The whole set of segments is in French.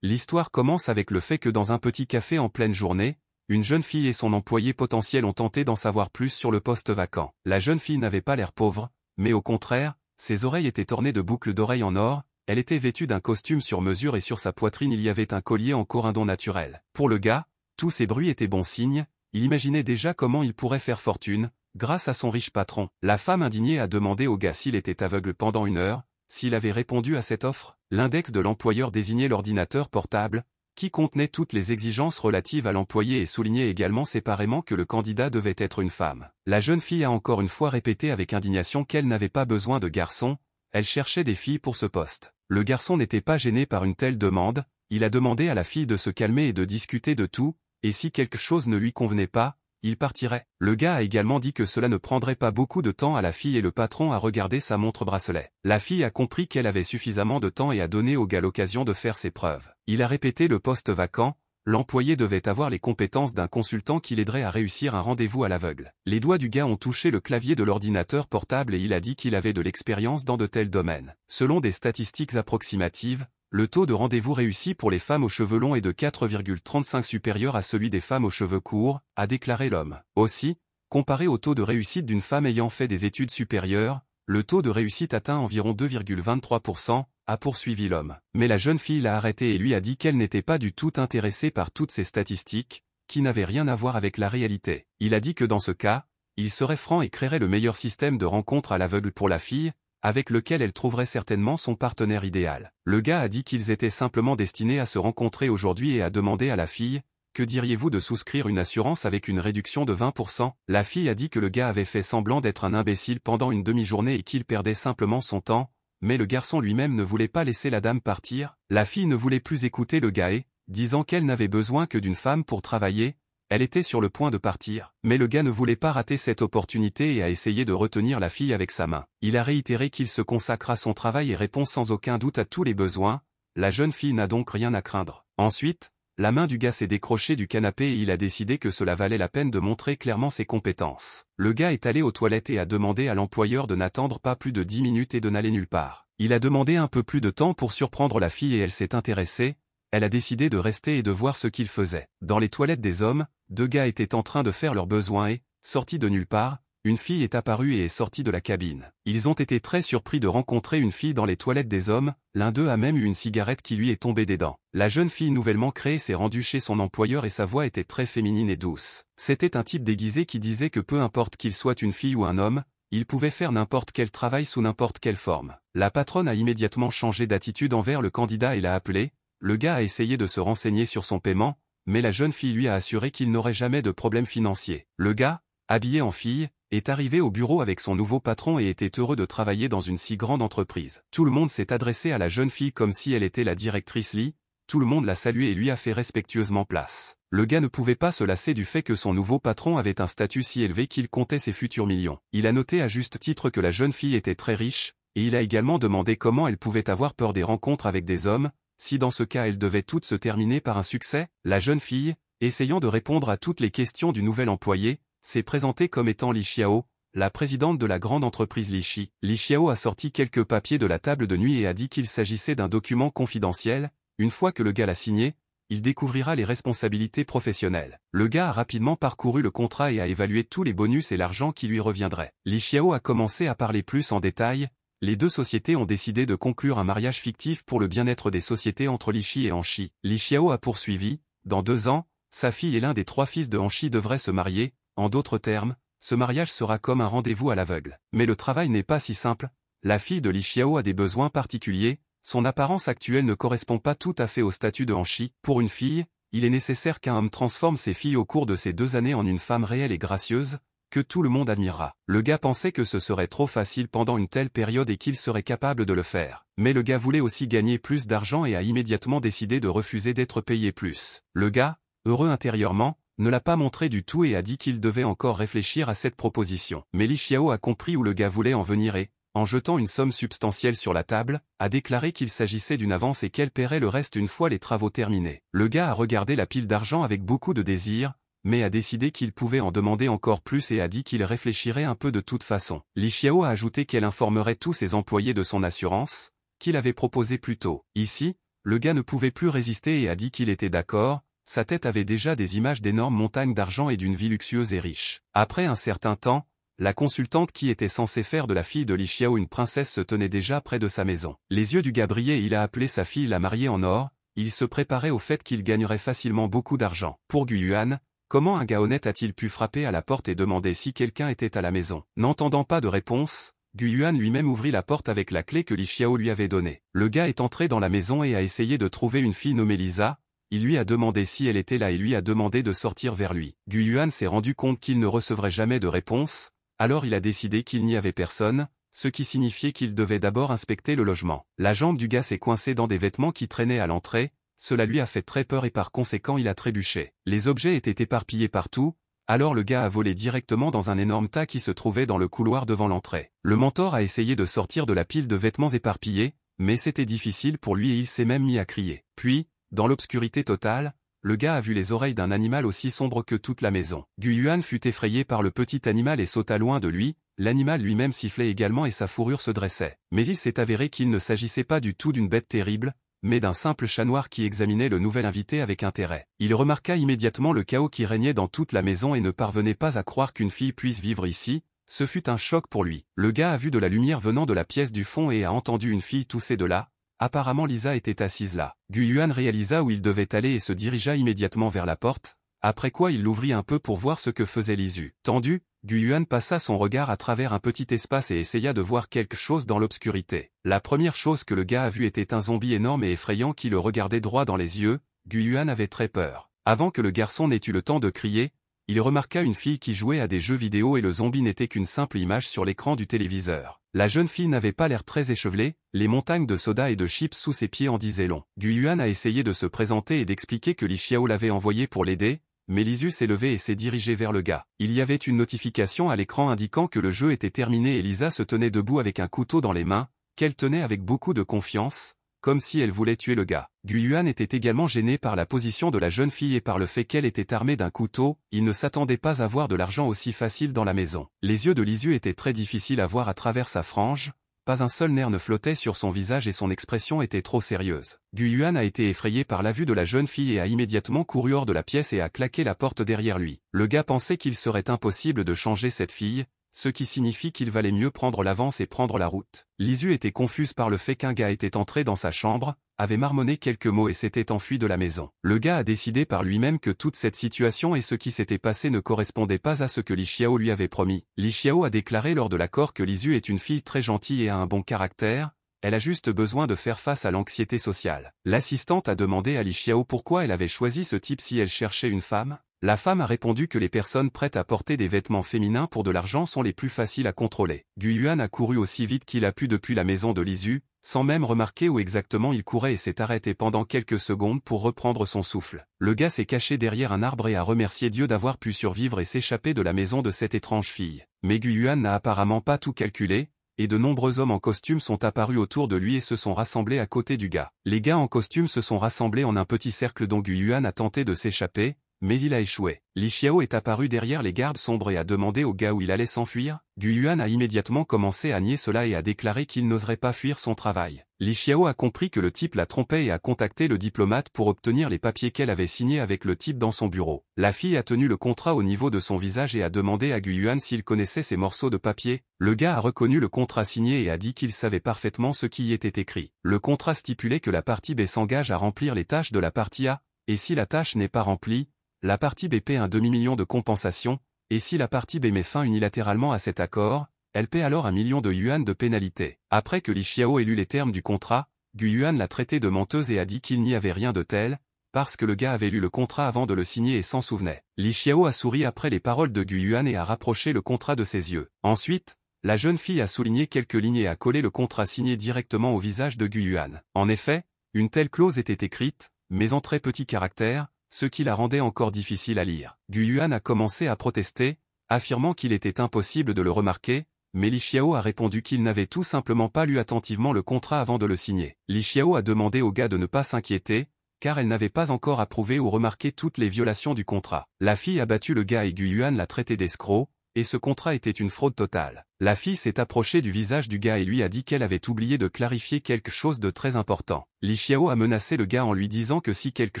L'histoire commence avec le fait que dans un petit café en pleine journée, une jeune fille et son employé potentiel ont tenté d'en savoir plus sur le poste vacant. La jeune fille n'avait pas l'air pauvre, mais au contraire, ses oreilles étaient ornées de boucles d'oreilles en or, elle était vêtue d'un costume sur mesure et sur sa poitrine il y avait un collier en corindon naturel. Pour le gars, tous ces bruits étaient bons signes, il imaginait déjà comment il pourrait faire fortune, grâce à son riche patron. La femme indignée a demandé au gars s'il était aveugle pendant 1 heure, s'il avait répondu à cette offre. L'index de l'employeur désignait l'ordinateur portable, qui contenait toutes les exigences relatives à l'employé et soulignait également séparément que le candidat devait être une femme. La jeune fille a encore une fois répété avec indignation qu'elle n'avait pas besoin de garçons, elle cherchait des filles pour ce poste. Le garçon n'était pas gêné par une telle demande, il a demandé à la fille de se calmer et de discuter de tout, et si quelque chose ne lui convenait pas, il partirait. Le gars a également dit que cela ne prendrait pas beaucoup de temps à la fille et le patron a regardé sa montre bracelet. La fille a compris qu'elle avait suffisamment de temps et a donné au gars l'occasion de faire ses preuves. Il a répété le poste vacant, l'employé devait avoir les compétences d'un consultant qui l'aiderait à réussir un rendez-vous à l'aveugle. Les doigts du gars ont touché le clavier de l'ordinateur portable et il a dit qu'il avait de l'expérience dans de tels domaines. Selon des statistiques approximatives, le taux de rendez-vous réussi pour les femmes aux cheveux longs est de 4,35 supérieur à celui des femmes aux cheveux courts, a déclaré l'homme. Aussi, comparé au taux de réussite d'une femme ayant fait des études supérieures, le taux de réussite atteint environ 2,23%, a poursuivi l'homme. Mais la jeune fille l'a arrêté et lui a dit qu'elle n'était pas du tout intéressée par toutes ces statistiques, qui n'avaient rien à voir avec la réalité. Il a dit que dans ce cas, il serait franc et créerait le meilleur système de rencontre à l'aveugle pour la fille, avec lequel elle trouverait certainement son partenaire idéal. Le gars a dit qu'ils étaient simplement destinés à se rencontrer aujourd'hui et a demandé à la fille, « Que diriez-vous de souscrire une assurance avec une réduction de 20%? » La fille a dit que le gars avait fait semblant d'être un imbécile pendant une demi-journée et qu'il perdait simplement son temps, mais le garçon lui-même ne voulait pas laisser la dame partir. La fille ne voulait plus écouter le gars et, disant qu'elle n'avait besoin que d'une femme pour travailler, elle était sur le point de partir. Mais le gars ne voulait pas rater cette opportunité et a essayé de retenir la fille avec sa main. Il a réitéré qu'il se consacre à son travail et répond sans aucun doute à tous les besoins, la jeune fille n'a donc rien à craindre. Ensuite, la main du gars s'est décrochée du canapé et il a décidé que cela valait la peine de montrer clairement ses compétences. Le gars est allé aux toilettes et a demandé à l'employeur de n'attendre pas plus de 10 minutes et de n'aller nulle part. Il a demandé un peu plus de temps pour surprendre la fille et elle s'est intéressée. Elle a décidé de rester et de voir ce qu'il faisait. Dans les toilettes des hommes, 2 gars étaient en train de faire leurs besoins et, sortis de nulle part, une fille est apparue et est sortie de la cabine. Ils ont été très surpris de rencontrer une fille dans les toilettes des hommes, l'un d'eux a même eu une cigarette qui lui est tombée des dents. La jeune fille nouvellement créée s'est rendue chez son employeur et sa voix était très féminine et douce. C'était un type déguisé qui disait que peu importe qu'il soit une fille ou un homme, il pouvait faire n'importe quel travail sous n'importe quelle forme. La patronne a immédiatement changé d'attitude envers le candidat et l'a appelé. Le gars a essayé de se renseigner sur son paiement, mais la jeune fille lui a assuré qu'il n'aurait jamais de problème financier. Le gars, habillé en fille, est arrivé au bureau avec son nouveau patron et était heureux de travailler dans une si grande entreprise. Tout le monde s'est adressé à la jeune fille comme si elle était la directrice Lee, tout le monde l'a salué et lui a fait respectueusement place. Le gars ne pouvait pas se lasser du fait que son nouveau patron avait un statut si élevé qu'il comptait ses futurs millions. Il a noté à juste titre que la jeune fille était très riche, et il a également demandé comment elle pouvait avoir peur des rencontres avec des hommes, si dans ce cas elles devaient toutes se terminer par un succès. La jeune fille, essayant de répondre à toutes les questions du nouvel employé, s'est présentée comme étant Li Xiao, la présidente de la grande entreprise Lichi. Li Xiao a sorti quelques papiers de la table de nuit et a dit qu'il s'agissait d'un document confidentiel. Une fois que le gars l'a signé, il découvrira les responsabilités professionnelles. Le gars a rapidement parcouru le contrat et a évalué tous les bonus et l'argent qui lui reviendrait. Li Xiao a commencé à parler plus en détail. Les deux sociétés ont décidé de conclure un mariage fictif pour le bien-être des sociétés entre Lichi et Anchi. Li Xiao a poursuivi, dans 2 ans, sa fille et l'un des 3 fils de Anchi devraient se marier. En d'autres termes, ce mariage sera comme un rendez-vous à l'aveugle. Mais le travail n'est pas si simple. La fille de Li Xiao a des besoins particuliers. Son apparence actuelle ne correspond pas tout à fait au statut de Anchi. Pour une fille, il est nécessaire qu'un homme transforme ses filles au cours de ces 2 années en une femme réelle et gracieuse, que tout le monde admirera. Le gars pensait que ce serait trop facile pendant une telle période et qu'il serait capable de le faire. Mais le gars voulait aussi gagner plus d'argent et a immédiatement décidé de refuser d'être payé plus. Le gars, heureux intérieurement, ne l'a pas montré du tout et a dit qu'il devait encore réfléchir à cette proposition. Mais Li Xiao a compris où le gars voulait en venir et, en jetant une somme substantielle sur la table, a déclaré qu'il s'agissait d'une avance et qu'elle paierait le reste une fois les travaux terminés. Le gars a regardé la pile d'argent avec beaucoup de désir, mais a décidé qu'il pouvait en demander encore plus et a dit qu'il réfléchirait un peu de toute façon. Li Xiao a ajouté qu'elle informerait tous ses employés de son assurance, qu'il avait proposé plus tôt. Ici, le gars ne pouvait plus résister et a dit qu'il était d'accord, sa tête avait déjà des images d'énormes montagnes d'argent et d'une vie luxueuse et riche. Après un certain temps, la consultante qui était censée faire de la fille de Li Xiao une princesse se tenait déjà près de sa maison. Les yeux du gars brillaient et il a appelé sa fille la mariée en or, il se préparait au fait qu'il gagnerait facilement beaucoup d'argent. Pour Gu Yuan, comment un gars honnête a-t-il pu frapper à la porte et demander si quelqu'un était à la maison? N'entendant pas de réponse, Gu Yuan lui-même ouvrit la porte avec la clé que Li Xiao lui avait donnée. Le gars est entré dans la maison et a essayé de trouver une fille nommée Lisa. Il lui a demandé si elle était là et lui a demandé de sortir vers lui. Gu Yuan s'est rendu compte qu'il ne recevrait jamais de réponse, alors il a décidé qu'il n'y avait personne, ce qui signifiait qu'il devait d'abord inspecter le logement. La jambe du gars s'est coincée dans des vêtements qui traînaient à l'entrée, cela lui a fait très peur et par conséquent il a trébuché. Les objets étaient éparpillés partout, alors le gars a volé directement dans un énorme tas qui se trouvait dans le couloir devant l'entrée. Le mentor a essayé de sortir de la pile de vêtements éparpillés, mais c'était difficile pour lui et il s'est même mis à crier. Puis, dans l'obscurité totale, le gars a vu les oreilles d'un animal aussi sombre que toute la maison. Gu Yuan fut effrayé par le petit animal et sauta loin de lui, l'animal lui-même sifflait également et sa fourrure se dressait. Mais il s'est avéré qu'il ne s'agissait pas du tout d'une bête terrible, mais d'un simple chat noir qui examinait le nouvel invité avec intérêt. Il remarqua immédiatement le chaos qui régnait dans toute la maison et ne parvenait pas à croire qu'une fille puisse vivre ici, ce fut un choc pour lui. Le gars a vu de la lumière venant de la pièce du fond et a entendu une fille tousser de là. Apparemment Lisa était assise là. Gu Yuan réalisa où il devait aller et se dirigea immédiatement vers la porte, après quoi il l'ouvrit un peu pour voir ce que faisait Lisu. Tendu, Gu Yuan passa son regard à travers un petit espace et essaya de voir quelque chose dans l'obscurité. La première chose que le gars a vue était un zombie énorme et effrayant qui le regardait droit dans les yeux. Gu Yuan avait très peur. Avant que le garçon n'ait eu le temps de crier, il remarqua une fille qui jouait à des jeux vidéo et le zombie n'était qu'une simple image sur l'écran du téléviseur. La jeune fille n'avait pas l'air très échevelée, les montagnes de soda et de chips sous ses pieds en disaient long. Gu Yuan a essayé de se présenter et d'expliquer que Li Xiao l'avait envoyé pour l'aider, mais Lisu s'est levé et s'est dirigé vers le gars. Il y avait une notification à l'écran indiquant que le jeu était terminé et Lisa se tenait debout avec un couteau dans les mains, qu'elle tenait avec beaucoup de confiance, comme si elle voulait tuer le gars. Gu Yuan était également gêné par la position de la jeune fille et par le fait qu'elle était armée d'un couteau, il ne s'attendait pas à voir de l'argent aussi facile dans la maison. Les yeux de Lisu étaient très difficiles à voir à travers sa frange, pas un seul nerf ne flottait sur son visage et son expression était trop sérieuse. Gu Yuan a été effrayé par la vue de la jeune fille et a immédiatement couru hors de la pièce et a claqué la porte derrière lui. Le gars pensait qu'il serait impossible de changer cette fille, ce qui signifie qu'il valait mieux prendre l'avance et prendre la route. Lisu était confuse par le fait qu'un gars était entré dans sa chambre, avait marmonné quelques mots et s'était enfui de la maison. Le gars a décidé par lui-même que toute cette situation et ce qui s'était passé ne correspondait pas à ce que Li Xiao lui avait promis. Li Xiao a déclaré lors de l'accord que Lisu est une fille très gentille et a un bon caractère, elle a juste besoin de faire face à l'anxiété sociale. L'assistante a demandé à Li Xiao pourquoi elle avait choisi ce type si elle cherchait une femme. La femme a répondu que les personnes prêtes à porter des vêtements féminins pour de l'argent sont les plus faciles à contrôler. Gu Yuan a couru aussi vite qu'il a pu depuis la maison de Lisu, sans même remarquer où exactement il courait et s'est arrêté pendant quelques secondes pour reprendre son souffle. Le gars s'est caché derrière un arbre et a remercié Dieu d'avoir pu survivre et s'échapper de la maison de cette étrange fille. Mais Gu Yuan n'a apparemment pas tout calculé, et de nombreux hommes en costume sont apparus autour de lui et se sont rassemblés à côté du gars. Les gars en costume se sont rassemblés en un petit cercle dont Gu Yuan a tenté de s'échapper, mais il a échoué. Li Xiao est apparu derrière les gardes sombres et a demandé au gars où il allait s'enfuir. Gu Yuan a immédiatement commencé à nier cela et a déclaré qu'il n'oserait pas fuir son travail. Li Xiao a compris que le type la trompait et a contacté le diplomate pour obtenir les papiers qu'elle avait signés avec le type dans son bureau. La fille a tenu le contrat au niveau de son visage et a demandé à Gu Yuan s'il connaissait ces morceaux de papier. Le gars a reconnu le contrat signé et a dit qu'il savait parfaitement ce qui y était écrit. Le contrat stipulait que la partie B s'engage à remplir les tâches de la partie A, et si la tâche n'est pas remplie, la partie B paie un demi-million de compensation, et si la partie B met fin unilatéralement à cet accord, elle paie alors 1 million de yuan de pénalité. Après que Li Xiao ait lu les termes du contrat, Gu Yuan l'a traité de menteuse et a dit qu'il n'y avait rien de tel, parce que le gars avait lu le contrat avant de le signer et s'en souvenait. Li Xiao a souri après les paroles de Gu Yuan et a rapproché le contrat de ses yeux. Ensuite, la jeune fille a souligné quelques lignes et a collé le contrat signé directement au visage de Gu Yuan. En effet, une telle clause était écrite, mais en très petits caractères, ce qui la rendait encore difficile à lire. Gu Yuan a commencé à protester, affirmant qu'il était impossible de le remarquer, mais Li Xiao a répondu qu'il n'avait tout simplement pas lu attentivement le contrat avant de le signer. Li Xiao a demandé au gars de ne pas s'inquiéter, car elle n'avait pas encore approuvé ou remarqué toutes les violations du contrat. La fille a battu le gars et Gu Yuan l'a traité d'escroc, et ce contrat était une fraude totale. La fille s'est approchée du visage du gars et lui a dit qu'elle avait oublié de clarifier quelque chose de très important. Li Xiao a menacé le gars en lui disant que si quelque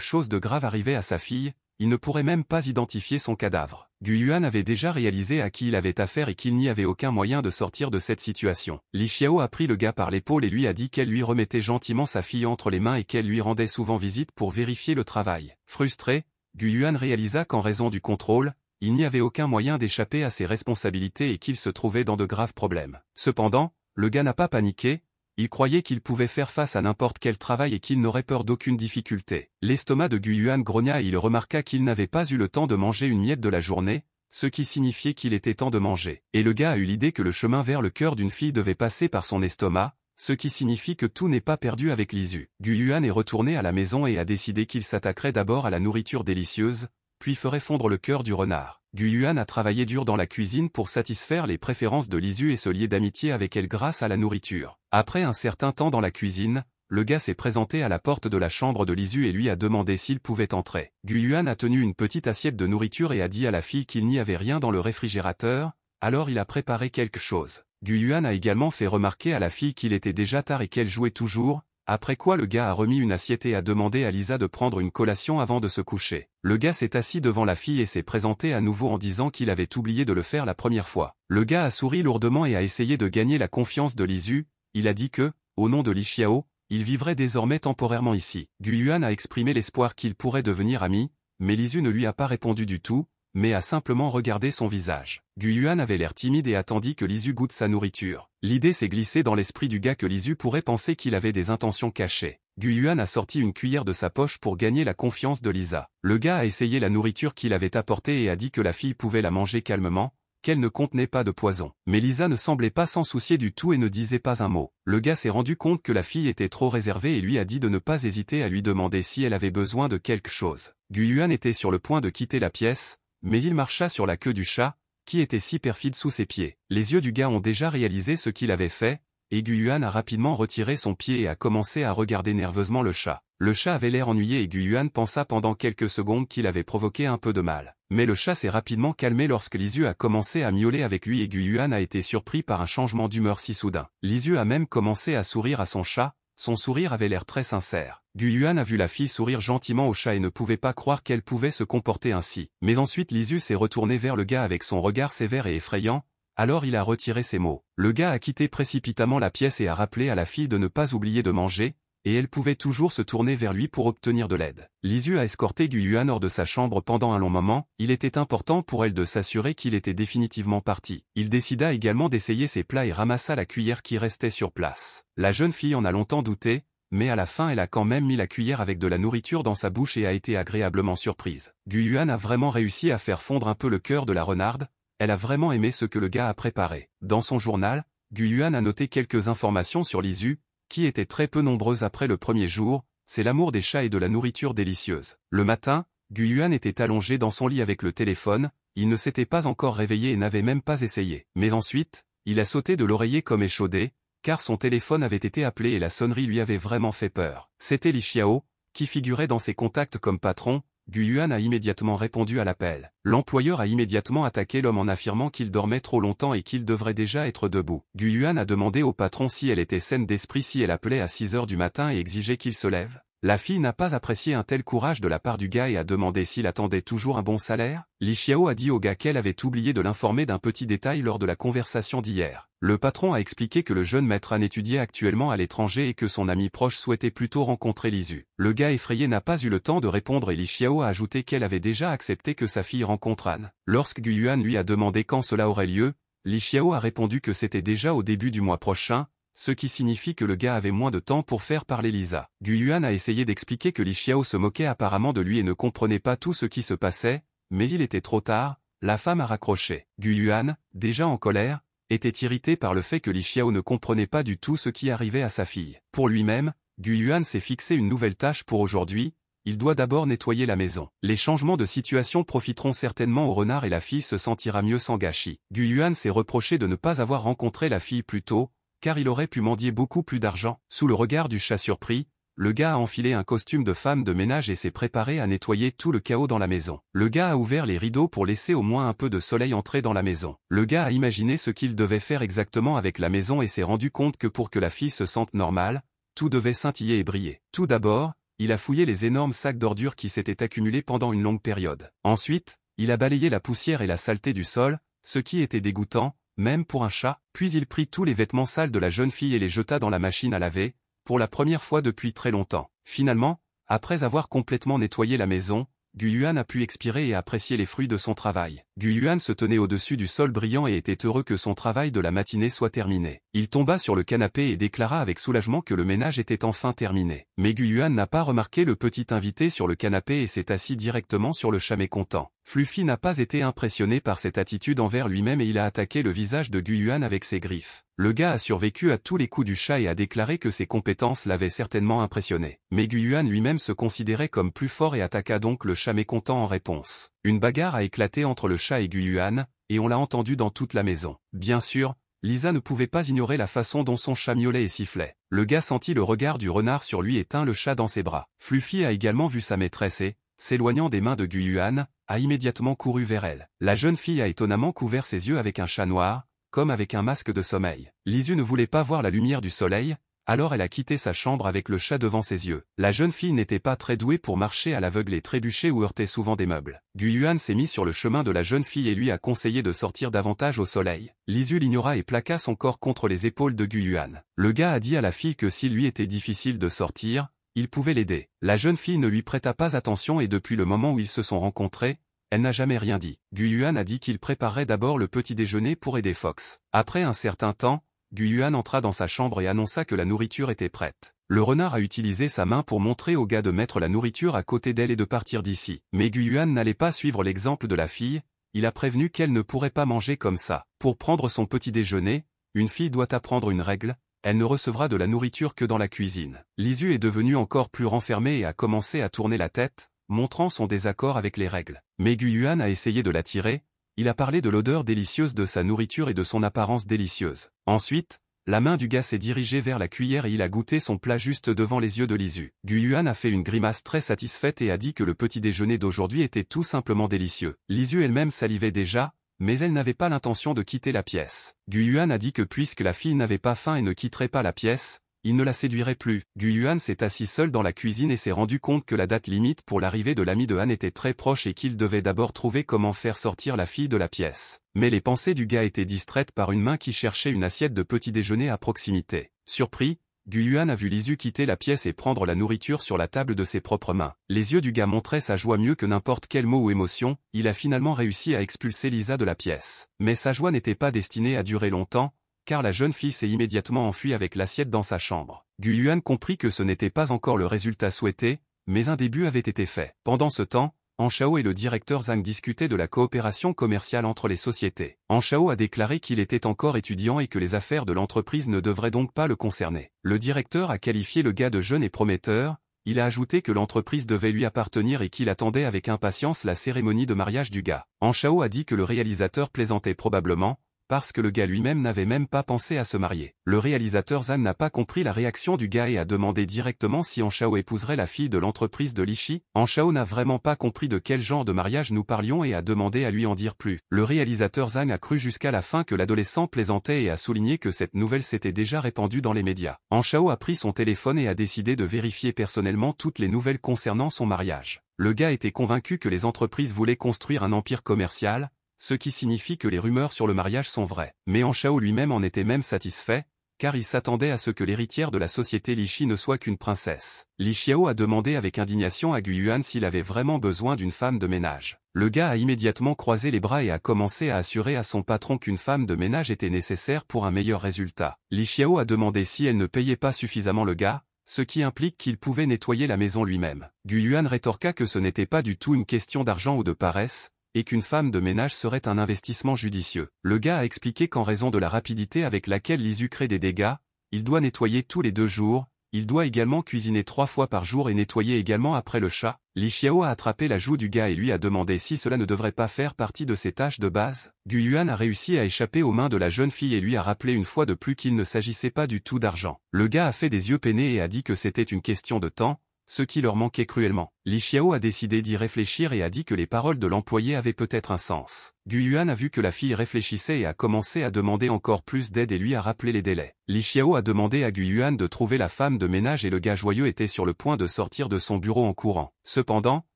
chose de grave arrivait à sa fille, il ne pourrait même pas identifier son cadavre. Gu Yuan avait déjà réalisé à qui il avait affaire et qu'il n'y avait aucun moyen de sortir de cette situation. Li Xiao a pris le gars par l'épaule et lui a dit qu'elle lui remettait gentiment sa fille entre les mains et qu'elle lui rendait souvent visite pour vérifier le travail. Frustré, Gu Yuan réalisa qu'en raison du contrôle, il n'y avait aucun moyen d'échapper à ses responsabilités et qu'il se trouvait dans de graves problèmes. Cependant, le gars n'a pas paniqué. Il croyait qu'il pouvait faire face à n'importe quel travail et qu'il n'aurait peur d'aucune difficulté. L'estomac de Gu Yuan grogna et il remarqua qu'il n'avait pas eu le temps de manger une miette de la journée, ce qui signifiait qu'il était temps de manger. Et le gars a eu l'idée que le chemin vers le cœur d'une fille devait passer par son estomac, ce qui signifie que tout n'est pas perdu avec Lisu. Gu Yuan est retourné à la maison et a décidé qu'il s'attaquerait d'abord à la nourriture délicieuse, puis ferait fondre le cœur du renard. Gu Yuan a travaillé dur dans la cuisine pour satisfaire les préférences de Lisu et se lier d'amitié avec elle grâce à la nourriture. Après un certain temps dans la cuisine, le gars s'est présenté à la porte de la chambre de Lisu et lui a demandé s'il pouvait entrer. Gu Yuan a tenu une petite assiette de nourriture et a dit à la fille qu'il n'y avait rien dans le réfrigérateur, alors il a préparé quelque chose. Gu Yuan a également fait remarquer à la fille qu'il était déjà tard et qu'elle jouait toujours, après quoi le gars a remis une assiette et a demandé à Lisa de prendre une collation avant de se coucher. Le gars s'est assis devant la fille et s'est présenté à nouveau en disant qu'il avait oublié de le faire la première fois. Le gars a souri lourdement et a essayé de gagner la confiance de Lisu. Il a dit que, au nom de Li Xiao, il vivrait désormais temporairement ici. Gu Yuan a exprimé l'espoir qu'ils pourraient devenir amis, mais Lisu ne lui a pas répondu du tout, mais a simplement regardé son visage. Gu Yuan avait l'air timide et attendit que Lisu goûte sa nourriture. L'idée s'est glissée dans l'esprit du gars que Lisu pourrait penser qu'il avait des intentions cachées. Gu Yuan a sorti une cuillère de sa poche pour gagner la confiance de Lisa. Le gars a essayé la nourriture qu'il avait apportée et a dit que la fille pouvait la manger calmement, qu'elle ne contenait pas de poison. Mais Lisa ne semblait pas s'en soucier du tout et ne disait pas un mot. Le gars s'est rendu compte que la fille était trop réservée et lui a dit de ne pas hésiter à lui demander si elle avait besoin de quelque chose. Gu Yuan était sur le point de quitter la pièce, mais il marcha sur la queue du chat, qui était si perfide sous ses pieds. Les yeux du gars ont déjà réalisé ce qu'il avait fait, et Gu Yuan a rapidement retiré son pied et a commencé à regarder nerveusement le chat. Le chat avait l'air ennuyé et Gu Yuan pensa pendant quelques secondes qu'il avait provoqué un peu de mal. Mais le chat s'est rapidement calmé lorsque Lisu a commencé à miauler avec lui et Gu Yuan a été surpris par un changement d'humeur si soudain. Lisu a même commencé à sourire à son chat, son sourire avait l'air très sincère. Gu Yuan a vu la fille sourire gentiment au chat et ne pouvait pas croire qu'elle pouvait se comporter ainsi. Mais ensuite Lisu s'est retourné vers le gars avec son regard sévère et effrayant, alors il a retiré ses mots. Le gars a quitté précipitamment la pièce et a rappelé à la fille de ne pas oublier de manger, et elle pouvait toujours se tourner vers lui pour obtenir de l'aide. Lisu a escorté Gu Yuan hors de sa chambre pendant un long moment, il était important pour elle de s'assurer qu'il était définitivement parti. Il décida également d'essayer ses plats et ramassa la cuillère qui restait sur place. La jeune fille en a longtemps douté, mais à la fin elle a quand même mis la cuillère avec de la nourriture dans sa bouche et a été agréablement surprise. Gu Yuan a vraiment réussi à faire fondre un peu le cœur de la renarde, elle a vraiment aimé ce que le gars a préparé. Dans son journal, Gu Yuan a noté quelques informations sur Lisu, qui étaient très peu nombreuses après le premier jour, c'est l'amour des chats et de la nourriture délicieuse. Le matin, Gu Yuan était allongé dans son lit avec le téléphone, il ne s'était pas encore réveillé et n'avait même pas essayé. Mais ensuite, il a sauté de l'oreiller comme échaudé, car son téléphone avait été appelé et la sonnerie lui avait vraiment fait peur. C'était Li Xiao, qui figurait dans ses contacts comme patron. Gu Yuan a immédiatement répondu à l'appel. L'employeur a immédiatement attaqué l'homme en affirmant qu'il dormait trop longtemps et qu'il devrait déjà être debout. Gu Yuan a demandé au patron si elle était saine d'esprit si elle appelait à 6 heures du matin et exigeait qu'il se lève. La fille n'a pas apprécié un tel courage de la part du gars et a demandé s'il attendait toujours un bon salaire. Li Xiao a dit au gars qu'elle avait oublié de l'informer d'un petit détail lors de la conversation d'hier. Le patron a expliqué que le jeune maître An étudiait actuellement à l'étranger et que son ami proche souhaitait plutôt rencontrer Lisu. Le gars effrayé n'a pas eu le temps de répondre et Li Xiao a ajouté qu'elle avait déjà accepté que sa fille rencontre An. Lorsque Gu Yuan lui a demandé quand cela aurait lieu, Li Xiao a répondu que c'était déjà au début du mois prochain, ce qui signifie que le gars avait moins de temps pour faire parler Lisa. Gu Yuan a essayé d'expliquer que Li Xiao se moquait apparemment de lui et ne comprenait pas tout ce qui se passait, mais il était trop tard, la femme a raccroché. Gu Yuan, déjà en colère, était irrité par le fait que Li Xiao ne comprenait pas du tout ce qui arrivait à sa fille. Pour lui-même, Gu Yuan s'est fixé une nouvelle tâche pour aujourd'hui, il doit d'abord nettoyer la maison. Les changements de situation profiteront certainement au renard et la fille se sentira mieux sans gâchis. Gu Yuan s'est reproché de ne pas avoir rencontré la fille plus tôt, car il aurait pu mendier beaucoup plus d'argent. Sous le regard du chat surpris, le gars a enfilé un costume de femme de ménage et s'est préparé à nettoyer tout le chaos dans la maison. Le gars a ouvert les rideaux pour laisser au moins un peu de soleil entrer dans la maison. Le gars a imaginé ce qu'il devait faire exactement avec la maison et s'est rendu compte que pour que la fille se sente normale, tout devait scintiller et briller. Tout d'abord, il a fouillé les énormes sacs d'ordures qui s'étaient accumulés pendant une longue période. Ensuite, il a balayé la poussière et la saleté du sol, ce qui était dégoûtant, même pour un chat. Puis il prit tous les vêtements sales de la jeune fille et les jeta dans la machine à laver, pour la première fois depuis très longtemps. Finalement, après avoir complètement nettoyé la maison, Gu Yuan a pu expirer et apprécier les fruits de son travail. Gu Yuan se tenait au-dessus du sol brillant et était heureux que son travail de la matinée soit terminé. Il tomba sur le canapé et déclara avec soulagement que le ménage était enfin terminé. Mais Gu Yuan n'a pas remarqué le petit invité sur le canapé et s'est assis directement sur le chat mécontent. Fluffy n'a pas été impressionné par cette attitude envers lui-même et il a attaqué le visage de Gu Yuan avec ses griffes. Le gars a survécu à tous les coups du chat et a déclaré que ses compétences l'avaient certainement impressionné. Mais Gu Yuan lui-même se considérait comme plus fort et attaqua donc le chat mécontent en réponse. Une bagarre a éclaté entre le chat et Gu Yuan, et on l'a entendu dans toute la maison. Bien sûr, Lisa ne pouvait pas ignorer la façon dont son chat miaulait et sifflait. Le gars sentit le regard du renard sur lui et tint le chat dans ses bras. Fluffy a également vu sa maîtresse et, s'éloignant des mains de Gu Yuan, a immédiatement couru vers elle. La jeune fille a étonnamment couvert ses yeux avec un chat noir, comme avec un masque de sommeil. Lisu ne voulait pas voir la lumière du soleil, alors elle a quitté sa chambre avec le chat devant ses yeux. La jeune fille n'était pas très douée pour marcher à l'aveugle et trébuchait ou heurtait souvent des meubles. Gu Yuan s'est mis sur le chemin de la jeune fille et lui a conseillé de sortir davantage au soleil. Lisu l'ignora et plaqua son corps contre les épaules de Gu Yuan. Le gars a dit à la fille que s'il lui était difficile de sortir, il pouvait l'aider. La jeune fille ne lui prêta pas attention et depuis le moment où ils se sont rencontrés, elle n'a jamais rien dit. Gu Yuan a dit qu'il préparerait d'abord le petit déjeuner pour aider Fox. Après un certain temps, Gu Yuan entra dans sa chambre et annonça que la nourriture était prête. Le renard a utilisé sa main pour montrer au gars de mettre la nourriture à côté d'elle et de partir d'ici. Mais Gu Yuan n'allait pas suivre l'exemple de la fille, il a prévenu qu'elle ne pourrait pas manger comme ça. Pour prendre son petit déjeuner, une fille doit apprendre une règle, elle ne recevra de la nourriture que dans la cuisine. Lisu est devenue encore plus renfermée et a commencé à tourner la tête, montrant son désaccord avec les règles. Mais Gu Yuan a essayé de l'attirer, il a parlé de l'odeur délicieuse de sa nourriture et de son apparence délicieuse. Ensuite, la main du gars s'est dirigée vers la cuillère et il a goûté son plat juste devant les yeux de Lisu. Gu Yuan a fait une grimace très satisfaite et a dit que le petit déjeuner d'aujourd'hui était tout simplement délicieux. Lisu elle-même salivait déjà, mais elle n'avait pas l'intention de quitter la pièce. Gu Yuan a dit que puisque la fille n'avait pas faim et ne quitterait pas la pièce, il ne la séduirait plus. Gu Yuan s'est assis seul dans la cuisine et s'est rendu compte que la date limite pour l'arrivée de l'ami de Han était très proche et qu'il devait d'abord trouver comment faire sortir la fille de la pièce. Mais les pensées du gars étaient distraites par une main qui cherchait une assiette de petit déjeuner à proximité. Surpris, Gu Yuan a vu Lisu quitter la pièce et prendre la nourriture sur la table de ses propres mains. Les yeux du gars montraient sa joie mieux que n'importe quel mot ou émotion, il a finalement réussi à expulser Lisa de la pièce. Mais sa joie n'était pas destinée à durer longtemps, car la jeune fille s'est immédiatement enfuie avec l'assiette dans sa chambre. Gu Yuan comprit que ce n'était pas encore le résultat souhaité, mais un début avait été fait. Pendant ce temps, Han Shao et le directeur Zhang discutaient de la coopération commerciale entre les sociétés. Han Shao a déclaré qu'il était encore étudiant et que les affaires de l'entreprise ne devraient donc pas le concerner. Le directeur a qualifié le gars de jeune et prometteur, il a ajouté que l'entreprise devait lui appartenir et qu'il attendait avec impatience la cérémonie de mariage du gars. Han Shao a dit que le réalisateur plaisantait probablement, parce que le gars lui-même n'avait même pas pensé à se marier. Le réalisateur Zhang n'a pas compris la réaction du gars et a demandé directement si Han Shao épouserait la fille de l'entreprise de Lishi. Han Shao n'a vraiment pas compris de quel genre de mariage nous parlions et a demandé à lui en dire plus. Le réalisateur Zhang a cru jusqu'à la fin que l'adolescent plaisantait et a souligné que cette nouvelle s'était déjà répandue dans les médias. Han Shao a pris son téléphone et a décidé de vérifier personnellement toutes les nouvelles concernant son mariage. Le gars était convaincu que les entreprises voulaient construire un empire commercial, ce qui signifie que les rumeurs sur le mariage sont vraies. Mais Han Shao lui-même en était même satisfait, car il s'attendait à ce que l'héritière de la société Lishi ne soit qu'une princesse. Li Xiao a demandé avec indignation à Gu Yuan s'il avait vraiment besoin d'une femme de ménage. Le gars a immédiatement croisé les bras et a commencé à assurer à son patron qu'une femme de ménage était nécessaire pour un meilleur résultat. Li Xiao a demandé si elle ne payait pas suffisamment le gars, ce qui implique qu'il pouvait nettoyer la maison lui-même. Gu Yuan rétorqua que ce n'était pas du tout une question d'argent ou de paresse, et qu'une femme de ménage serait un investissement judicieux. Le gars a expliqué qu'en raison de la rapidité avec laquelle Lisu crée des dégâts, il doit nettoyer tous les 2 jours, il doit également cuisiner 3 fois par jour et nettoyer également après le chat. Li Xiao a attrapé la joue du gars et lui a demandé si cela ne devrait pas faire partie de ses tâches de base. Gu Yuan a réussi à échapper aux mains de la jeune fille et lui a rappelé une fois de plus qu'il ne s'agissait pas du tout d'argent. Le gars a fait des yeux peinés et a dit que c'était une question de temps, ce qui leur manquait cruellement. Li Xiao a décidé d'y réfléchir et a dit que les paroles de l'employé avaient peut-être un sens. Gu Yuan a vu que la fille réfléchissait et a commencé à demander encore plus d'aide et lui a rappelé les délais. Li Xiao a demandé à Gu Yuan de trouver la femme de ménage et le gars joyeux était sur le point de sortir de son bureau en courant. Cependant,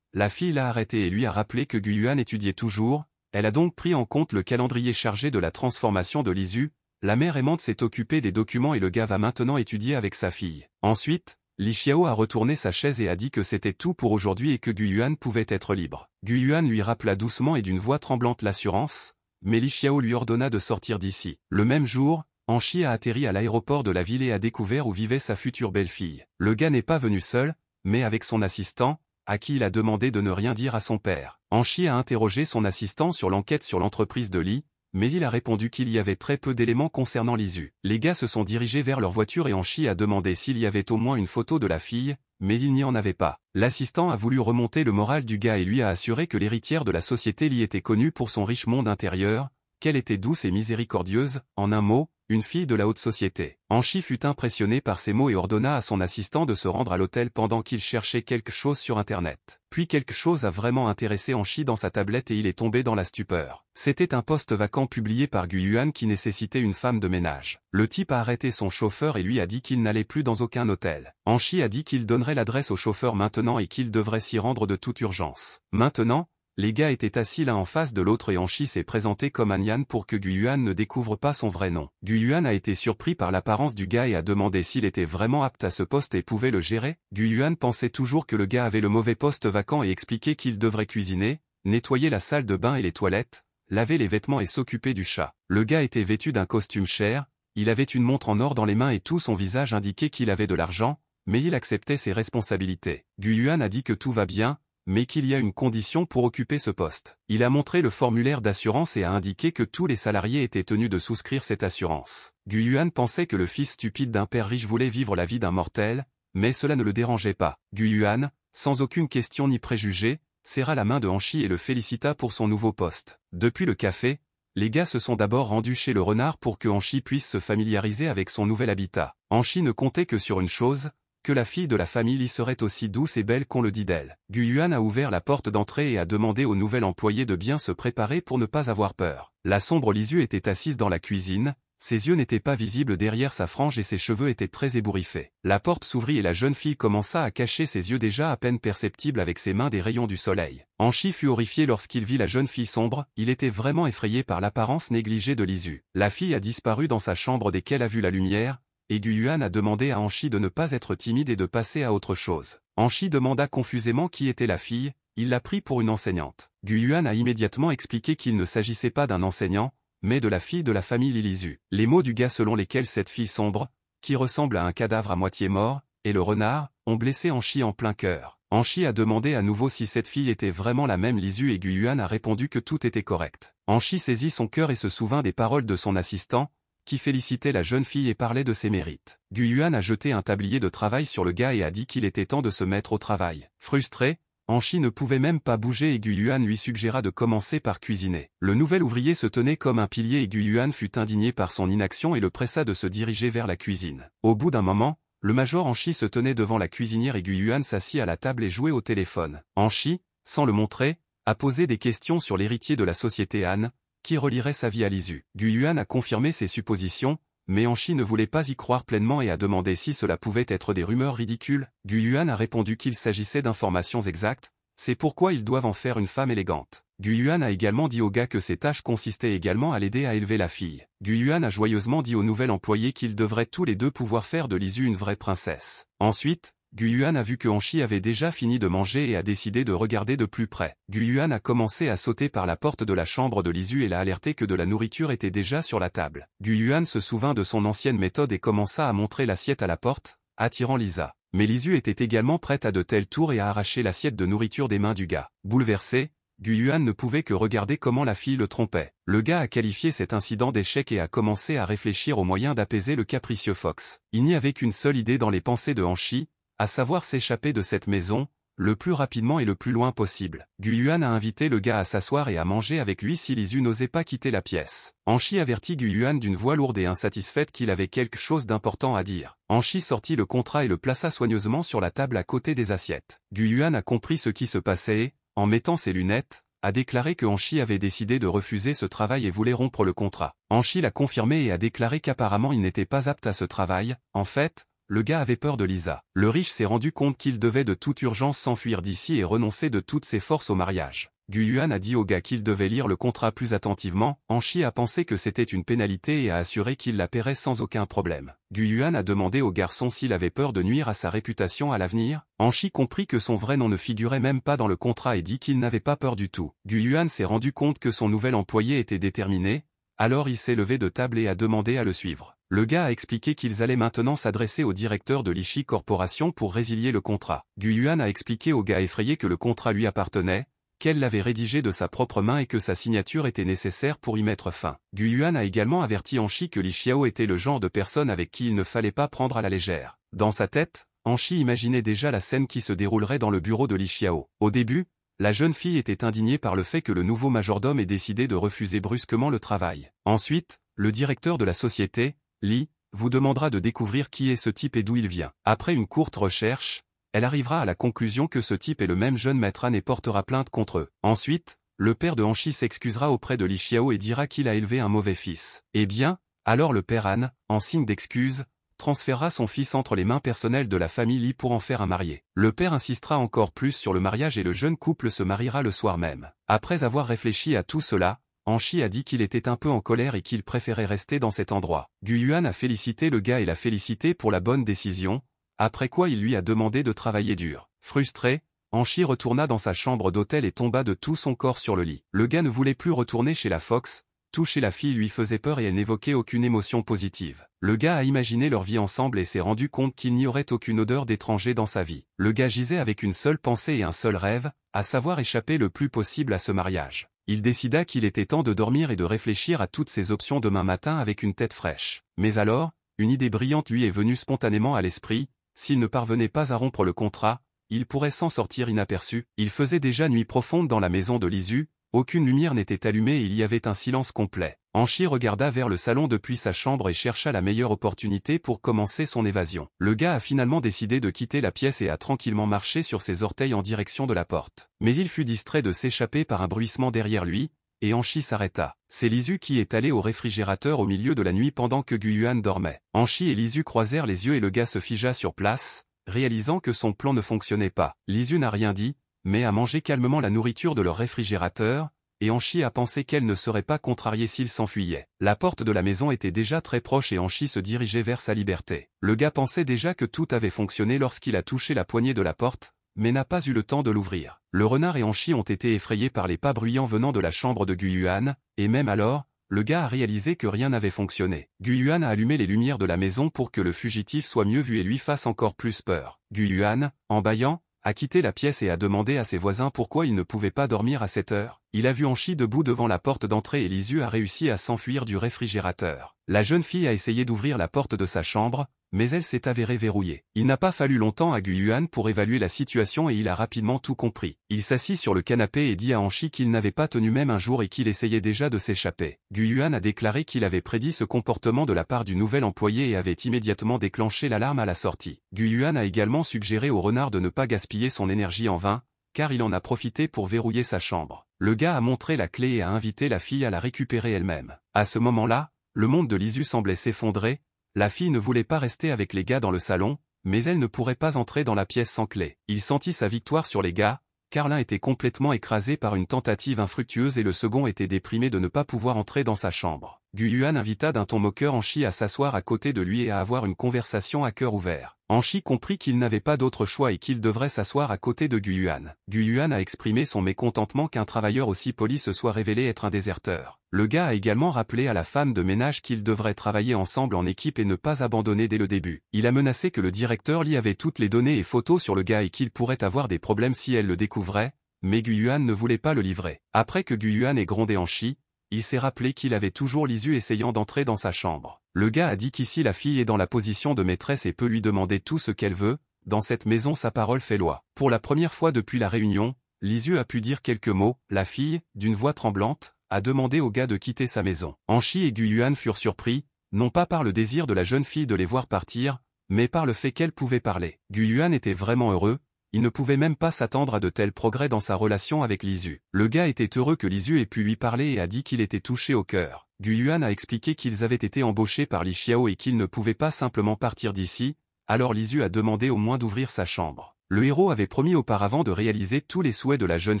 la fille l'a arrêté et lui a rappelé que Gu Yuan étudiait toujours. Elle a donc pris en compte le calendrier chargé de la transformation de Lisu. La mère aimante s'est occupée des documents et le gars va maintenant étudier avec sa fille. Ensuite, Li Xiao a retourné sa chaise et a dit que c'était tout pour aujourd'hui et que Gu Yuan pouvait être libre. Gu Yuan lui rappela doucement et d'une voix tremblante l'assurance, mais Li Xiao lui ordonna de sortir d'ici. Le même jour, Anchi a atterri à l'aéroport de la ville et a découvert où vivait sa future belle-fille. Le gars n'est pas venu seul, mais avec son assistant, à qui il a demandé de ne rien dire à son père. Anchi a interrogé son assistant sur l'enquête sur l'entreprise de Li, mais il a répondu qu'il y avait très peu d'éléments concernant Lisu. Les gars se sont dirigés vers leur voiture et Anchi a demandé s'il y avait au moins une photo de la fille, mais il n'y en avait pas. L'assistant a voulu remonter le moral du gars et lui a assuré que l'héritière de la société Li était connue pour son riche monde intérieur, qu'elle était douce et miséricordieuse, en un mot, une fille de la haute société. Anchi fut impressionné par ces mots et ordonna à son assistant de se rendre à l'hôtel pendant qu'il cherchait quelque chose sur Internet. Puis quelque chose a vraiment intéressé Anchi dans sa tablette et il est tombé dans la stupeur. C'était un poste vacant publié par Gu Yuan qui nécessitait une femme de ménage. Le type a arrêté son chauffeur et lui a dit qu'il n'allait plus dans aucun hôtel. Anchi a dit qu'il donnerait l'adresse au chauffeur maintenant et qu'il devrait s'y rendre de toute urgence. Maintenant, les gars étaient assis l'un en face de l'autre et Anchi s'est présenté comme An Yan pour que Gu Yuan ne découvre pas son vrai nom. Gu Yuan a été surpris par l'apparence du gars et a demandé s'il était vraiment apte à ce poste et pouvait le gérer. Gu Yuan pensait toujours que le gars avait le mauvais poste vacant et expliquait qu'il devrait cuisiner, nettoyer la salle de bain et les toilettes, laver les vêtements et s'occuper du chat. Le gars était vêtu d'un costume cher, il avait une montre en or dans les mains et tout son visage indiquait qu'il avait de l'argent, mais il acceptait ses responsabilités. Gu Yuan a dit que tout va bien, mais qu'il y a une condition pour occuper ce poste. Il a montré le formulaire d'assurance et a indiqué que tous les salariés étaient tenus de souscrire cette assurance. Gu Yuan pensait que le fils stupide d'un père riche voulait vivre la vie d'un mortel, mais cela ne le dérangeait pas. Gu Yuan, sans aucune question ni préjugé, serra la main de Anchi et le félicita pour son nouveau poste. Depuis le café, les gars se sont d'abord rendus chez le renard pour que Anchi puisse se familiariser avec son nouvel habitat. Anchi ne comptait que sur une chose, que la fille de la famille y serait aussi douce et belle qu'on le dit d'elle. Gu Yuan a ouvert la porte d'entrée et a demandé au nouvel employé de bien se préparer pour ne pas avoir peur. La sombre Lisu était assise dans la cuisine, ses yeux n'étaient pas visibles derrière sa frange et ses cheveux étaient très ébouriffés. La porte s'ouvrit et la jeune fille commença à cacher ses yeux déjà à peine perceptibles avec ses mains des rayons du soleil. Anchi fut horrifié lorsqu'il vit la jeune fille sombre, il était vraiment effrayé par l'apparence négligée de Lisu. La fille a disparu dans sa chambre dès qu'elle a vu la lumière, et Gu Yuan a demandé à Anchi de ne pas être timide et de passer à autre chose. Anchi demanda confusément qui était la fille, il l'a pris pour une enseignante. Gu Yuan a immédiatement expliqué qu'il ne s'agissait pas d'un enseignant, mais de la fille de la famille Lisu. Les mots du gars selon lesquels cette fille sombre, qui ressemble à un cadavre à moitié mort, et le renard, ont blessé Anchi en plein cœur. Anchi a demandé à nouveau si cette fille était vraiment la même Lisu et Gu Yuan a répondu que tout était correct. Anchi saisit son cœur et se souvint des paroles de son assistant, qui félicitait la jeune fille et parlait de ses mérites. Gu Yuan a jeté un tablier de travail sur le gars et a dit qu'il était temps de se mettre au travail. Frustré, Anchi ne pouvait même pas bouger et Gu Yuan lui suggéra de commencer par cuisiner. Le nouvel ouvrier se tenait comme un pilier et Gu Yuan fut indigné par son inaction et le pressa de se diriger vers la cuisine. Au bout d'un moment, le major Anchi se tenait devant la cuisinière et Gu Yuan s'assit à la table et jouait au téléphone. Anchi, sans le montrer, a posé des questions sur l'héritier de la société Han, qui relierait sa vie à Lisu. Gu Yuan a confirmé ses suppositions, mais Anchi ne voulait pas y croire pleinement et a demandé si cela pouvait être des rumeurs ridicules. Gu Yuan a répondu qu'il s'agissait d'informations exactes, c'est pourquoi ils doivent en faire une femme élégante. Gu Yuan a également dit au gars que ses tâches consistaient également à l'aider à élever la fille. Gu Yuan a joyeusement dit au nouvel employé qu'ils devraient tous les deux pouvoir faire de Lisu une vraie princesse. Ensuite, Gu Yuan a vu que Anchi avait déjà fini de manger et a décidé de regarder de plus près. Gu Yuan a commencé à sauter par la porte de la chambre de Lisu et l'a alerté que de la nourriture était déjà sur la table. Gu Yuan se souvint de son ancienne méthode et commença à montrer l'assiette à la porte, attirant Lisa. Mais Lisu était également prête à de tels tours et a arraché l'assiette de nourriture des mains du gars. Bouleversé, Gu Yuan ne pouvait que regarder comment la fille le trompait. Le gars a qualifié cet incident d'échec et a commencé à réfléchir aux moyens d'apaiser le capricieux Fox. Il n'y avait qu'une seule idée dans les pensées de Hanshi, à savoir s'échapper de cette maison, le plus rapidement et le plus loin possible. Gu Yuan a invité le gars à s'asseoir et à manger avec lui si Lisu n'osait pas quitter la pièce. Hanshi avertit Gu Yuan d'une voix lourde et insatisfaite qu'il avait quelque chose d'important à dire. Hanshi sortit le contrat et le plaça soigneusement sur la table à côté des assiettes. Gu Yuan a compris ce qui se passait et, en mettant ses lunettes, a déclaré que Hanshi avait décidé de refuser ce travail et voulait rompre le contrat. Hanshi l'a confirmé et a déclaré qu'apparemment il n'était pas apte à ce travail. En fait, le gars avait peur de Lisa. Le riche s'est rendu compte qu'il devait de toute urgence s'enfuir d'ici et renoncer de toutes ses forces au mariage. Gu Yuan a dit au gars qu'il devait lire le contrat plus attentivement. Hanshi a pensé que c'était une pénalité et a assuré qu'il la paierait sans aucun problème. Gu Yuan a demandé au garçon s'il avait peur de nuire à sa réputation à l'avenir. Hanshi comprit que son vrai nom ne figurait même pas dans le contrat et dit qu'il n'avait pas peur du tout. Gu Yuan s'est rendu compte que son nouvel employé était déterminé, alors il s'est levé de table et a demandé à le suivre. Le gars a expliqué qu'ils allaient maintenant s'adresser au directeur de l'Ishi Corporation pour résilier le contrat. Gu Yuan a expliqué au gars effrayé que le contrat lui appartenait, qu'elle l'avait rédigé de sa propre main et que sa signature était nécessaire pour y mettre fin. Gu Yuan a également averti Hanshi que Li Xiao était le genre de personne avec qui il ne fallait pas prendre à la légère. Dans sa tête, Hanshi imaginait déjà la scène qui se déroulerait dans le bureau de Li Xiao. Au début, la jeune fille était indignée par le fait que le nouveau majordome ait décidé de refuser brusquement le travail. Ensuite, le directeur de la société, Li, vous demandera de découvrir qui est ce type et d'où il vient. Après une courte recherche, elle arrivera à la conclusion que ce type est le même jeune maître Han et portera plainte contre eux. Ensuite, le père de Hanshi s'excusera auprès de Li Xiao et dira qu'il a élevé un mauvais fils. Eh bien, alors le père Han, en signe d'excuse, transférera son fils entre les mains personnelles de la famille Li pour en faire un marié. Le père insistera encore plus sur le mariage et le jeune couple se mariera le soir même. Après avoir réfléchi à tout cela, Hanshi a dit qu'il était un peu en colère et qu'il préférait rester dans cet endroit. Gu Yuan a félicité le gars et l'a félicité pour la bonne décision, après quoi il lui a demandé de travailler dur. Frustré, Hanshi retourna dans sa chambre d'hôtel et tomba de tout son corps sur le lit. Le gars ne voulait plus retourner chez la Fox, toucher la fille lui faisait peur et elle n'évoquait aucune émotion positive. Le gars a imaginé leur vie ensemble et s'est rendu compte qu'il n'y aurait aucune odeur d'étranger dans sa vie. Le gars gisait avec une seule pensée et un seul rêve, à savoir échapper le plus possible à ce mariage. Il décida qu'il était temps de dormir et de réfléchir à toutes ses options demain matin avec une tête fraîche. Mais alors, une idée brillante lui est venue spontanément à l'esprit, s'il ne parvenait pas à rompre le contrat, il pourrait s'en sortir inaperçu. Il faisait déjà nuit profonde dans la maison de Lisu, aucune lumière n'était allumée et il y avait un silence complet. Hanshi regarda vers le salon depuis sa chambre et chercha la meilleure opportunité pour commencer son évasion. Le gars a finalement décidé de quitter la pièce et a tranquillement marché sur ses orteils en direction de la porte. Mais il fut distrait de s'échapper par un bruissement derrière lui, et Hanshi s'arrêta. C'est Lisu qui est allé au réfrigérateur au milieu de la nuit pendant que Gu Yuan dormait. Hanshi et Lisu croisèrent les yeux et le gars se figea sur place, réalisant que son plan ne fonctionnait pas. Lisu n'a rien dit, mais a mangé calmement la nourriture de leur réfrigérateur, et Hanshi a pensé qu'elle ne serait pas contrariée s'il s'enfuyait. La porte de la maison était déjà très proche et Hanshi se dirigeait vers sa liberté. Le gars pensait déjà que tout avait fonctionné lorsqu'il a touché la poignée de la porte, mais n'a pas eu le temps de l'ouvrir. Le renard et Hanshi ont été effrayés par les pas bruyants venant de la chambre de Gu Yuan, et même alors, le gars a réalisé que rien n'avait fonctionné. Gu Yuan a allumé les lumières de la maison pour que le fugitif soit mieux vu et lui fasse encore plus peur. Gu Yuan, en bâillant, a quitté la pièce et a demandé à ses voisins pourquoi il ne pouvait pas dormir à cette heure. Il a vu Hanshi debout devant la porte d'entrée et Lisu a réussi à s'enfuir du réfrigérateur. La jeune fille a essayé d'ouvrir la porte de sa chambre, mais elle s'est avérée verrouillée. Il n'a pas fallu longtemps à Gu Yuan pour évaluer la situation et il a rapidement tout compris. Il s'assit sur le canapé et dit à Hanshi qu'il n'avait pas tenu même un jour et qu'il essayait déjà de s'échapper. Gu Yuan a déclaré qu'il avait prédit ce comportement de la part du nouvel employé et avait immédiatement déclenché l'alarme à la sortie. Gu Yuan a également suggéré au renard de ne pas gaspiller son énergie en vain, car il en a profité pour verrouiller sa chambre. Le gars a montré la clé et a invité la fille à la récupérer elle-même. À ce moment-là, le monde de Lisu semblait s'effondrer. La fille ne voulait pas rester avec les gars dans le salon, mais elle ne pourrait pas entrer dans la pièce sans clé. Il sentit sa victoire sur les gars, car l'un était complètement écrasé par une tentative infructueuse et le second était déprimé de ne pas pouvoir entrer dans sa chambre. Gu Yuan invita d'un ton moqueur Hanshi à s'asseoir à côté de lui et à avoir une conversation à cœur ouvert. Hanshi comprit qu'il n'avait pas d'autre choix et qu'il devrait s'asseoir à côté de Gu Yuan. Gu Yuan a exprimé son mécontentement qu'un travailleur aussi poli se soit révélé être un déserteur. Le gars a également rappelé à la femme de ménage qu'ils devraient travailler ensemble en équipe et ne pas abandonner dès le début. Il a menacé que le directeur Li avait toutes les données et photos sur le gars et qu'il pourrait avoir des problèmes si elle le découvrait, mais Gu Yuan ne voulait pas le livrer. Après que Gu Yuan ait grondé Anchi, il s'est rappelé qu'il avait toujours Lisu essayant d'entrer dans sa chambre. Le gars a dit qu'ici la fille est dans la position de maîtresse et peut lui demander tout ce qu'elle veut, dans cette maison sa parole fait loi. Pour la première fois depuis la réunion, Lisu a pu dire quelques mots. La fille, d'une voix tremblante, a demandé au gars de quitter sa maison. Anchi et Gu Yuan furent surpris, non pas par le désir de la jeune fille de les voir partir, mais par le fait qu'elle pouvait parler. Gu Yuan était vraiment heureux, il ne pouvait même pas s'attendre à de tels progrès dans sa relation avec Lisu. Le gars était heureux que Lisu ait pu lui parler et a dit qu'il était touché au cœur. Gu Yuan a expliqué qu'ils avaient été embauchés par Li Xiao et qu'ils ne pouvaient pas simplement partir d'ici, alors Lisu a demandé au moins d'ouvrir sa chambre. Le héros avait promis auparavant de réaliser tous les souhaits de la jeune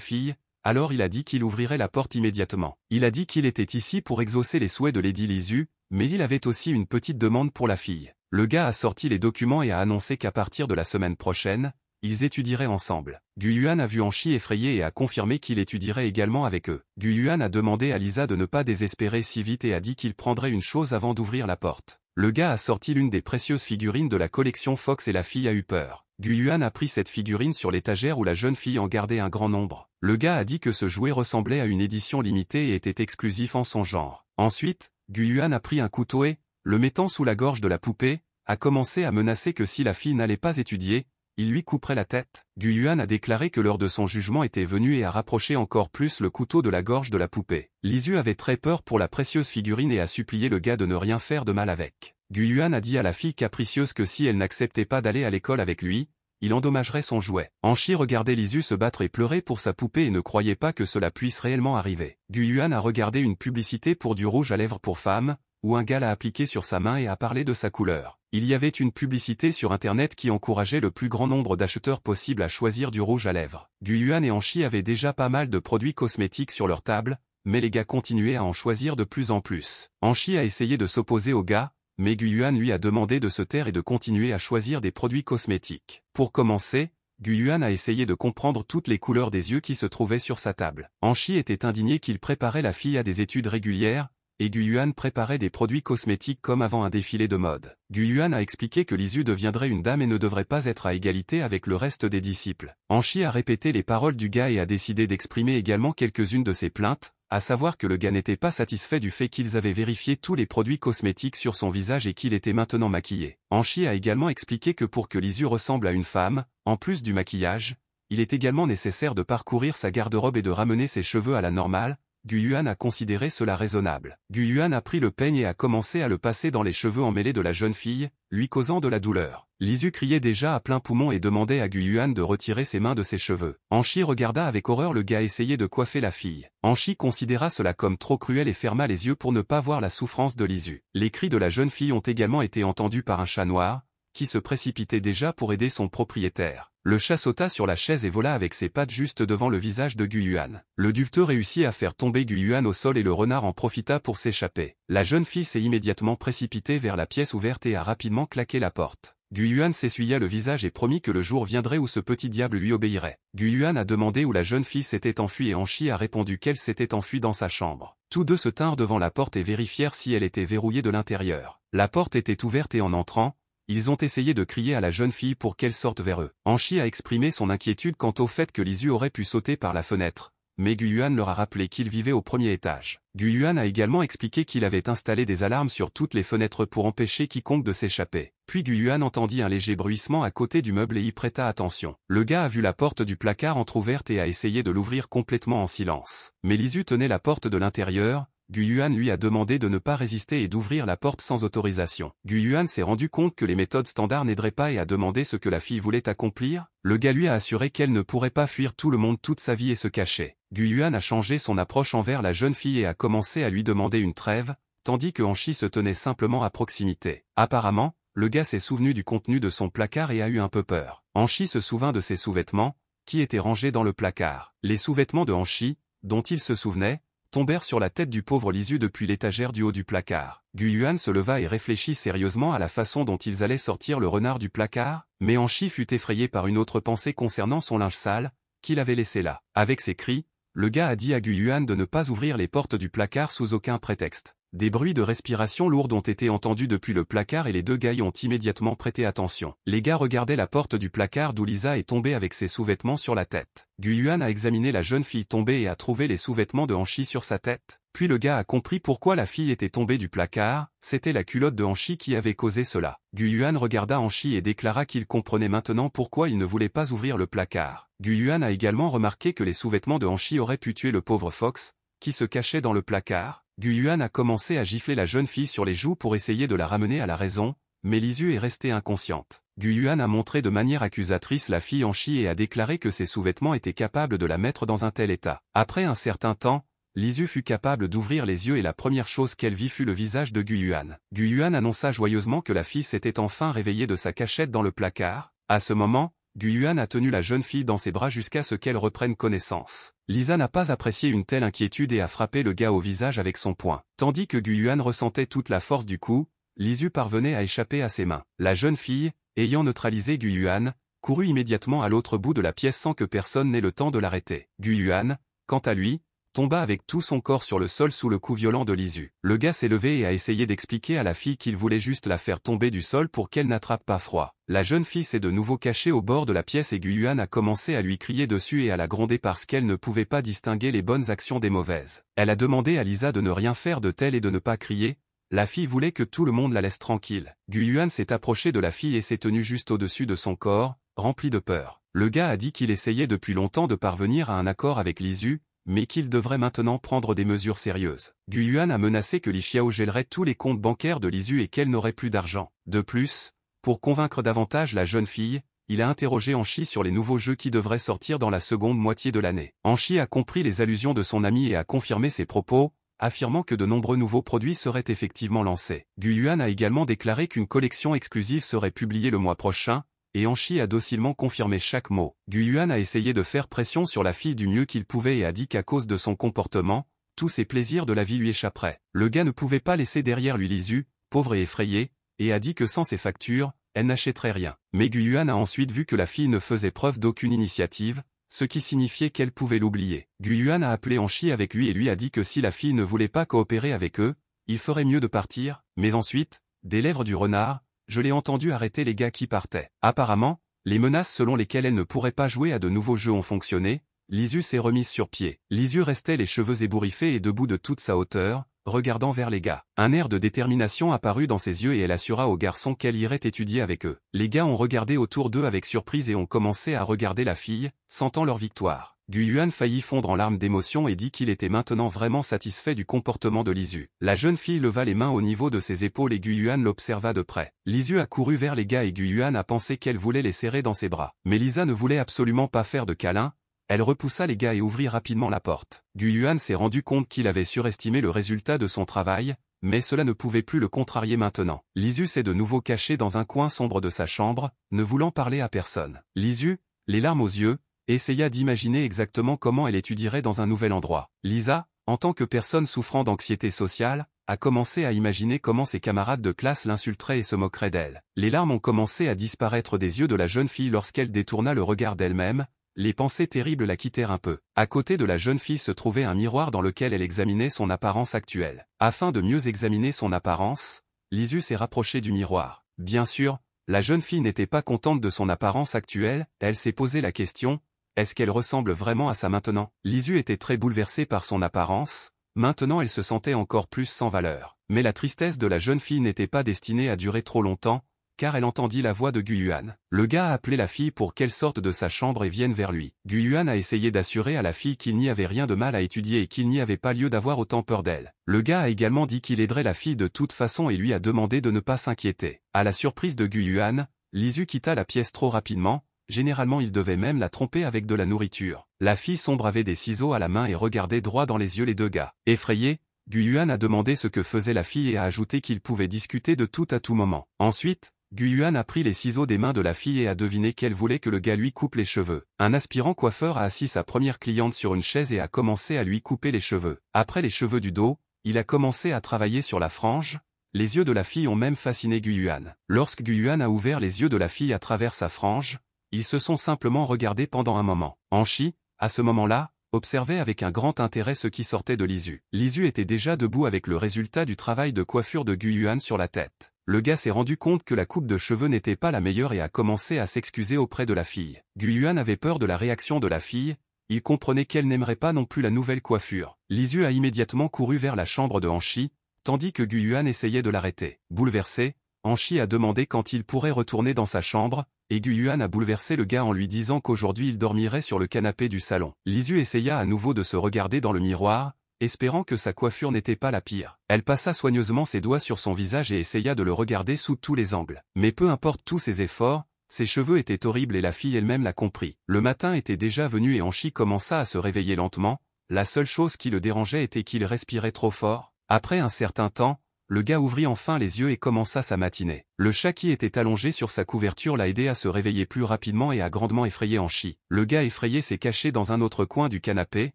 fille, alors il a dit qu'il ouvrirait la porte immédiatement. Il a dit qu'il était ici pour exaucer les souhaits de Lady Lisu, mais il avait aussi une petite demande pour la fille. Le gars a sorti les documents et a annoncé qu'à partir de la semaine prochaine, ils étudieraient ensemble. Gu Yuan a vu Anchi effrayé et a confirmé qu'il étudierait également avec eux. Gu Yuan a demandé à Lisa de ne pas désespérer si vite et a dit qu'il prendrait une chose avant d'ouvrir la porte. Le gars a sorti l'une des précieuses figurines de la collection Fox et la fille a eu peur. Gu Yuan a pris cette figurine sur l'étagère où la jeune fille en gardait un grand nombre. Le gars a dit que ce jouet ressemblait à une édition limitée et était exclusif en son genre. Ensuite, Gu Yuan a pris un couteau et, le mettant sous la gorge de la poupée, a commencé à menacer que si la fille n'allait pas étudier, il lui couperait la tête. Gu Yuan a déclaré que l'heure de son jugement était venue et a rapproché encore plus le couteau de la gorge de la poupée. Lisu avait très peur pour la précieuse figurine et a supplié le gars de ne rien faire de mal avec. Gu Yuan a dit à la fille capricieuse que si elle n'acceptait pas d'aller à l'école avec lui, il endommagerait son jouet. Anchi regardait Lisu se battre et pleurer pour sa poupée et ne croyait pas que cela puisse réellement arriver. Gu Yuan a regardé une publicité pour du rouge à lèvres pour femmes, où un gars l'a appliqué sur sa main et a parlé de sa couleur. Il y avait une publicité sur internet qui encourageait le plus grand nombre d'acheteurs possible à choisir du rouge à lèvres. Gu Yuan et Anchi avaient déjà pas mal de produits cosmétiques sur leur table, mais les gars continuaient à en choisir de plus en plus. Anchi a essayé de s'opposer aux gars, mais Gu Yuan lui a demandé de se taire et de continuer à choisir des produits cosmétiques. Pour commencer, Gu Yuan a essayé de comprendre toutes les couleurs des yeux qui se trouvaient sur sa table. Anchi était indigné qu'il préparait la fille à des études régulières, et Gu Yuan préparait des produits cosmétiques comme avant un défilé de mode. Gu Yuan a expliqué que Lisu deviendrait une dame et ne devrait pas être à égalité avec le reste des disciples. Anchi a répété les paroles du gars et a décidé d'exprimer également quelques-unes de ses plaintes, à savoir que le gars n'était pas satisfait du fait qu'ils avaient vérifié tous les produits cosmétiques sur son visage et qu'il était maintenant maquillé. Anchi a également expliqué que pour que Lisu ressemble à une femme, en plus du maquillage, il est également nécessaire de parcourir sa garde-robe et de ramener ses cheveux à la normale. Gu Yuan a considéré cela raisonnable. Gu Yuan a pris le peigne et a commencé à le passer dans les cheveux emmêlés de la jeune fille, lui causant de la douleur. Lisu criait déjà à plein poumon et demandait à Gu Yuan de retirer ses mains de ses cheveux. Anchi regarda avec horreur le gars essayer de coiffer la fille. Anchi considéra cela comme trop cruel et ferma les yeux pour ne pas voir la souffrance de Lisu. Les cris de la jeune fille ont également été entendus par un chat noir, qui se précipitait déjà pour aider son propriétaire. Le chat sauta sur la chaise et vola avec ses pattes juste devant le visage de Gu Yuan. Le duveteux réussit à faire tomber Gu Yuan au sol et le renard en profita pour s'échapper. La jeune fille s'est immédiatement précipitée vers la pièce ouverte et a rapidement claqué la porte. Gu Yuan s'essuya le visage et promit que le jour viendrait où ce petit diable lui obéirait. Gu Yuan a demandé où la jeune fille s'était enfuie et Anchi a répondu qu'elle s'était enfuie dans sa chambre. Tous deux se tinrent devant la porte et vérifièrent si elle était verrouillée de l'intérieur. La porte était ouverte et en entrant, ils ont essayé de crier à la jeune fille pour qu'elle sorte vers eux. Anchi a exprimé son inquiétude quant au fait que Lisu aurait pu sauter par la fenêtre, mais Gu Yuan leur a rappelé qu'il vivait au premier étage. Gu Yuan a également expliqué qu'il avait installé des alarmes sur toutes les fenêtres pour empêcher quiconque de s'échapper. Puis Gu Yuan entendit un léger bruissement à côté du meuble et y prêta attention. Le gars a vu la porte du placard entr'ouverte et a essayé de l'ouvrir complètement en silence. Mais Lisu tenait la porte de l'intérieur. Gu Yuan lui a demandé de ne pas résister et d'ouvrir la porte sans autorisation. Gu Yuan s'est rendu compte que les méthodes standards n'aideraient pas et a demandé ce que la fille voulait accomplir. Le gars lui a assuré qu'elle ne pourrait pas fuir tout le monde toute sa vie et se cacher. Gu Yuan a changé son approche envers la jeune fille et a commencé à lui demander une trêve, tandis que Anchi se tenait simplement à proximité. Apparemment, le gars s'est souvenu du contenu de son placard et a eu un peu peur. Anchi se souvint de ses sous-vêtements, qui étaient rangés dans le placard. Les sous-vêtements de Anchi, dont il se souvenait, tombèrent sur la tête du pauvre Lisu depuis l'étagère du haut du placard. Gu Yuan se leva et réfléchit sérieusement à la façon dont ils allaient sortir le renard du placard, mais Anchi fut effrayé par une autre pensée concernant son linge sale, qu'il avait laissé là. Avec ses cris, le gars a dit à Gu Yuan de ne pas ouvrir les portes du placard sous aucun prétexte. Des bruits de respiration lourde ont été entendus depuis le placard et les deux gars y ont immédiatement prêté attention. Les gars regardaient la porte du placard d'où Lisa est tombée avec ses sous-vêtements sur la tête. Guyuan a examiné la jeune fille tombée et a trouvé les sous-vêtements de Hanshi sur sa tête. Puis le gars a compris pourquoi la fille était tombée du placard, c'était la culotte de Hanshi qui avait causé cela. Guyuan regarda Hanshi et déclara qu'il comprenait maintenant pourquoi il ne voulait pas ouvrir le placard. Guyuan a également remarqué que les sous-vêtements de Hanshi auraient pu tuer le pauvre Fox, qui se cachait dans le placard. Guyuan a commencé à gifler la jeune fille sur les joues pour essayer de la ramener à la raison, mais Lisu est restée inconsciente. Guyuan a montré de manière accusatrice la fille Hanshi et a déclaré que ses sous-vêtements étaient capables de la mettre dans un tel état. Après un certain temps, Lisu fut capable d'ouvrir les yeux et la première chose qu'elle vit fut le visage de Guyuan. Guyuan annonça joyeusement que la fille s'était enfin réveillée de sa cachette dans le placard. À ce moment, Guyuan a tenu la jeune fille dans ses bras jusqu'à ce qu'elle reprenne connaissance. Lisa n'a pas apprécié une telle inquiétude et a frappé le gars au visage avec son poing. Tandis que Guyuan ressentait toute la force du coup, Lisu parvenait à échapper à ses mains. La jeune fille, ayant neutralisé Guyuan, courut immédiatement à l'autre bout de la pièce sans que personne n'ait le temps de l'arrêter. Guyuan, quant à lui, tomba avec tout son corps sur le sol sous le coup violent de Lisu. Le gars s'est levé et a essayé d'expliquer à la fille qu'il voulait juste la faire tomber du sol pour qu'elle n'attrape pas froid. La jeune fille s'est de nouveau cachée au bord de la pièce et Guyuan a commencé à lui crier dessus et à la gronder parce qu'elle ne pouvait pas distinguer les bonnes actions des mauvaises. Elle a demandé à Lisa de ne rien faire de tel et de ne pas crier. La fille voulait que tout le monde la laisse tranquille. Guyuan s'est approché de la fille et s'est tenu juste au-dessus de son corps, rempli de peur. Le gars a dit qu'il essayait depuis longtemps de parvenir à un accord avec Lisu, mais qu'il devrait maintenant prendre des mesures sérieuses. Guyuan a menacé que Li Xiao gèlerait tous les comptes bancaires de Lisu et qu'elle n'aurait plus d'argent. De plus, pour convaincre davantage la jeune fille, il a interrogé Hanshi sur les nouveaux jeux qui devraient sortir dans la seconde moitié de l'année. Hanshi a compris les allusions de son ami et a confirmé ses propos, affirmant que de nombreux nouveaux produits seraient effectivement lancés. Guyuan a également déclaré qu'une collection exclusive serait publiée le mois prochain, et Hanshi a docilement confirmé chaque mot. Guyuan a essayé de faire pression sur la fille du mieux qu'il pouvait et a dit qu'à cause de son comportement, tous ses plaisirs de la vie lui échapperaient. Le gars ne pouvait pas laisser derrière lui Lisu, pauvre et effrayée, et a dit que sans ses factures, elle n'achèterait rien. Mais Guyuan a ensuite vu que la fille ne faisait preuve d'aucune initiative, ce qui signifiait qu'elle pouvait l'oublier. Guyuan a appelé Hanshi avec lui et lui a dit que si la fille ne voulait pas coopérer avec eux, il ferait mieux de partir, mais ensuite, des lèvres du renard, je l'ai entendu arrêter les gars qui partaient. Apparemment, les menaces selon lesquelles elle ne pourrait pas jouer à de nouveaux jeux ont fonctionné, Lisu s'est remise sur pied. Lisu restait les cheveux ébouriffés et debout de toute sa hauteur, regardant vers les gars. Un air de détermination apparut dans ses yeux et elle assura aux garçons qu'elle irait étudier avec eux. Les gars ont regardé autour d'eux avec surprise et ont commencé à regarder la fille, sentant leur victoire. Guyuan faillit fondre en larmes d'émotion et dit qu'il était maintenant vraiment satisfait du comportement de Lisu. La jeune fille leva les mains au niveau de ses épaules et Guyuan l'observa de près. Lisu a couru vers les gars et Guyuan a pensé qu'elle voulait les serrer dans ses bras. Mais Lisa ne voulait absolument pas faire de câlin. Elle repoussa les gars et ouvrit rapidement la porte. Guyuan s'est rendu compte qu'il avait surestimé le résultat de son travail, mais cela ne pouvait plus le contrarier maintenant. Lisu s'est de nouveau caché dans un coin sombre de sa chambre, ne voulant parler à personne. Lisu, les larmes aux yeux, essaya d'imaginer exactement comment elle étudierait dans un nouvel endroit. Lisa, en tant que personne souffrant d'anxiété sociale, a commencé à imaginer comment ses camarades de classe l'insulteraient et se moqueraient d'elle. Les larmes ont commencé à disparaître des yeux de la jeune fille lorsqu'elle détourna le regard d'elle-même, les pensées terribles la quittèrent un peu. À côté de la jeune fille se trouvait un miroir dans lequel elle examinait son apparence actuelle. Afin de mieux examiner son apparence, Lisu s'est rapprochée du miroir. Bien sûr, la jeune fille n'était pas contente de son apparence actuelle, elle s'est posé la question, est-ce qu'elle ressemble vraiment à ça maintenant? Lisu était très bouleversée par son apparence, maintenant elle se sentait encore plus sans valeur. Mais la tristesse de la jeune fille n'était pas destinée à durer trop longtemps, car elle entendit la voix de Guyuan. Le gars a appelé la fille pour qu'elle sorte de sa chambre et vienne vers lui. Guyuan a essayé d'assurer à la fille qu'il n'y avait rien de mal à étudier et qu'il n'y avait pas lieu d'avoir autant peur d'elle. Le gars a également dit qu'il aiderait la fille de toute façon et lui a demandé de ne pas s'inquiéter. À la surprise de Guyuan, Lisu quitta la pièce trop rapidement. Généralement il devait même la tromper avec de la nourriture. La fille sombre avait des ciseaux à la main et regardait droit dans les yeux les deux gars. Effrayé, Guyuan a demandé ce que faisait la fille et a ajouté qu'ils pouvaient discuter de tout à tout moment. Ensuite, Guyuan a pris les ciseaux des mains de la fille et a deviné qu'elle voulait que le gars lui coupe les cheveux. Un aspirant coiffeur a assis sa première cliente sur une chaise et a commencé à lui couper les cheveux. Après les cheveux du dos, il a commencé à travailler sur la frange. Les yeux de la fille ont même fasciné Guyuan. Lorsque Guyuan a ouvert les yeux de la fille à travers sa frange, ils se sont simplement regardés pendant un moment. Hanshi, à ce moment-là, observait avec un grand intérêt ce qui sortait de Lisu. Lisu était déjà debout avec le résultat du travail de coiffure de Gu Yuan sur la tête. Le gars s'est rendu compte que la coupe de cheveux n'était pas la meilleure et a commencé à s'excuser auprès de la fille. Gu Yuan avait peur de la réaction de la fille, il comprenait qu'elle n'aimerait pas non plus la nouvelle coiffure. Lisu a immédiatement couru vers la chambre de Hanshi, tandis que Gu Yuan essayait de l'arrêter. Bouleversé, Hanshi a demandé quand il pourrait retourner dans sa chambre, et Gu Yuan a bouleversé le gars en lui disant qu'aujourd'hui il dormirait sur le canapé du salon. Lisu essaya à nouveau de se regarder dans le miroir, espérant que sa coiffure n'était pas la pire. Elle passa soigneusement ses doigts sur son visage et essaya de le regarder sous tous les angles. Mais peu importe tous ses efforts, ses cheveux étaient horribles et la fille elle-même l'a compris. Le matin était déjà venu et Hanshi commença à se réveiller lentement, la seule chose qui le dérangeait était qu'il respirait trop fort. Après un certain temps, le gars ouvrit enfin les yeux et commença sa matinée. Le chat qui était allongé sur sa couverture l'a aidé à se réveiller plus rapidement et a grandement effrayé Hanshi. Le gars effrayé s'est caché dans un autre coin du canapé,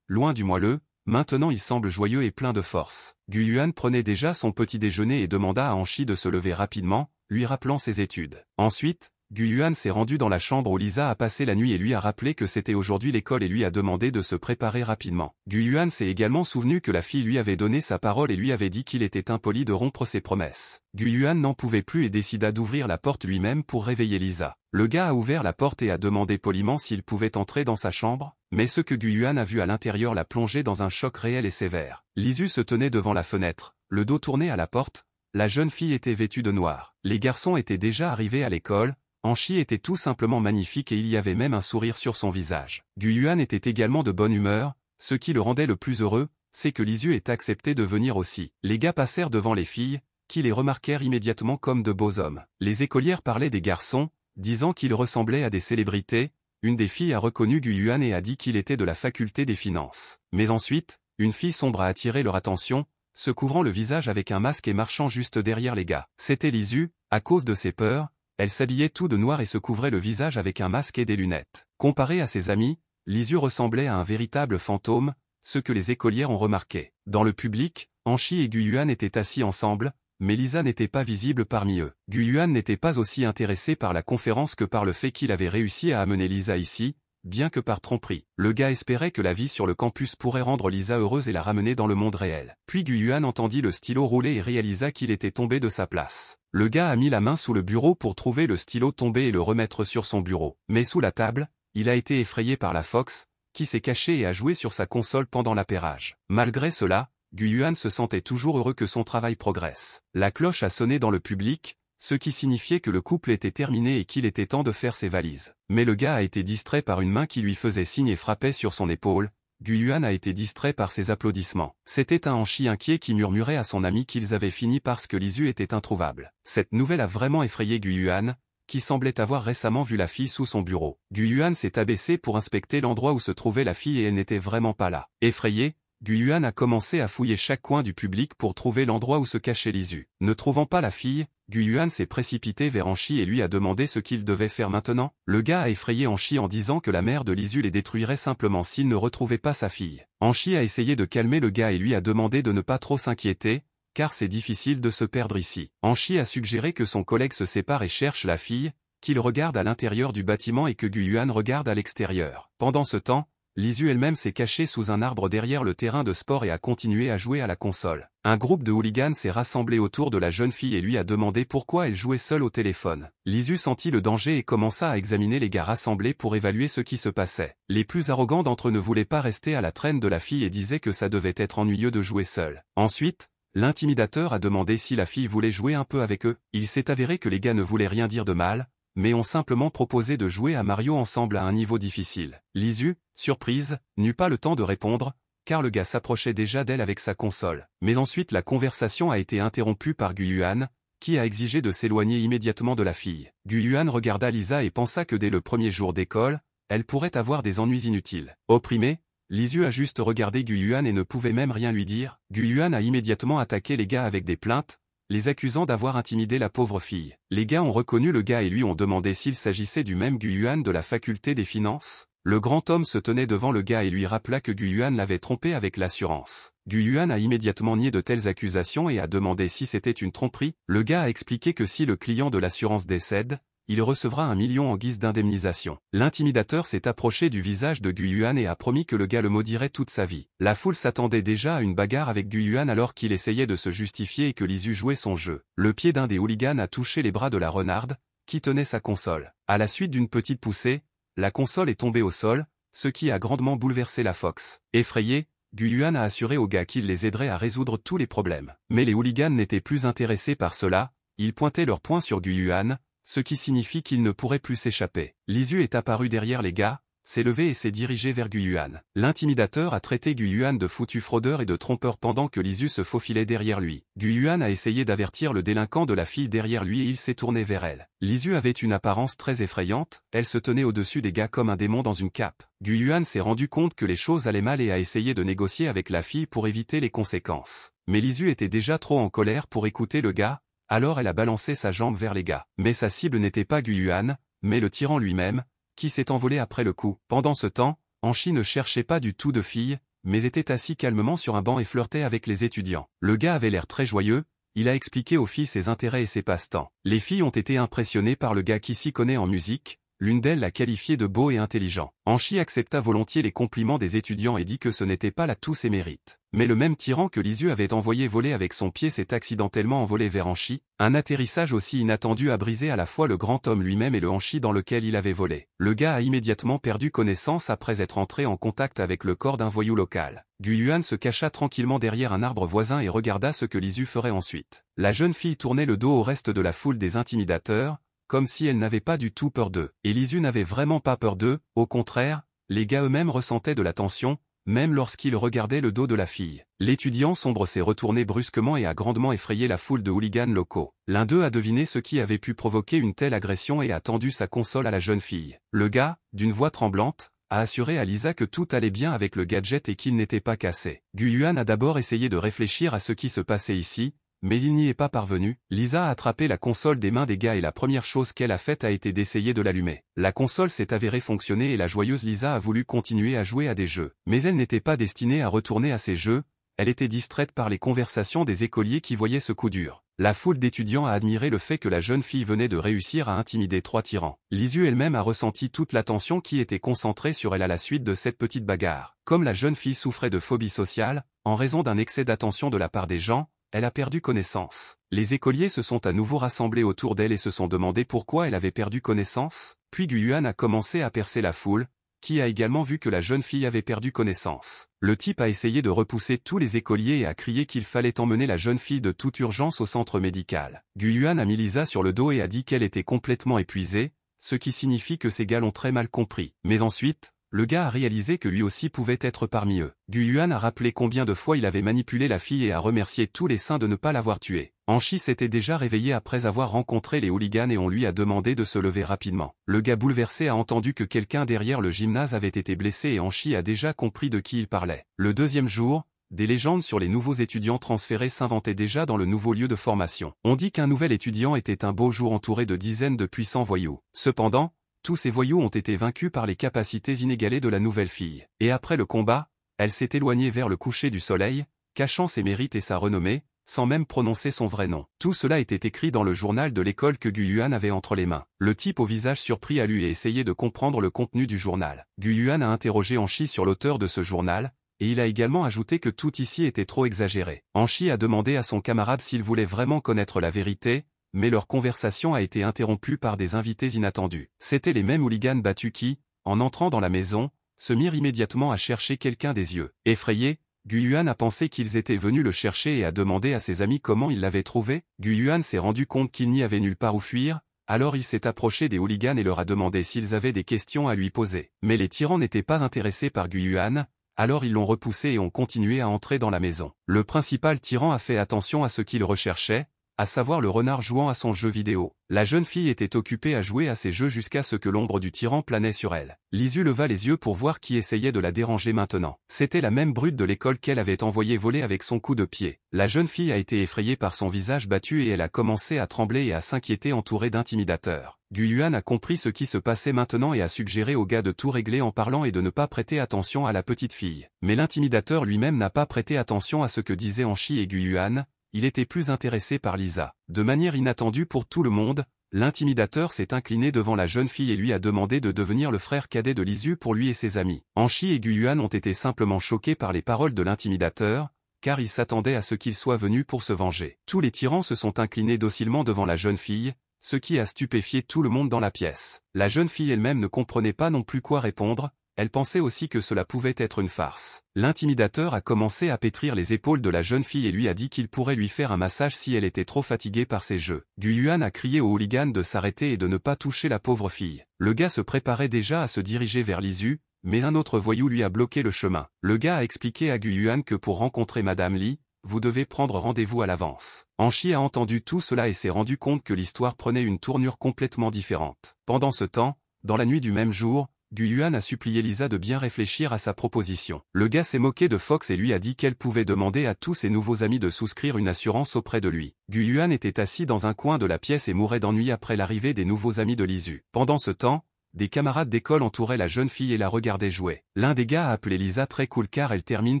loin du moelleux. Maintenant il semble joyeux et plein de force. Gu Yuan prenait déjà son petit déjeuner et demanda à Hanshi de se lever rapidement, lui rappelant ses études. Ensuite, Gu Yuan s'est rendu dans la chambre où Lisa a passé la nuit et lui a rappelé que c'était aujourd'hui l'école et lui a demandé de se préparer rapidement. Gu Yuan s'est également souvenu que la fille lui avait donné sa parole et lui avait dit qu'il était impoli de rompre ses promesses. Gu Yuan n'en pouvait plus et décida d'ouvrir la porte lui-même pour réveiller Lisa. Le gars a ouvert la porte et a demandé poliment s'il pouvait entrer dans sa chambre, mais ce que Gu Yuan a vu à l'intérieur l'a plongé dans un choc réel et sévère. Lisu se tenait devant la fenêtre, le dos tourné à la porte, la jeune fille était vêtue de noir. Les garçons étaient déjà arrivés à l'école, Hanshi était tout simplement magnifique et il y avait même un sourire sur son visage. Gu Yuan était également de bonne humeur, ce qui le rendait le plus heureux, c'est que Lisu ait accepté de venir aussi. Les gars passèrent devant les filles, qui les remarquèrent immédiatement comme de beaux hommes. Les écolières parlaient des garçons, disant qu'ils ressemblaient à des célébrités. Une des filles a reconnu Gu Yuan et a dit qu'il était de la faculté des finances. Mais ensuite, une fille sombre a attiré leur attention, se couvrant le visage avec un masque et marchant juste derrière les gars. C'était Lisu, à cause de ses peurs, elle s'habillait tout de noir et se couvrait le visage avec un masque et des lunettes. Comparée à ses amis, Lisu ressemblait à un véritable fantôme, ce que les écolières ont remarqué. Dans le public, Hanshi et Gu Yuan étaient assis ensemble, mais Lisa n'était pas visible parmi eux. Gu Yuan n'était pas aussi intéressé par la conférence que par le fait qu'il avait réussi à amener Lisa ici, bien que par tromperie. Le gars espérait que la vie sur le campus pourrait rendre Lisa heureuse et la ramener dans le monde réel. Puis Gu Yuan entendit le stylo rouler et réalisa qu'il était tombé de sa place. Le gars a mis la main sous le bureau pour trouver le stylo tombé et le remettre sur son bureau. Mais sous la table, il a été effrayé par la Fox, qui s'est cachée et a joué sur sa console pendant l'appairage. Malgré cela, Gu Yuan se sentait toujours heureux que son travail progresse. La cloche a sonné dans le public, ce qui signifiait que le couple était terminé et qu'il était temps de faire ses valises. Mais le gars a été distrait par une main qui lui faisait signe et frappait sur son épaule. Gu Yuan a été distrait par ses applaudissements. C'était un Hanshi inquiet qui murmurait à son ami qu'ils avaient fini parce que Lisu était introuvable. Cette nouvelle a vraiment effrayé Gu Yuan, qui semblait avoir récemment vu la fille sous son bureau. Gu Yuan s'est abaissé pour inspecter l'endroit où se trouvait la fille et elle n'était vraiment pas là. Effrayé, Gu Yuan a commencé à fouiller chaque coin du public pour trouver l'endroit où se cachait Lisu. Ne trouvant pas la fille, Gu Yuan s'est précipité vers Hanshi et lui a demandé ce qu'il devait faire maintenant. Le gars a effrayé Hanshi en disant que la mère de Lisu les détruirait simplement s'il ne retrouvait pas sa fille. Hanshi a essayé de calmer le gars et lui a demandé de ne pas trop s'inquiéter, car c'est difficile de se perdre ici. Hanshi a suggéré que son collègue se sépare et cherche la fille, qu'il regarde à l'intérieur du bâtiment et que Gu Yuan regarde à l'extérieur. Pendant ce temps, Lisu elle-même s'est cachée sous un arbre derrière le terrain de sport et a continué à jouer à la console. Un groupe de hooligans s'est rassemblé autour de la jeune fille et lui a demandé pourquoi elle jouait seule au téléphone. Lisu sentit le danger et commença à examiner les gars rassemblés pour évaluer ce qui se passait. Les plus arrogants d'entre eux ne voulaient pas rester à la traîne de la fille et disaient que ça devait être ennuyeux de jouer seule. Ensuite, l'intimidateur a demandé si la fille voulait jouer un peu avec eux. Il s'est avéré que les gars ne voulaient rien dire de mal, mais ont simplement proposé de jouer à Mario ensemble à un niveau difficile. Lisu, surprise, n'eut pas le temps de répondre, car le gars s'approchait déjà d'elle avec sa console. Mais ensuite la conversation a été interrompue par Gu Yuan, qui a exigé de s'éloigner immédiatement de la fille. Gu Yuan regarda Lisa et pensa que dès le premier jour d'école, elle pourrait avoir des ennuis inutiles. Opprimée, Lisu a juste regardé Gu Yuan et ne pouvait même rien lui dire. Gu Yuan a immédiatement attaqué les gars avec des plaintes, les accusant d'avoir intimidé la pauvre fille. Les gars ont reconnu le gars et lui ont demandé s'il s'agissait du même Gu Yuan de la faculté des finances. Le grand homme se tenait devant le gars et lui rappela que Gu Yuan l'avait trompé avec l'assurance. Gu Yuan a immédiatement nié de telles accusations et a demandé si c'était une tromperie. Le gars a expliqué que si le client de l'assurance décède, il recevra 1 million en guise d'indemnisation. L'intimidateur s'est approché du visage de Gu Yuan et a promis que le gars le maudirait toute sa vie. La foule s'attendait déjà à une bagarre avec Gu Yuan alors qu'il essayait de se justifier et que Lisu jouait son jeu. Le pied d'un des hooligans a touché les bras de la renarde, qui tenait sa console. À la suite d'une petite poussée, la console est tombée au sol, ce qui a grandement bouleversé la Fox. Effrayé, Gu Yuan a assuré aux gars qu'il les aiderait à résoudre tous les problèmes. Mais les hooligans n'étaient plus intéressés par cela, ils pointaient leur poing sur Gu Yuan, ce qui signifie qu'il ne pourrait plus s'échapper. Lisu est apparu derrière les gars, s'est levé et s'est dirigé vers Gu Yuan. L'intimidateur a traité Gu Yuan de foutu fraudeur et de trompeur pendant que Lisu se faufilait derrière lui. Gu Yuan a essayé d'avertir le délinquant de la fille derrière lui et il s'est tourné vers elle. Lisu avait une apparence très effrayante, elle se tenait au-dessus des gars comme un démon dans une cape. Gu Yuan s'est rendu compte que les choses allaient mal et a essayé de négocier avec la fille pour éviter les conséquences. Mais Lisu était déjà trop en colère pour écouter le gars, alors elle a balancé sa jambe vers les gars. Mais sa cible n'était pas Gu Yuan, mais le tyran lui-même, qui s'est envolé après le coup. Pendant ce temps, Anchi ne cherchait pas du tout de fille, mais était assis calmement sur un banc et flirtait avec les étudiants. Le gars avait l'air très joyeux, il a expliqué aux filles ses intérêts et ses passe-temps. Les filles ont été impressionnées par le gars qui s'y connaît en musique, l'une d'elles l'a qualifié de beau et intelligent. Anchi accepta volontiers les compliments des étudiants et dit que ce n'était pas là tous ses mérites. Mais le même tyran que Lisu avait envoyé voler avec son pied s'est accidentellement envolé vers Anchi. Un atterrissage aussi inattendu a brisé à la fois le grand homme lui-même et le Anchi dans lequel il avait volé. Le gars a immédiatement perdu connaissance après être entré en contact avec le corps d'un voyou local. Gu Yuan se cacha tranquillement derrière un arbre voisin et regarda ce que Lisu ferait ensuite. La jeune fille tournait le dos au reste de la foule des intimidateurs, comme si elle n'avait pas du tout peur d'eux. Et Lisu n'avait vraiment pas peur d'eux, au contraire, les gars eux-mêmes ressentaient de la tension, même lorsqu'ils regardaient le dos de la fille. L'étudiant sombre s'est retourné brusquement et a grandement effrayé la foule de hooligans locaux. L'un d'eux a deviné ce qui avait pu provoquer une telle agression et a tendu sa console à la jeune fille. Le gars, d'une voix tremblante, a assuré à Lisa que tout allait bien avec le gadget et qu'il n'était pas cassé. Gu Yuan a d'abord essayé de réfléchir à ce qui se passait ici, mais il n'y est pas parvenu. Lisa a attrapé la console des mains des gars et la première chose qu'elle a faite a été d'essayer de l'allumer. La console s'est avérée fonctionner et la joyeuse Lisa a voulu continuer à jouer à des jeux. Mais elle n'était pas destinée à retourner à ces jeux, elle était distraite par les conversations des écoliers qui voyaient ce coup dur. La foule d'étudiants a admiré le fait que la jeune fille venait de réussir à intimider 3 tyrans. Lisu elle-même a ressenti toute l'attention qui était concentrée sur elle à la suite de cette petite bagarre. Comme la jeune fille souffrait de phobie sociale, en raison d'un excès d'attention de la part des gens, elle a perdu connaissance. Les écoliers se sont à nouveau rassemblés autour d'elle et se sont demandé pourquoi elle avait perdu connaissance, puis Gu Yuan a commencé à percer la foule, qui a également vu que la jeune fille avait perdu connaissance. Le type a essayé de repousser tous les écoliers et a crié qu'il fallait emmener la jeune fille de toute urgence au centre médical. Gu Yuan a mis Lisa sur le dos et a dit qu'elle était complètement épuisée, ce qui signifie que ces gars l'ont très mal compris. Mais ensuite, le gars a réalisé que lui aussi pouvait être parmi eux. Gu Yuan a rappelé combien de fois il avait manipulé la fille et a remercié tous les saints de ne pas l'avoir tuée. Anchi s'était déjà réveillé après avoir rencontré les hooligans et on lui a demandé de se lever rapidement. Le gars bouleversé a entendu que quelqu'un derrière le gymnase avait été blessé et Anchi a déjà compris de qui il parlait. Le deuxième jour, des légendes sur les nouveaux étudiants transférés s'inventaient déjà dans le nouveau lieu de formation. On dit qu'un nouvel étudiant était un beau jour entouré de dizaines de puissants voyous. Cependant, tous ces voyous ont été vaincus par les capacités inégalées de la nouvelle fille. Et après le combat, elle s'est éloignée vers le coucher du soleil, cachant ses mérites et sa renommée, sans même prononcer son vrai nom. Tout cela était écrit dans le journal de l'école que Gu Yuan avait entre les mains. Le type au visage surpris a lu et essayé de comprendre le contenu du journal. Gu Yuan a interrogé Anchi sur l'auteur de ce journal, et il a également ajouté que tout ici était trop exagéré. Anchi a demandé à son camarade s'il voulait vraiment connaître la vérité, mais leur conversation a été interrompue par des invités inattendus. C'étaient les mêmes hooligans battus qui, en entrant dans la maison, se mirent immédiatement à chercher quelqu'un des yeux. Effrayé, Gu Yuan a pensé qu'ils étaient venus le chercher et a demandé à ses amis comment ils l'avaient trouvé. Gu Yuan s'est rendu compte qu'il n'y avait nulle part où fuir, alors il s'est approché des hooligans et leur a demandé s'ils avaient des questions à lui poser. Mais les tyrans n'étaient pas intéressés par Gu Yuan, alors ils l'ont repoussé et ont continué à entrer dans la maison. Le principal tyran a fait attention à ce qu'il recherchait, à savoir le renard jouant à son jeu vidéo. La jeune fille était occupée à jouer à ses jeux jusqu'à ce que l'ombre du tyran planait sur elle. Lisu leva les yeux pour voir qui essayait de la déranger maintenant. C'était la même brute de l'école qu'elle avait envoyée voler avec son coup de pied. La jeune fille a été effrayée par son visage battu et elle a commencé à trembler et à s'inquiéter entourée d'intimidateurs. Gu Yuan a compris ce qui se passait maintenant et a suggéré au gars de tout régler en parlant et de ne pas prêter attention à la petite fille. Mais l'intimidateur lui-même n'a pas prêté attention à ce que disaient Anchi et Gu Yuan. Il était plus intéressé par Lisa. De manière inattendue pour tout le monde, l'intimidateur s'est incliné devant la jeune fille et lui a demandé de devenir le frère cadet de Lisu pour lui et ses amis. Anshi et Guyuan ont été simplement choqués par les paroles de l'intimidateur, car ils s'attendaient à ce qu'il soit venu pour se venger. Tous les tyrans se sont inclinés docilement devant la jeune fille, ce qui a stupéfié tout le monde dans la pièce. La jeune fille elle-même ne comprenait pas non plus quoi répondre, elle pensait aussi que cela pouvait être une farce. L'intimidateur a commencé à pétrir les épaules de la jeune fille et lui a dit qu'il pourrait lui faire un massage si elle était trop fatiguée par ses jeux. Guyuan a crié aux hooligans de s'arrêter et de ne pas toucher la pauvre fille. Le gars se préparait déjà à se diriger vers Lisu, mais un autre voyou lui a bloqué le chemin. Le gars a expliqué à Guyuan que pour rencontrer Madame Li, vous devez prendre rendez-vous à l'avance. Anshi a entendu tout cela et s'est rendu compte que l'histoire prenait une tournure complètement différente. Pendant ce temps, dans la nuit du même jour, Guyuan a supplié Lisa de bien réfléchir à sa proposition. Le gars s'est moqué de Fox et lui a dit qu'elle pouvait demander à tous ses nouveaux amis de souscrire une assurance auprès de lui. Guyuan était assis dans un coin de la pièce et mourait d'ennui après l'arrivée des nouveaux amis de Lisu. Pendant ce temps, des camarades d'école entouraient la jeune fille et la regardaient jouer. L'un des gars a appelé Lisa très cool car elle termine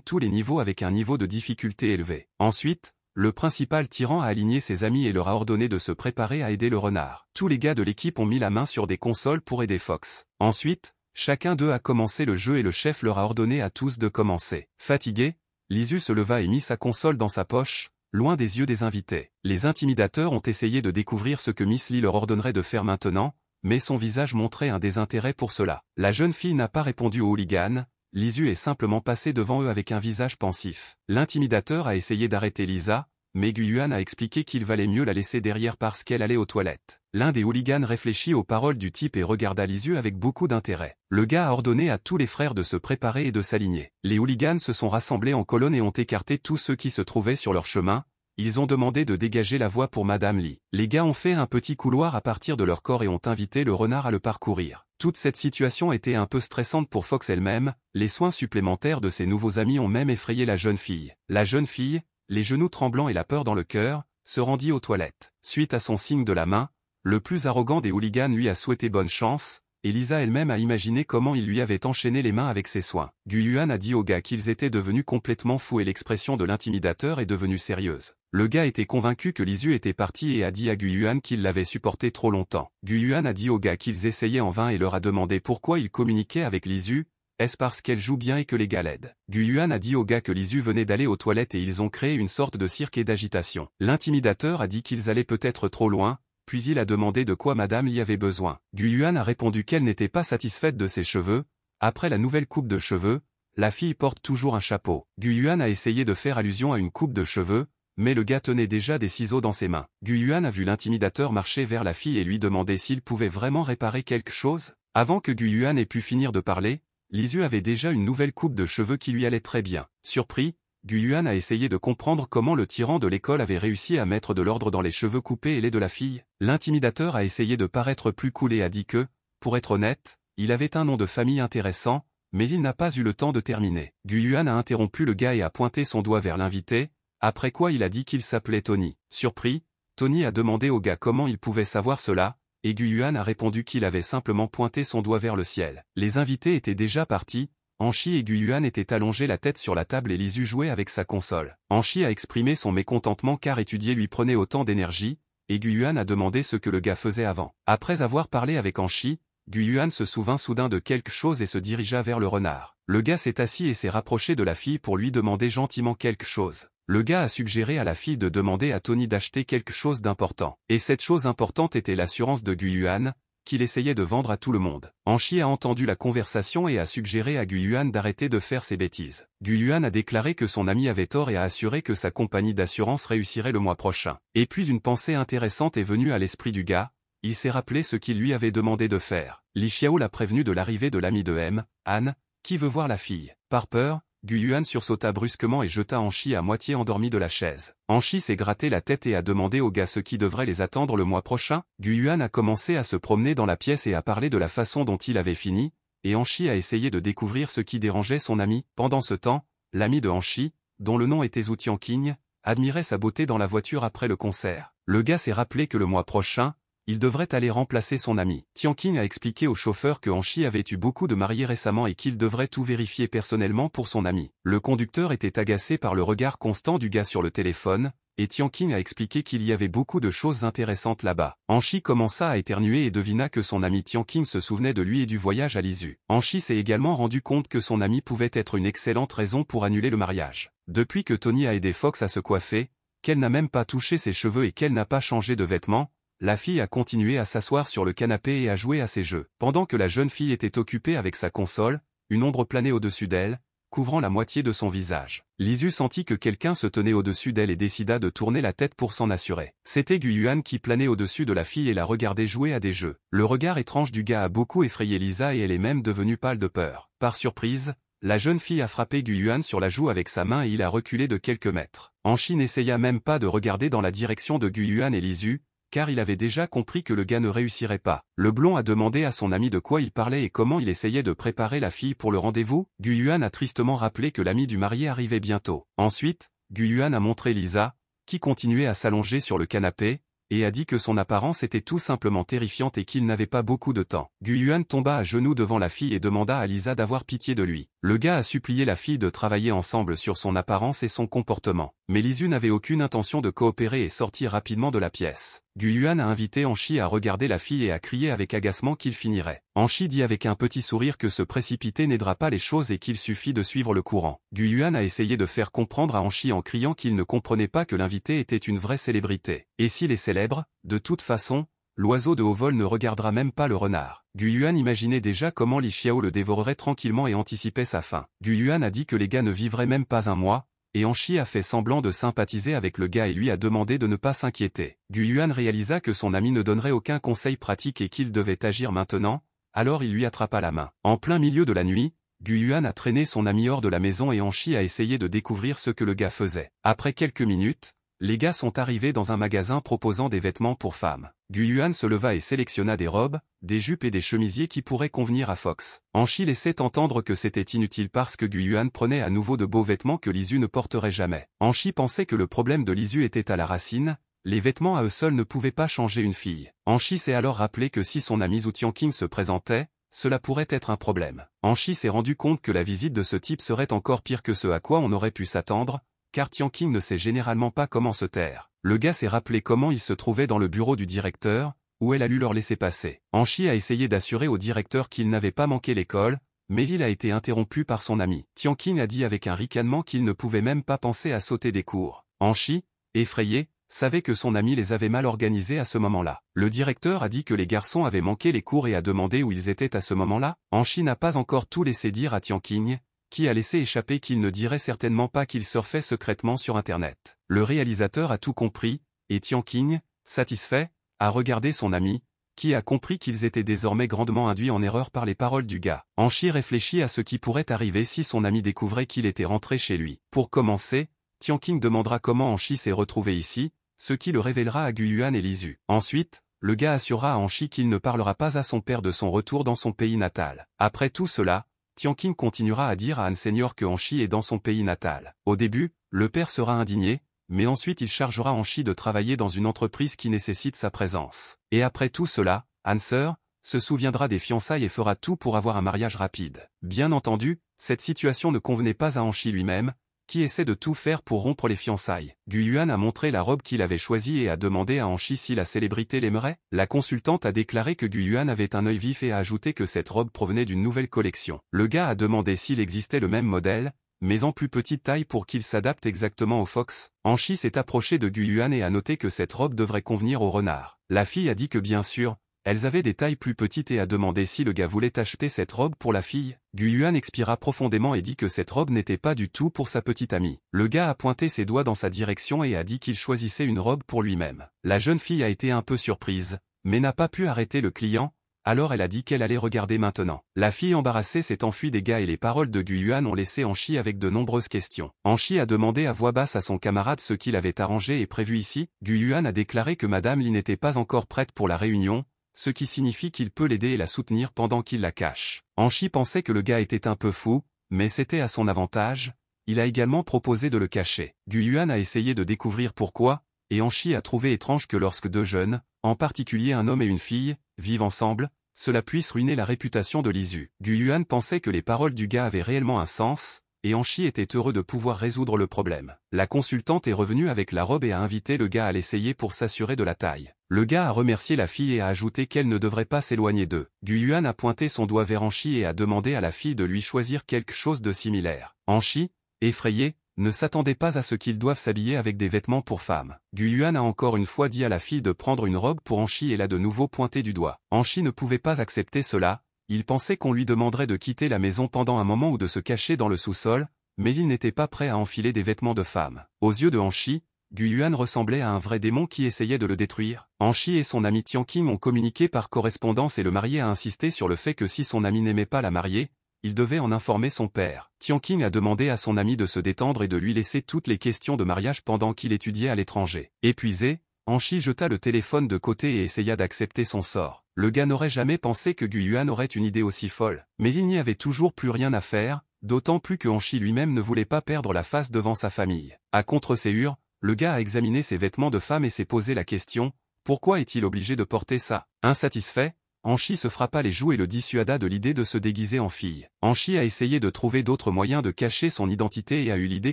tous les niveaux avec un niveau de difficulté élevé. Ensuite, le principal tyran a aligné ses amis et leur a ordonné de se préparer à aider le renard. Tous les gars de l'équipe ont mis la main sur des consoles pour aider Fox. Ensuite, chacun d'eux a commencé le jeu et le chef leur a ordonné à tous de commencer. Fatigué, Lisu se leva et mit sa console dans sa poche, loin des yeux des invités. Les intimidateurs ont essayé de découvrir ce que Miss Lee leur ordonnerait de faire maintenant, mais son visage montrait un désintérêt pour cela. La jeune fille n'a pas répondu aux hooligans, Lisu est simplement passé devant eux avec un visage pensif. L'intimidateur a essayé d'arrêter Lisa, mais Guyuan a expliqué qu'il valait mieux la laisser derrière parce qu'elle allait aux toilettes. L'un des hooligans réfléchit aux paroles du type et regarda Lisu avec beaucoup d'intérêt. Le gars a ordonné à tous les frères de se préparer et de s'aligner. Les hooligans se sont rassemblés en colonne et ont écarté tous ceux qui se trouvaient sur leur chemin. Ils ont demandé de dégager la voie pour Madame Lee. Les gars ont fait un petit couloir à partir de leur corps et ont invité le renard à le parcourir. Toute cette situation était un peu stressante pour Fox elle-même, les soins supplémentaires de ses nouveaux amis ont même effrayé la jeune fille. La jeune fille, les genoux tremblants et la peur dans le cœur, se rendit aux toilettes. Suite à son signe de la main, le plus arrogant des hooligans lui a souhaité bonne chance, et Lisa elle-même a imaginé comment il lui avait enchaîné les mains avec ses soins. Guyuan a dit aux gars qu'ils étaient devenus complètement fous et l'expression de l'intimidateur est devenue sérieuse. Le gars était convaincu que Lisu était parti et a dit à Guyuan qu'il l'avait supporté trop longtemps. Guyuan a dit aux gars qu'ils essayaient en vain et leur a demandé pourquoi ils communiquaient avec Lisu. Est-ce parce qu'elle joue bien et que les gars l'aident? Guyuan a dit aux gars que Lisu venait d'aller aux toilettes et ils ont créé une sorte de cirque et d'agitation. L'intimidateur a dit qu'ils allaient peut-être trop loin, puis il a demandé de quoi Madame Lee avait besoin. Guyuan a répondu qu'elle n'était pas satisfaite de ses cheveux. Après la nouvelle coupe de cheveux, la fille porte toujours un chapeau. Guyuan a essayé de faire allusion à une coupe de cheveux, mais le gars tenait déjà des ciseaux dans ses mains. Guyuan a vu l'intimidateur marcher vers la fille et lui demander s'il pouvait vraiment réparer quelque chose. Avant que Guyuan ait pu finir de parler, Lisu avait déjà une nouvelle coupe de cheveux qui lui allait très bien. Surpris, Guyuan a essayé de comprendre comment le tyran de l'école avait réussi à mettre de l'ordre dans les cheveux coupés et laids de la fille. L'intimidateur a essayé de paraître plus cool et a dit que, pour être honnête, il avait un nom de famille intéressant, mais il n'a pas eu le temps de terminer. Guyuan a interrompu le gars et a pointé son doigt vers l'invité, après quoi il a dit qu'il s'appelait Tony. Surpris, Tony a demandé au gars comment il pouvait savoir cela, et Guyuan a répondu qu'il avait simplement pointé son doigt vers le ciel. Les invités étaient déjà partis, Anshi et Guyuan étaient allongés la tête sur la table et Lisu jouait avec sa console. Anshi a exprimé son mécontentement car étudier lui prenait autant d'énergie, et Guyuan a demandé ce que le gars faisait avant. Après avoir parlé avec Anshi, Guyuan se souvint soudain de quelque chose et se dirigea vers le renard. Le gars s'est assis et s'est rapproché de la fille pour lui demander gentiment quelque chose. Le gars a suggéré à la fille de demander à Tony d'acheter quelque chose d'important. Et cette chose importante était l'assurance de Guyuan, qu'il essayait de vendre à tout le monde. Anshi a entendu la conversation et a suggéré à Guyuan d'arrêter de faire ses bêtises. Guyuan a déclaré que son ami avait tort et a assuré que sa compagnie d'assurance réussirait le mois prochain. Et puis une pensée intéressante est venue à l'esprit du gars, il s'est rappelé ce qu'il lui avait demandé de faire. Li Xiao l'a prévenu de l'arrivée de l'ami de M, Anne, qui veut voir la fille. Par peur, Guyuan sursauta brusquement et jeta Anshi à moitié endormi de la chaise. Anshi s'est gratté la tête et a demandé aux gars ce qui devrait les attendre le mois prochain. Guyuan a commencé à se promener dans la pièce et à parler de la façon dont il avait fini, et Anshi a essayé de découvrir ce qui dérangeait son ami. Pendant ce temps, l'ami de Anshi, dont le nom était Zhu Tianqing, admirait sa beauté dans la voiture après le concert. Le gars s'est rappelé que le mois prochain, il devrait aller remplacer son ami. Tianqing a expliqué au chauffeur que Anshi avait eu beaucoup de mariés récemment et qu'il devrait tout vérifier personnellement pour son ami. Le conducteur était agacé par le regard constant du gars sur le téléphone, et Tianqing a expliqué qu'il y avait beaucoup de choses intéressantes là-bas. Anshi commença à éternuer et devina que son ami Tianqing se souvenait de lui et du voyage à l'Izu. Anshi s'est également rendu compte que son ami pouvait être une excellente raison pour annuler le mariage. Depuis que Tony a aidé Fox à se coiffer, qu'elle n'a même pas touché ses cheveux et qu'elle n'a pas changé de vêtements, la fille a continué à s'asseoir sur le canapé et à jouer à ses jeux. Pendant que la jeune fille était occupée avec sa console, une ombre planait au-dessus d'elle, couvrant la moitié de son visage. Lisu sentit que quelqu'un se tenait au-dessus d'elle et décida de tourner la tête pour s'en assurer. C'était Gu Yuan qui planait au-dessus de la fille et la regardait jouer à des jeux. Le regard étrange du gars a beaucoup effrayé Lisa et elle est même devenue pâle de peur. Par surprise, la jeune fille a frappé Gu Yuan sur la joue avec sa main et il a reculé de quelques mètres. Anshi n'essaya même pas de regarder dans la direction de Gu Yuan et Lisu, car il avait déjà compris que le gars ne réussirait pas. Le blond a demandé à son ami de quoi il parlait et comment il essayait de préparer la fille pour le rendez-vous. Gu Yuan a tristement rappelé que l'ami du marié arrivait bientôt. Ensuite, Gu Yuan a montré Lisa, qui continuait à s'allonger sur le canapé, et a dit que son apparence était tout simplement terrifiante et qu'il n'avait pas beaucoup de temps. Gu Yuan tomba à genoux devant la fille et demanda à Lisa d'avoir pitié de lui. Le gars a supplié la fille de travailler ensemble sur son apparence et son comportement. Mais Lisu n'avait aucune intention de coopérer et sortit rapidement de la pièce. Gu Yuan a invité Anshi à regarder la fille et a crié avec agacement qu'il finirait. Anshi dit avec un petit sourire que se précipiter n'aidera pas les choses et qu'il suffit de suivre le courant. Gu Yuan a essayé de faire comprendre à Anshi en criant qu'il ne comprenait pas que l'invité était une vraie célébrité. Et s'il est célèbre, de toute façon, l'oiseau de haut vol ne regardera même pas le renard. Gu Yuan imaginait déjà comment Li Xiao le dévorerait tranquillement et anticipait sa fin. Gu Yuan a dit que les gars ne vivraient même pas un mois, et Anshi a fait semblant de sympathiser avec le gars et lui a demandé de ne pas s'inquiéter. Gu Yuan réalisa que son ami ne donnerait aucun conseil pratique et qu'il devait agir maintenant, alors il lui attrapa la main. En plein milieu de la nuit, Gu Yuan a traîné son ami hors de la maison et Anshi a essayé de découvrir ce que le gars faisait. Après quelques minutes, les gars sont arrivés dans un magasin proposant des vêtements pour femmes. Gu Yuan se leva et sélectionna des robes, des jupes et des chemisiers qui pourraient convenir à Fox. Anshi laissait entendre que c'était inutile parce que Gu Yuan prenait à nouveau de beaux vêtements que Lisu ne porterait jamais. Anshi pensait que le problème de Lisu était à la racine, les vêtements à eux seuls ne pouvaient pas changer une fille. Anshi s'est alors rappelé que si son ami Zhu Tianqing se présentait, cela pourrait être un problème. Anshi s'est rendu compte que la visite de ce type serait encore pire que ce à quoi on aurait pu s'attendre, car Tianqing ne sait généralement pas comment se taire. Le gars s'est rappelé comment il se trouvait dans le bureau du directeur, où elle a lu leur laisser-passer. Anshi a essayé d'assurer au directeur qu'il n'avait pas manqué l'école, mais il a été interrompu par son ami. Tianqing a dit avec un ricanement qu'il ne pouvait même pas penser à sauter des cours. Anshi, effrayé, savait que son ami les avait mal organisés à ce moment-là. Le directeur a dit que les garçons avaient manqué les cours et a demandé où ils étaient à ce moment-là. Anshi n'a pas encore tout laissé dire à Tianqing, qui a laissé échapper qu'il ne dirait certainement pas qu'il surfait secrètement sur Internet. Le réalisateur a tout compris, et Tianqing, satisfait, a regardé son ami, qui a compris qu'ils étaient désormais grandement induits en erreur par les paroles du gars. Anshi réfléchit à ce qui pourrait arriver si son ami découvrait qu'il était rentré chez lui. Pour commencer, Tianqing demandera comment Anshi s'est retrouvé ici, ce qui le révélera à Gu Yuan et Lisu. Ensuite, le gars assurera à Anshi qu'il ne parlera pas à son père de son retour dans son pays natal. Après tout cela, Tianqing continuera à dire à Han Senior que Anshi est dans son pays natal. Au début, le père sera indigné, mais ensuite il chargera Anshi de travailler dans une entreprise qui nécessite sa présence. Et après tout cela, Han Seur se souviendra des fiançailles et fera tout pour avoir un mariage rapide. Bien entendu, cette situation ne convenait pas à Anshi lui-même, qui essaie de tout faire pour rompre les fiançailles. Gu Yuan a montré la robe qu'il avait choisie et a demandé à Anshi si la célébrité l'aimerait. La consultante a déclaré que Gu Yuan avait un œil vif et a ajouté que cette robe provenait d'une nouvelle collection. Le gars a demandé s'il existait le même modèle, mais en plus petite taille pour qu'il s'adapte exactement au Fox. Anshi s'est approché de Gu Yuan et a noté que cette robe devrait convenir au renard. La fille a dit que bien sûr, elles avaient des tailles plus petites et a demandé si le gars voulait acheter cette robe pour la fille. Gu Yuan expira profondément et dit que cette robe n'était pas du tout pour sa petite amie. Le gars a pointé ses doigts dans sa direction et a dit qu'il choisissait une robe pour lui-même. La jeune fille a été un peu surprise, mais n'a pas pu arrêter le client, alors elle a dit qu'elle allait regarder maintenant. La fille embarrassée s'est enfuie des gars et les paroles de Gu Yuan ont laissé Anshi avec de nombreuses questions. Anshi a demandé à voix basse à son camarade ce qu'il avait arrangé et prévu ici. Gu Yuan a déclaré que Madame Li n'était pas encore prête pour la réunion, ce qui signifie qu'il peut l'aider et la soutenir pendant qu'il la cache. Anshi pensait que le gars était un peu fou, mais c'était à son avantage, il a également proposé de le cacher. Gu Yuan a essayé de découvrir pourquoi, et Anshi a trouvé étrange que lorsque deux jeunes, en particulier un homme et une fille, vivent ensemble, cela puisse ruiner la réputation de Lisu. Gu Yuan pensait que les paroles du gars avaient réellement un sens, et Anchi était heureux de pouvoir résoudre le problème. La consultante est revenue avec la robe et a invité le gars à l'essayer pour s'assurer de la taille. Le gars a remercié la fille et a ajouté qu'elle ne devrait pas s'éloigner d'eux. Gu Yuan a pointé son doigt vers Anchi et a demandé à la fille de lui choisir quelque chose de similaire. Anchi, effrayé, ne s'attendait pas à ce qu'ils doivent s'habiller avec des vêtements pour femmes. Gu Yuan a encore une fois dit à la fille de prendre une robe pour Anchi et l'a de nouveau pointé du doigt. Anchi ne pouvait pas accepter cela, il pensait qu'on lui demanderait de quitter la maison pendant un moment ou de se cacher dans le sous-sol, mais il n'était pas prêt à enfiler des vêtements de femme. Aux yeux de Anchi, Gu Yuan ressemblait à un vrai démon qui essayait de le détruire. Anchi et son ami Tianqing ont communiqué par correspondance et le marié a insisté sur le fait que si son ami n'aimait pas la mariée, il devait en informer son père. Tianqing a demandé à son ami de se détendre et de lui laisser toutes les questions de mariage pendant qu'il étudiait à l'étranger. Épuisé, Anchi jeta le téléphone de côté et essaya d'accepter son sort. Le gars n'aurait jamais pensé que Gu Yuan aurait une idée aussi folle. Mais il n'y avait toujours plus rien à faire, d'autant plus que Anchi lui-même ne voulait pas perdre la face devant sa famille. À contre-séure, le gars a examiné ses vêtements de femme et s'est posé la question, pourquoi est-il obligé de porter ça? Insatisfait, Anchi se frappa les joues et le dissuada de l'idée de se déguiser en fille. Anchi a essayé de trouver d'autres moyens de cacher son identité et a eu l'idée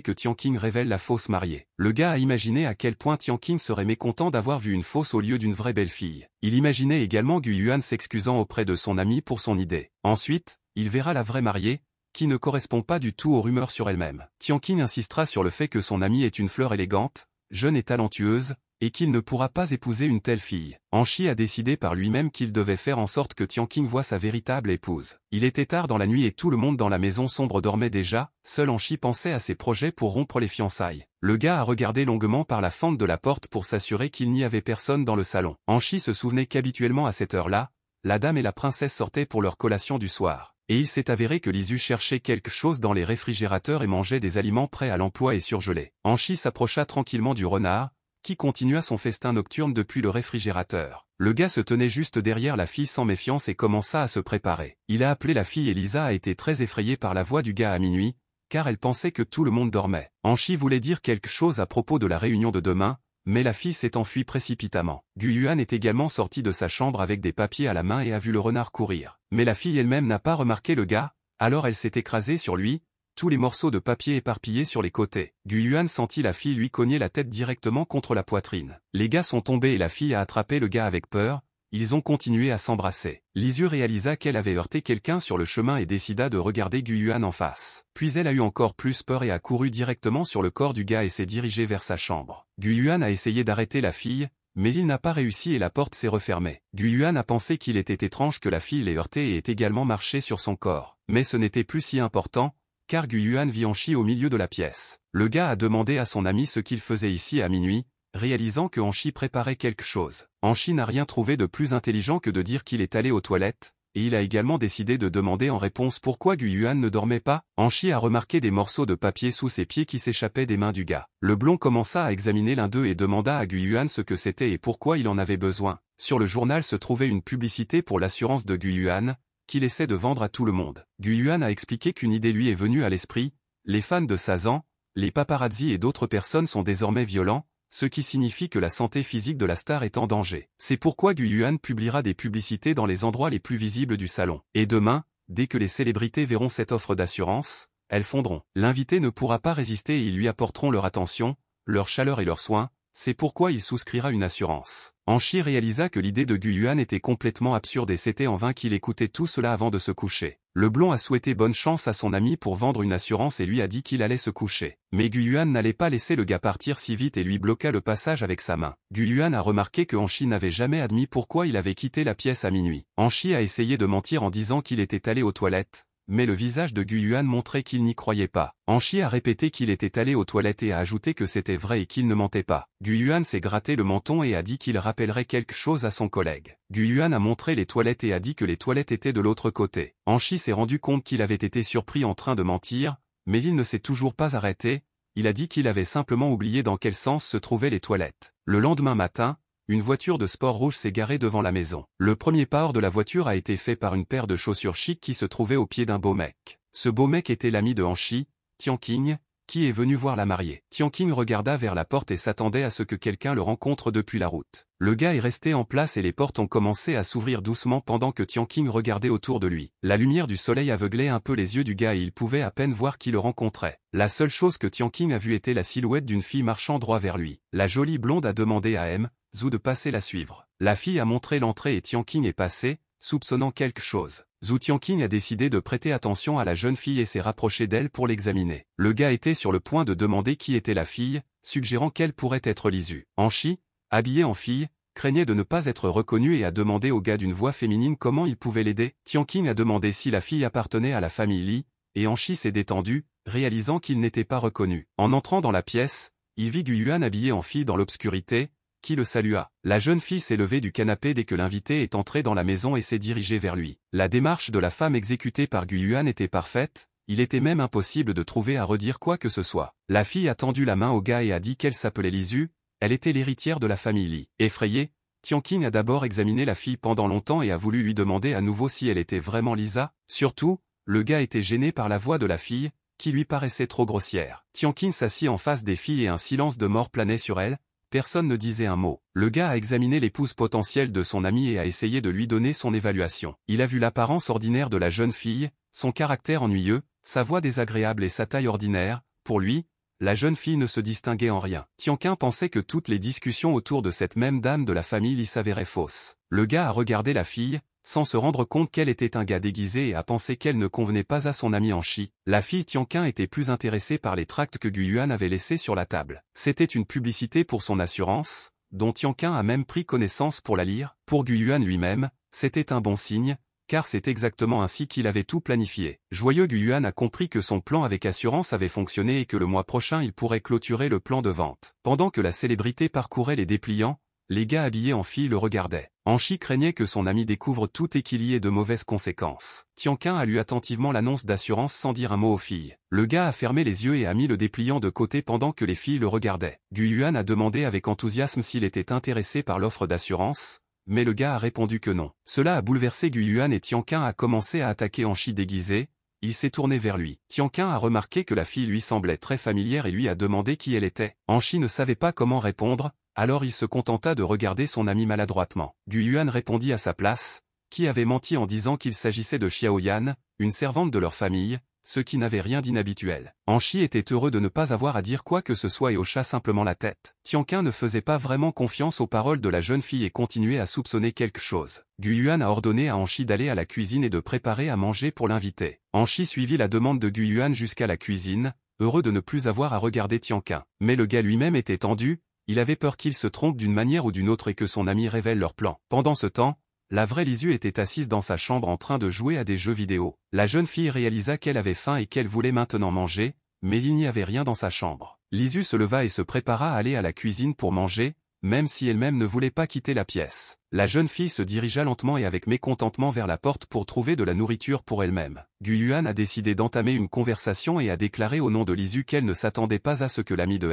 que Tianqing révèle la fausse mariée. Le gars a imaginé à quel point Tianqing serait mécontent d'avoir vu une fausse au lieu d'une vraie belle-fille. Il imaginait également Gu Yuan s'excusant auprès de son ami pour son idée. Ensuite, il verra la vraie mariée, qui ne correspond pas du tout aux rumeurs sur elle-même. Tianqing insistera sur le fait que son amie est une fleur élégante, jeune et talentueuse, et qu'il ne pourra pas épouser une telle fille. Anchi a décidé par lui-même qu'il devait faire en sorte que Tianqing voie sa véritable épouse. Il était tard dans la nuit et tout le monde dans la maison sombre dormait déjà, seul Anchi pensait à ses projets pour rompre les fiançailles. Le gars a regardé longuement par la fente de la porte pour s'assurer qu'il n'y avait personne dans le salon. Anchi se souvenait qu'habituellement à cette heure-là, la dame et la princesse sortaient pour leur collation du soir. Et il s'est avéré que Lisu cherchait quelque chose dans les réfrigérateurs et mangeait des aliments prêts à l'emploi et surgelés. Anchi s'approcha tranquillement du renard, qui continua son festin nocturne depuis le réfrigérateur. Le gars se tenait juste derrière la fille sans méfiance et commença à se préparer. Il a appelé la fille et Lisa a été très effrayée par la voix du gars à minuit, car elle pensait que tout le monde dormait. Anchi voulait dire quelque chose à propos de la réunion de demain, mais la fille s'est enfuie précipitamment. Gu Yuan est également sorti de sa chambre avec des papiers à la main et a vu le renard courir. Mais la fille elle-même n'a pas remarqué le gars, alors elle s'est écrasée sur lui, tous les morceaux de papier éparpillés sur les côtés. Gu Yuan sentit la fille lui cogner la tête directement contre la poitrine. Les gars sont tombés et la fille a attrapé le gars avec peur, ils ont continué à s'embrasser. Lisu réalisa qu'elle avait heurté quelqu'un sur le chemin et décida de regarder Gu Yuan en face. Puis elle a eu encore plus peur et a couru directement sur le corps du gars et s'est dirigée vers sa chambre. Gu Yuan a essayé d'arrêter la fille, mais il n'a pas réussi et la porte s'est refermée. Gu Yuan a pensé qu'il était étrange que la fille l'ait heurté et ait également marché sur son corps. Mais ce n'était plus si important, car Gu Yuan vit Anchi au milieu de la pièce. Le gars a demandé à son ami ce qu'il faisait ici à minuit, réalisant que Anchi préparait quelque chose. Anchi n'a rien trouvé de plus intelligent que de dire qu'il est allé aux toilettes, et il a également décidé de demander en réponse pourquoi Gu Yuan ne dormait pas. Anchi a remarqué des morceaux de papier sous ses pieds qui s'échappaient des mains du gars. Le blond commença à examiner l'un d'eux et demanda à Gu Yuan ce que c'était et pourquoi il en avait besoin. Sur le journal se trouvait une publicité pour l'assurance de Gu Yuan, qu'il essaie de vendre à tout le monde. Gu Yuan a expliqué qu'une idée lui est venue à l'esprit, les fans de Sazan, les paparazzis et d'autres personnes sont désormais violents, ce qui signifie que la santé physique de la star est en danger. C'est pourquoi Gu Yuan publiera des publicités dans les endroits les plus visibles du salon. Et demain, dès que les célébrités verront cette offre d'assurance, elles fondront. L'invité ne pourra pas résister et ils lui apporteront leur attention, leur chaleur et leurs soins, c'est pourquoi il souscrira une assurance. Anchi réalisa que l'idée de Gu Yuan était complètement absurde et c'était en vain qu'il écoutait tout cela avant de se coucher. Le blond a souhaité bonne chance à son ami pour vendre une assurance et lui a dit qu'il allait se coucher. Mais Gu Yuan n'allait pas laisser le gars partir si vite et lui bloqua le passage avec sa main. Gu Yuan a remarqué que Anchi n'avait jamais admis pourquoi il avait quitté la pièce à minuit. Anchi a essayé de mentir en disant qu'il était allé aux toilettes, mais le visage de Gu Yuan montrait qu'il n'y croyait pas. Anchi a répété qu'il était allé aux toilettes et a ajouté que c'était vrai et qu'il ne mentait pas. Gu Yuan s'est gratté le menton et a dit qu'il rappellerait quelque chose à son collègue. Gu Yuan a montré les toilettes et a dit que les toilettes étaient de l'autre côté. Anchi s'est rendu compte qu'il avait été surpris en train de mentir, mais il ne s'est toujours pas arrêté, il a dit qu'il avait simplement oublié dans quel sens se trouvaient les toilettes. Le lendemain matin, une voiture de sport rouge s'est garée devant la maison. Le premier pas hors de la voiture a été fait par une paire de chaussures chic qui se trouvait au pied d'un beau mec. Ce beau mec était l'ami de Anchi, Tianqing, qui est venu voir la mariée. Tianqing regarda vers la porte et s'attendait à ce que quelqu'un le rencontre depuis la route. Le gars est resté en place et les portes ont commencé à s'ouvrir doucement pendant que Tianqing regardait autour de lui. La lumière du soleil aveuglait un peu les yeux du gars et il pouvait à peine voir qui le rencontrait. La seule chose que Tianqing a vue était la silhouette d'une fille marchant droit vers lui. La jolie blonde a demandé à Zhu de passer la suivre. La fille a montré l'entrée et Tianqing est passé, soupçonnant quelque chose. Zhu Tianqing a décidé de prêter attention à la jeune fille et s'est rapproché d'elle pour l'examiner. Le gars était sur le point de demander qui était la fille, suggérant qu'elle pourrait être Lisu. Anshi, habillé en fille, craignait de ne pas être reconnu et a demandé au gars d'une voix féminine comment il pouvait l'aider. Tianqing a demandé si la fille appartenait à la famille Li, et Anshi s'est détendu, réalisant qu'il n'était pas reconnu. En entrant dans la pièce, il vit Gu Yuan habillé en fille dans l'obscurité, qui le salua. La jeune fille s'est levée du canapé dès que l'invité est entré dans la maison et s'est dirigée vers lui. La démarche de la femme exécutée par Gu Yuan était parfaite, il était même impossible de trouver à redire quoi que ce soit. La fille a tendu la main au gars et a dit qu'elle s'appelait Lisu, elle était l'héritière de la famille Li. Effrayé, Tianqing a d'abord examiné la fille pendant longtemps et a voulu lui demander à nouveau si elle était vraiment Lisa. Surtout, le gars était gêné par la voix de la fille, qui lui paraissait trop grossière. Tianqing s'assit en face des filles et un silence de mort planait sur elle. Personne ne disait un mot. Le gars a examiné l'épouse potentielle de son ami et a essayé de lui donner son évaluation. Il a vu l'apparence ordinaire de la jeune fille, son caractère ennuyeux, sa voix désagréable et sa taille ordinaire. Pour lui, la jeune fille ne se distinguait en rien. Tianqing pensait que toutes les discussions autour de cette même dame de la famille y s'avéraient fausses. Le gars a regardé la fille, sans se rendre compte qu'elle était un gars déguisé et a pensé qu'elle ne convenait pas à son ami Anshi. La fille Tianqing était plus intéressée par les tracts que Gu Yuan avait laissés sur la table. C'était une publicité pour son assurance, dont Tianqing a même pris connaissance pour la lire. Pour Gu Yuan lui-même, c'était un bon signe, car c'est exactement ainsi qu'il avait tout planifié. Joyeux, Gu Yuan a compris que son plan avec assurance avait fonctionné et que le mois prochain il pourrait clôturer le plan de vente. Pendant que la célébrité parcourait les dépliants, les gars habillés en filles le regardaient. Anshi craignait que son ami découvre tout et qu'il y ait de mauvaises conséquences. Tianqing a lu attentivement l'annonce d'assurance sans dire un mot aux filles. Le gars a fermé les yeux et a mis le dépliant de côté pendant que les filles le regardaient. Gu Yuan a demandé avec enthousiasme s'il était intéressé par l'offre d'assurance, mais le gars a répondu que non. Cela a bouleversé Gu Yuan et Tianqing a commencé à attaquer Anshi déguisé. Il s'est tourné vers lui. Tianqing a remarqué que la fille lui semblait très familière et lui a demandé qui elle était. Anshi ne savait pas comment répondre, alors il se contenta de regarder son ami maladroitement. Gu Yuan répondit à sa place, qui avait menti en disant qu'il s'agissait de Xiaoyan, une servante de leur famille, ce qui n'avait rien d'inhabituel. Anshi était heureux de ne pas avoir à dire quoi que ce soit et hocha simplement la tête. Tianqing ne faisait pas vraiment confiance aux paroles de la jeune fille et continuait à soupçonner quelque chose. Gu Yuan a ordonné à Anshi d'aller à la cuisine et de préparer à manger pour l'invité. Anshi suivit la demande de Gu Yuan jusqu'à la cuisine, heureux de ne plus avoir à regarder Tianqing. Mais le gars lui-même était tendu, il avait peur qu'il se trompe d'une manière ou d'une autre et que son ami révèle leur plan. Pendant ce temps, la vraie Lisu était assise dans sa chambre en train de jouer à des jeux vidéo. La jeune fille réalisa qu'elle avait faim et qu'elle voulait maintenant manger, mais il n'y avait rien dans sa chambre. Lisu se leva et se prépara à aller à la cuisine pour manger, même si elle-même ne voulait pas quitter la pièce. La jeune fille se dirigea lentement et avec mécontentement vers la porte pour trouver de la nourriture pour elle-même. Gu Yuan a décidé d'entamer une conversation et a déclaré au nom de Lisu qu'elle ne s'attendait pas à ce que l'ami de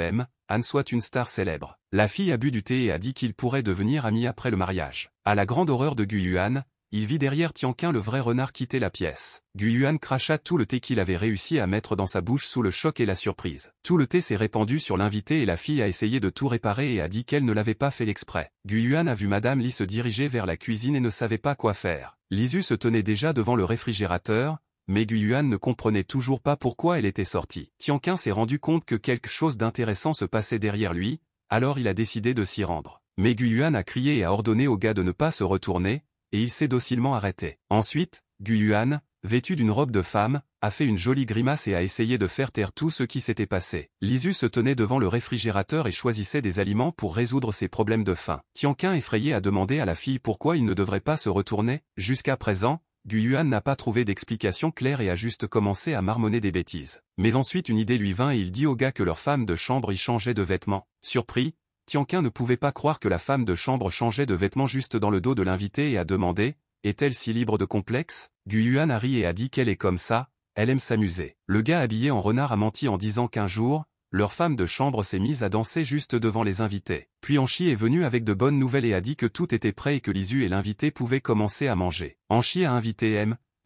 Han soit une star célèbre. La fille a bu du thé et a dit qu'ils pourraient devenir amis après le mariage. À la grande horreur de Gu Yuan, il vit derrière Tianqing le vrai renard quitter la pièce. Gu Yuan cracha tout le thé qu'il avait réussi à mettre dans sa bouche sous le choc et la surprise. Tout le thé s'est répandu sur l'invité et la fille a essayé de tout réparer et a dit qu'elle ne l'avait pas fait exprès. Gu Yuan a vu Madame Li se diriger vers la cuisine et ne savait pas quoi faire. Lisu se tenait déjà devant le réfrigérateur, mais Gu Yuan ne comprenait toujours pas pourquoi elle était sortie. Tianqing s'est rendu compte que quelque chose d'intéressant se passait derrière lui, alors il a décidé de s'y rendre. Mais Gu Yuan a crié et a ordonné au gars de ne pas se retourner, et il s'est docilement arrêté. Ensuite, Gu Yuan, vêtu d'une robe de femme, a fait une jolie grimace et a essayé de faire taire tout ce qui s'était passé. Lisu se tenait devant le réfrigérateur et choisissait des aliments pour résoudre ses problèmes de faim. Tianqing effrayé a demandé à la fille pourquoi il ne devrait pas se retourner. Jusqu'à présent, Gu Yuan n'a pas trouvé d'explication claire et a juste commencé à marmonner des bêtises. Mais ensuite une idée lui vint et il dit au gars que leur femme de chambre y changeait de vêtements. Surpris, Tianqing ne pouvait pas croire que la femme de chambre changeait de vêtements juste dans le dos de l'invité et a demandé « Est-elle si libre de complexe ?» Gu Yuan a ri et a dit qu'elle est comme ça, elle aime s'amuser. Le gars habillé en renard a menti en disant qu'un jour, leur femme de chambre s'est mise à danser juste devant les invités. Puis Anshi est venu avec de bonnes nouvelles et a dit que tout était prêt et que Lisu et l'invité pouvaient commencer à manger. Anshi a invité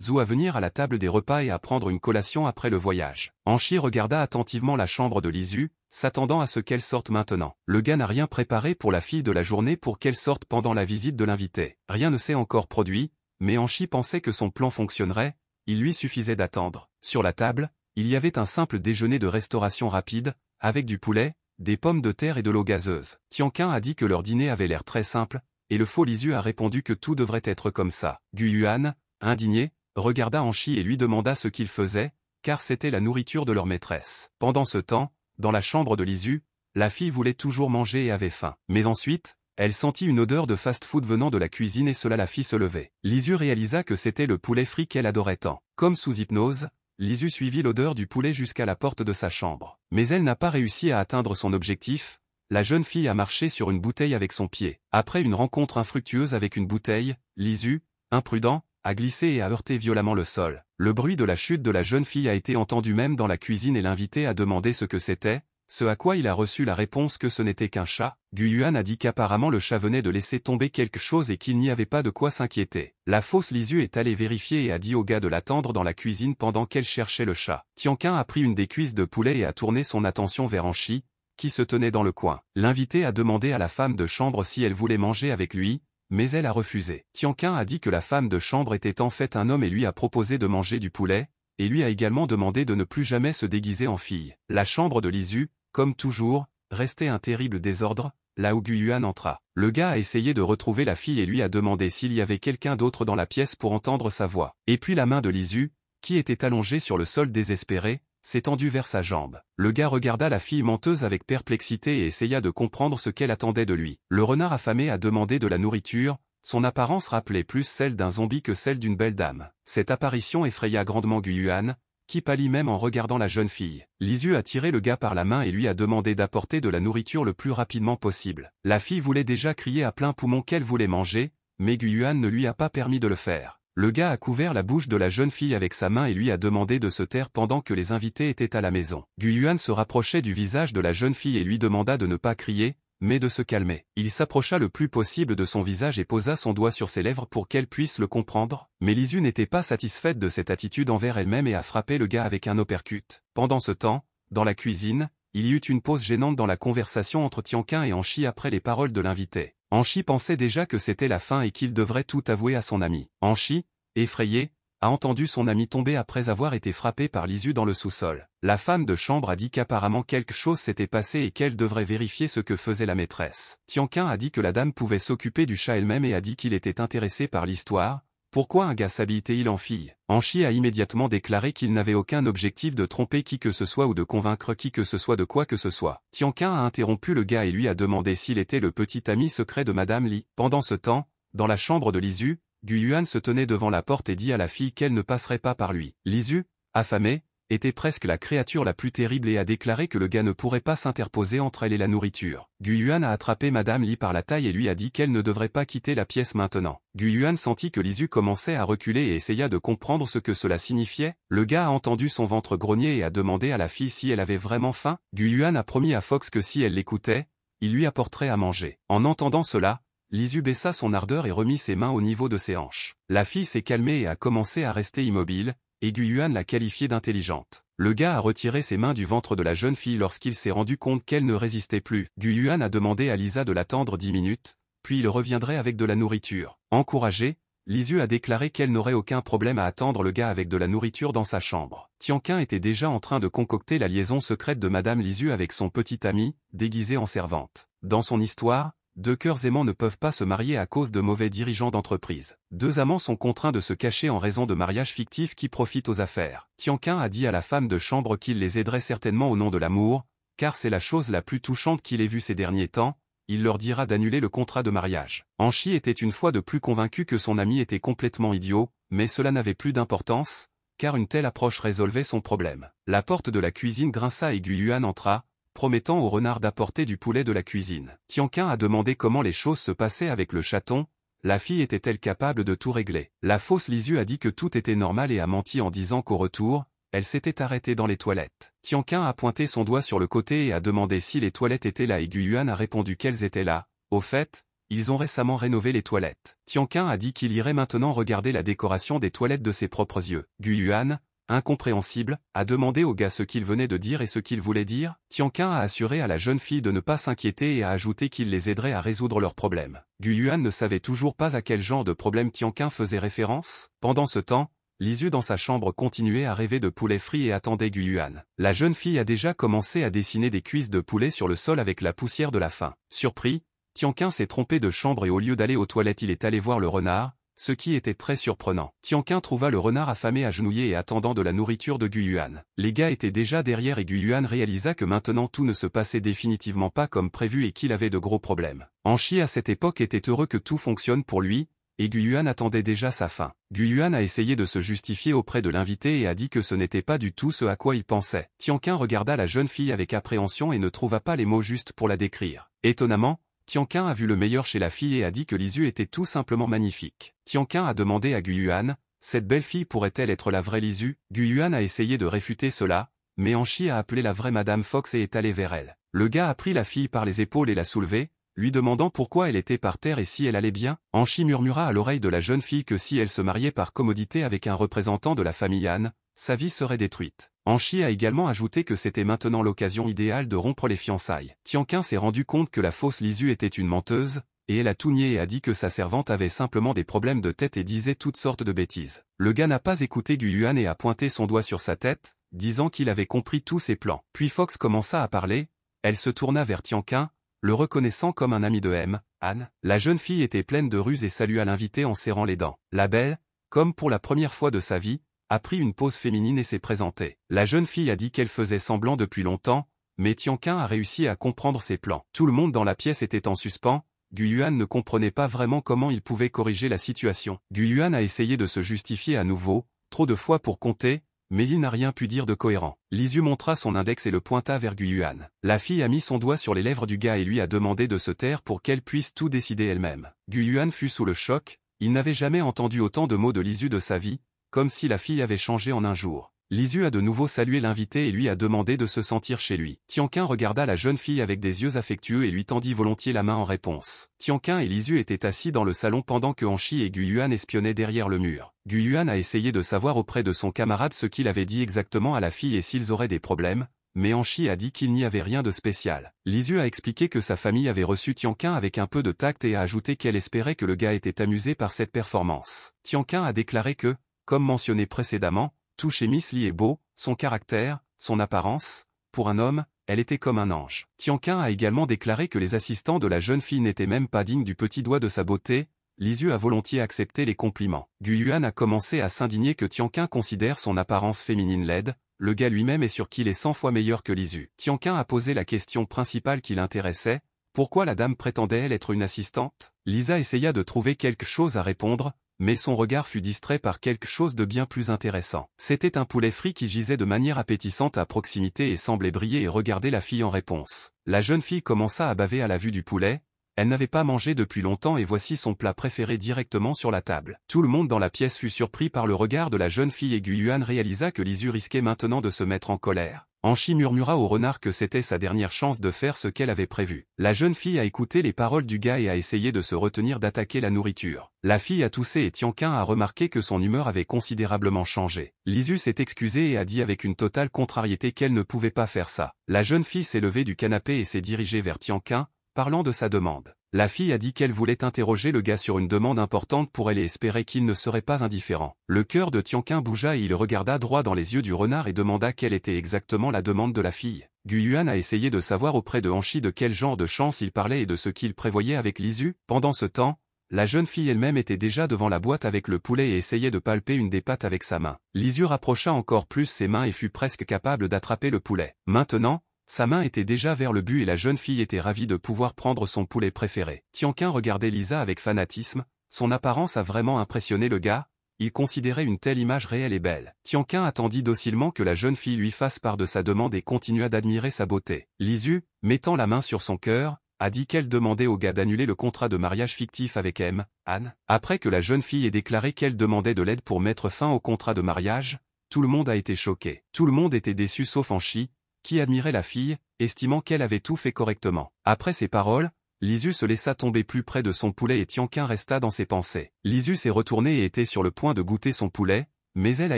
Zhu à venir à la table des repas et à prendre une collation après le voyage. Anchi regarda attentivement la chambre de Lisu, s'attendant à ce qu'elle sorte maintenant. Le gars n'a rien préparé pour la fille de la journée pour qu'elle sorte pendant la visite de l'invité. Rien ne s'est encore produit, mais Anchi pensait que son plan fonctionnerait, il lui suffisait d'attendre. Sur la table, il y avait un simple déjeuner de restauration rapide, avec du poulet, des pommes de terre et de l'eau gazeuse. Tianqin a dit que leur dîner avait l'air très simple, et le faux Lisu a répondu que tout devrait être comme ça. Gu Yuan, indigné, regarda Anchi et lui demanda ce qu'il faisait, car c'était la nourriture de leur maîtresse. Pendant ce temps, dans la chambre de Lisu, la fille voulait toujours manger et avait faim. Mais ensuite, elle sentit une odeur de fast-food venant de la cuisine et cela la fit se lever. Lisu réalisa que c'était le poulet frit qu'elle adorait tant. Comme sous hypnose, Lisu suivit l'odeur du poulet jusqu'à la porte de sa chambre. Mais elle n'a pas réussi à atteindre son objectif, la jeune fille a marché sur une bouteille avec son pied. Après une rencontre infructueuse avec une bouteille, Lisu, imprudent, a glissé et a heurté violemment le sol. Le bruit de la chute de la jeune fille a été entendu même dans la cuisine et l'invité a demandé ce que c'était, ce à quoi il a reçu la réponse que ce n'était qu'un chat. Gu Yuan a dit qu'apparemment le chat venait de laisser tomber quelque chose et qu'il n'y avait pas de quoi s'inquiéter. La fausse Lisu est allée vérifier et a dit au gars de l'attendre dans la cuisine pendant qu'elle cherchait le chat. Tianqin a pris une des cuisses de poulet et a tourné son attention vers Anchi, qui se tenait dans le coin. L'invité a demandé à la femme de chambre si elle voulait manger avec lui, mais elle a refusé. Tianqin a dit que la femme de chambre était en fait un homme et lui a proposé de manger du poulet, et lui a également demandé de ne plus jamais se déguiser en fille. La chambre de Lisu, comme toujours, restait un terrible désordre, là où Gu Yuan entra. Le gars a essayé de retrouver la fille et lui a demandé s'il y avait quelqu'un d'autre dans la pièce pour entendre sa voix. Et puis la main de Lisu, qui était allongée sur le sol désespéré, s'est tendue vers sa jambe. Le gars regarda la fille menteuse avec perplexité et essaya de comprendre ce qu'elle attendait de lui. Le renard affamé a demandé de la nourriture, son apparence rappelait plus celle d'un zombie que celle d'une belle dame. Cette apparition effraya grandement Gu Yuan, qui pâlit même en regardant la jeune fille. Lisu a tiré le gars par la main et lui a demandé d'apporter de la nourriture le plus rapidement possible. La fille voulait déjà crier à plein poumon qu'elle voulait manger, mais Gu Yuan ne lui a pas permis de le faire. Le gars a couvert la bouche de la jeune fille avec sa main et lui a demandé de se taire pendant que les invités étaient à la maison. Gu Yuan se rapprochait du visage de la jeune fille et lui demanda de ne pas crier, mais de se calmer. Il s'approcha le plus possible de son visage et posa son doigt sur ses lèvres pour qu'elle puisse le comprendre, mais Lisu n'était pas satisfaite de cette attitude envers elle-même et a frappé le gars avec un uppercut. Pendant ce temps, dans la cuisine, il y eut une pause gênante dans la conversation entre Tianqin et Anchi après les paroles de l'invité. Anchi pensait déjà que c'était la fin et qu'il devrait tout avouer à son ami. Anchi, effrayé, a entendu son ami tomber après avoir été frappé par Lisu dans le sous-sol. La femme de chambre a dit qu'apparemment quelque chose s'était passé et qu'elle devrait vérifier ce que faisait la maîtresse. Tianqin a dit que la dame pouvait s'occuper du chat elle-même et a dit qu'il était intéressé par l'histoire. Pourquoi un gars s'habille-t-il en fille? Anchi a immédiatement déclaré qu'il n'avait aucun objectif de tromper qui que ce soit ou de convaincre qui que ce soit de quoi que ce soit. Tianqin a interrompu le gars et lui a demandé s'il était le petit ami secret de Madame Li. Pendant ce temps, dans la chambre de Lisu, Gu Yuan se tenait devant la porte et dit à la fille qu'elle ne passerait pas par lui. Lisu, affamée, était presque la créature la plus terrible et a déclaré que le gars ne pourrait pas s'interposer entre elle et la nourriture. Gu Yuan a attrapé Madame Li par la taille et lui a dit qu'elle ne devrait pas quitter la pièce maintenant. Gu Yuan sentit que Lisu commençait à reculer et essaya de comprendre ce que cela signifiait. Le gars a entendu son ventre grogner et a demandé à la fille si elle avait vraiment faim. Gu Yuan a promis à Fox que si elle l'écoutait, il lui apporterait à manger. En entendant cela, Lisu baissa son ardeur et remit ses mains au niveau de ses hanches. La fille s'est calmée et a commencé à rester immobile, et Gu Yuan l'a qualifiée d'intelligente. Le gars a retiré ses mains du ventre de la jeune fille lorsqu'il s'est rendu compte qu'elle ne résistait plus. Gu Yuan a demandé à Lisa de l'attendre 10 minutes, puis il reviendrait avec de la nourriture. Encouragée, Lisu a déclaré qu'elle n'aurait aucun problème à attendre le gars avec de la nourriture dans sa chambre. Tianqin était déjà en train de concocter la liaison secrète de Madame Lisu avec son petit ami, déguisé en servante. Dans son histoire, deux cœurs aimants ne peuvent pas se marier à cause de mauvais dirigeants d'entreprise. Deux amants sont contraints de se cacher en raison de mariages fictifs qui profitent aux affaires. Tianqin a dit à la femme de chambre qu'il les aiderait certainement au nom de l'amour, car c'est la chose la plus touchante qu'il ait vue ces derniers temps, il leur dira d'annuler le contrat de mariage. Anchi était une fois de plus convaincu que son ami était complètement idiot, mais cela n'avait plus d'importance, car une telle approche résolvait son problème. La porte de la cuisine grinça et Gu Yuan entra, promettant au renard d'apporter du poulet de la cuisine. Tianqin a demandé comment les choses se passaient avec le chaton, la fille était-elle capable de tout régler. La fausse Lisu a dit que tout était normal et a menti en disant qu'au retour, elle s'était arrêtée dans les toilettes. Tianqin a pointé son doigt sur le côté et a demandé si les toilettes étaient là et Gu Yuan a répondu qu'elles étaient là. Au fait, ils ont récemment rénové les toilettes. Tianqin a dit qu'il irait maintenant regarder la décoration des toilettes de ses propres yeux. Gu Yuan, incompréhensible, a demandé au gars ce qu'il venait de dire et ce qu'il voulait dire. Tianqin a assuré à la jeune fille de ne pas s'inquiéter et a ajouté qu'il les aiderait à résoudre leurs problèmes. Gu Yuan ne savait toujours pas à quel genre de problème Tianqin faisait référence. Pendant ce temps, Lisu dans sa chambre continuait à rêver de poulet frit et attendait Gu Yuan. La jeune fille a déjà commencé à dessiner des cuisses de poulet sur le sol avec la poussière de la faim. Surpris, Tianqin s'est trompé de chambre et au lieu d'aller aux toilettes il est allé voir le renard, ce qui était très surprenant. Tianqin trouva le renard affamé agenouillé et attendant de la nourriture de Gu Yuan. Les gars étaient déjà derrière et Gu Yuan réalisa que maintenant tout ne se passait définitivement pas comme prévu et qu'il avait de gros problèmes. Anshi à cette époque était heureux que tout fonctionne pour lui, et Gu Yuan attendait déjà sa fin. Gu Yuan a essayé de se justifier auprès de l'invité et a dit que ce n'était pas du tout ce à quoi il pensait. Tianqin regarda la jeune fille avec appréhension et ne trouva pas les mots justes pour la décrire. Étonnamment, Tianqin a vu le meilleur chez la fille et a dit que Lisu était tout simplement magnifique. Tianqin a demandé à Gu Yuan, cette belle fille pourrait-elle être la vraie Lisu? Gu Yuan a essayé de réfuter cela, mais Anshi a appelé la vraie Madame Fox et est allé vers elle. Le gars a pris la fille par les épaules et l'a soulevée, lui demandant pourquoi elle était par terre et si elle allait bien. Anshi murmura à l'oreille de la jeune fille que si elle se mariait par commodité avec un représentant de la famille Han, sa vie serait détruite. Anshi a également ajouté que c'était maintenant l'occasion idéale de rompre les fiançailles. Tianqin s'est rendu compte que la fausse Lisu était une menteuse, et elle a tout nié et a dit que sa servante avait simplement des problèmes de tête et disait toutes sortes de bêtises. Le gars n'a pas écouté Gu Yuan et a pointé son doigt sur sa tête, disant qu'il avait compris tous ses plans. Puis Fox commença à parler, elle se tourna vers Tianqin, le reconnaissant comme un ami de Han. La jeune fille était pleine de ruse et salua l'invité en serrant les dents. La belle, comme pour la première fois de sa vie, a pris une pose féminine et s'est présentée. La jeune fille a dit qu'elle faisait semblant depuis longtemps, mais Tianqin a réussi à comprendre ses plans. Tout le monde dans la pièce était en suspens, Gu Yuan ne comprenait pas vraiment comment il pouvait corriger la situation. Gu Yuan a essayé de se justifier à nouveau, trop de fois pour compter, mais il n'a rien pu dire de cohérent. Lisu montra son index et le pointa vers Gu Yuan. La fille a mis son doigt sur les lèvres du gars et lui a demandé de se taire pour qu'elle puisse tout décider elle-même. Gu Yuan fut sous le choc, il n'avait jamais entendu autant de mots de Lisu de sa vie, comme si la fille avait changé en un jour. Lisu a de nouveau salué l'invité et lui a demandé de se sentir chez lui. Tianqin regarda la jeune fille avec des yeux affectueux et lui tendit volontiers la main en réponse. Tianqin et Lisu étaient assis dans le salon pendant que Anshi et Gu Yuan espionnaient derrière le mur. Gu Yuan a essayé de savoir auprès de son camarade ce qu'il avait dit exactement à la fille et s'ils auraient des problèmes, mais Anshi a dit qu'il n'y avait rien de spécial. Lisu a expliqué que sa famille avait reçu Tianqin avec un peu de tact et a ajouté qu'elle espérait que le gars était amusé par cette performance. Tianqin a déclaré que, comme mentionné précédemment, tout chez Miss Li est beau, son caractère, son apparence, pour un homme, elle était comme un ange. Tianqin a également déclaré que les assistants de la jeune fille n'étaient même pas dignes du petit doigt de sa beauté. Lisu a volontiers accepté les compliments. Gu Yuan a commencé à s'indigner que Tianqin considère son apparence féminine laide, le gars lui-même est sûr qu'il est 100 fois meilleur que Lisu. Tianqin a posé la question principale qui l'intéressait, pourquoi la dame prétendait-elle être une assistante? Lisa essaya de trouver quelque chose à répondre, mais son regard fut distrait par quelque chose de bien plus intéressant. C'était un poulet frit qui gisait de manière appétissante à proximité et semblait briller et regarder la fille en réponse. La jeune fille commença à baver à la vue du poulet, elle n'avait pas mangé depuis longtemps et voici son plat préféré directement sur la table. Tout le monde dans la pièce fut surpris par le regard de la jeune fille et Gu Yuan réalisa que Lisu risquait maintenant de se mettre en colère. Anshi murmura au renard que c'était sa dernière chance de faire ce qu'elle avait prévu. La jeune fille a écouté les paroles du gars et a essayé de se retenir d'attaquer la nourriture. La fille a toussé et Tianqin a remarqué que son humeur avait considérablement changé. Lisu s'est excusée et a dit avec une totale contrariété qu'elle ne pouvait pas faire ça. La jeune fille s'est levée du canapé et s'est dirigée vers Tianqin, parlant de sa demande. La fille a dit qu'elle voulait interroger le gars sur une demande importante pour elle et espérait qu'il ne serait pas indifférent. Le cœur de Tianqin bougea et il regarda droit dans les yeux du renard et demanda quelle était exactement la demande de la fille. Gu Yuan a essayé de savoir auprès de Anshi de quel genre de chance il parlait et de ce qu'il prévoyait avec Lisu. Pendant ce temps, la jeune fille elle-même était déjà devant la boîte avec le poulet et essayait de palper une des pattes avec sa main. Lisu rapprocha encore plus ses mains et fut presque capable d'attraper le poulet. Maintenant, sa main était déjà vers le but et la jeune fille était ravie de pouvoir prendre son poulet préféré. Tianqin regardait Lisa avec fanatisme, son apparence a vraiment impressionné le gars, il considérait une telle image réelle et belle. Tianqin attendit docilement que la jeune fille lui fasse part de sa demande et continua d'admirer sa beauté. Lisu, mettant la main sur son cœur, a dit qu'elle demandait au gars d'annuler le contrat de mariage fictif avec Han. Après que la jeune fille ait déclaré qu'elle demandait de l'aide pour mettre fin au contrat de mariage, tout le monde a été choqué. Tout le monde était déçu sauf Anshi, qui admirait la fille, estimant qu'elle avait tout fait correctement. Après ces paroles, Lisu se laissa tomber plus près de son poulet et Tianquin resta dans ses pensées. Lisu s'est retournée et était sur le point de goûter son poulet, mais elle a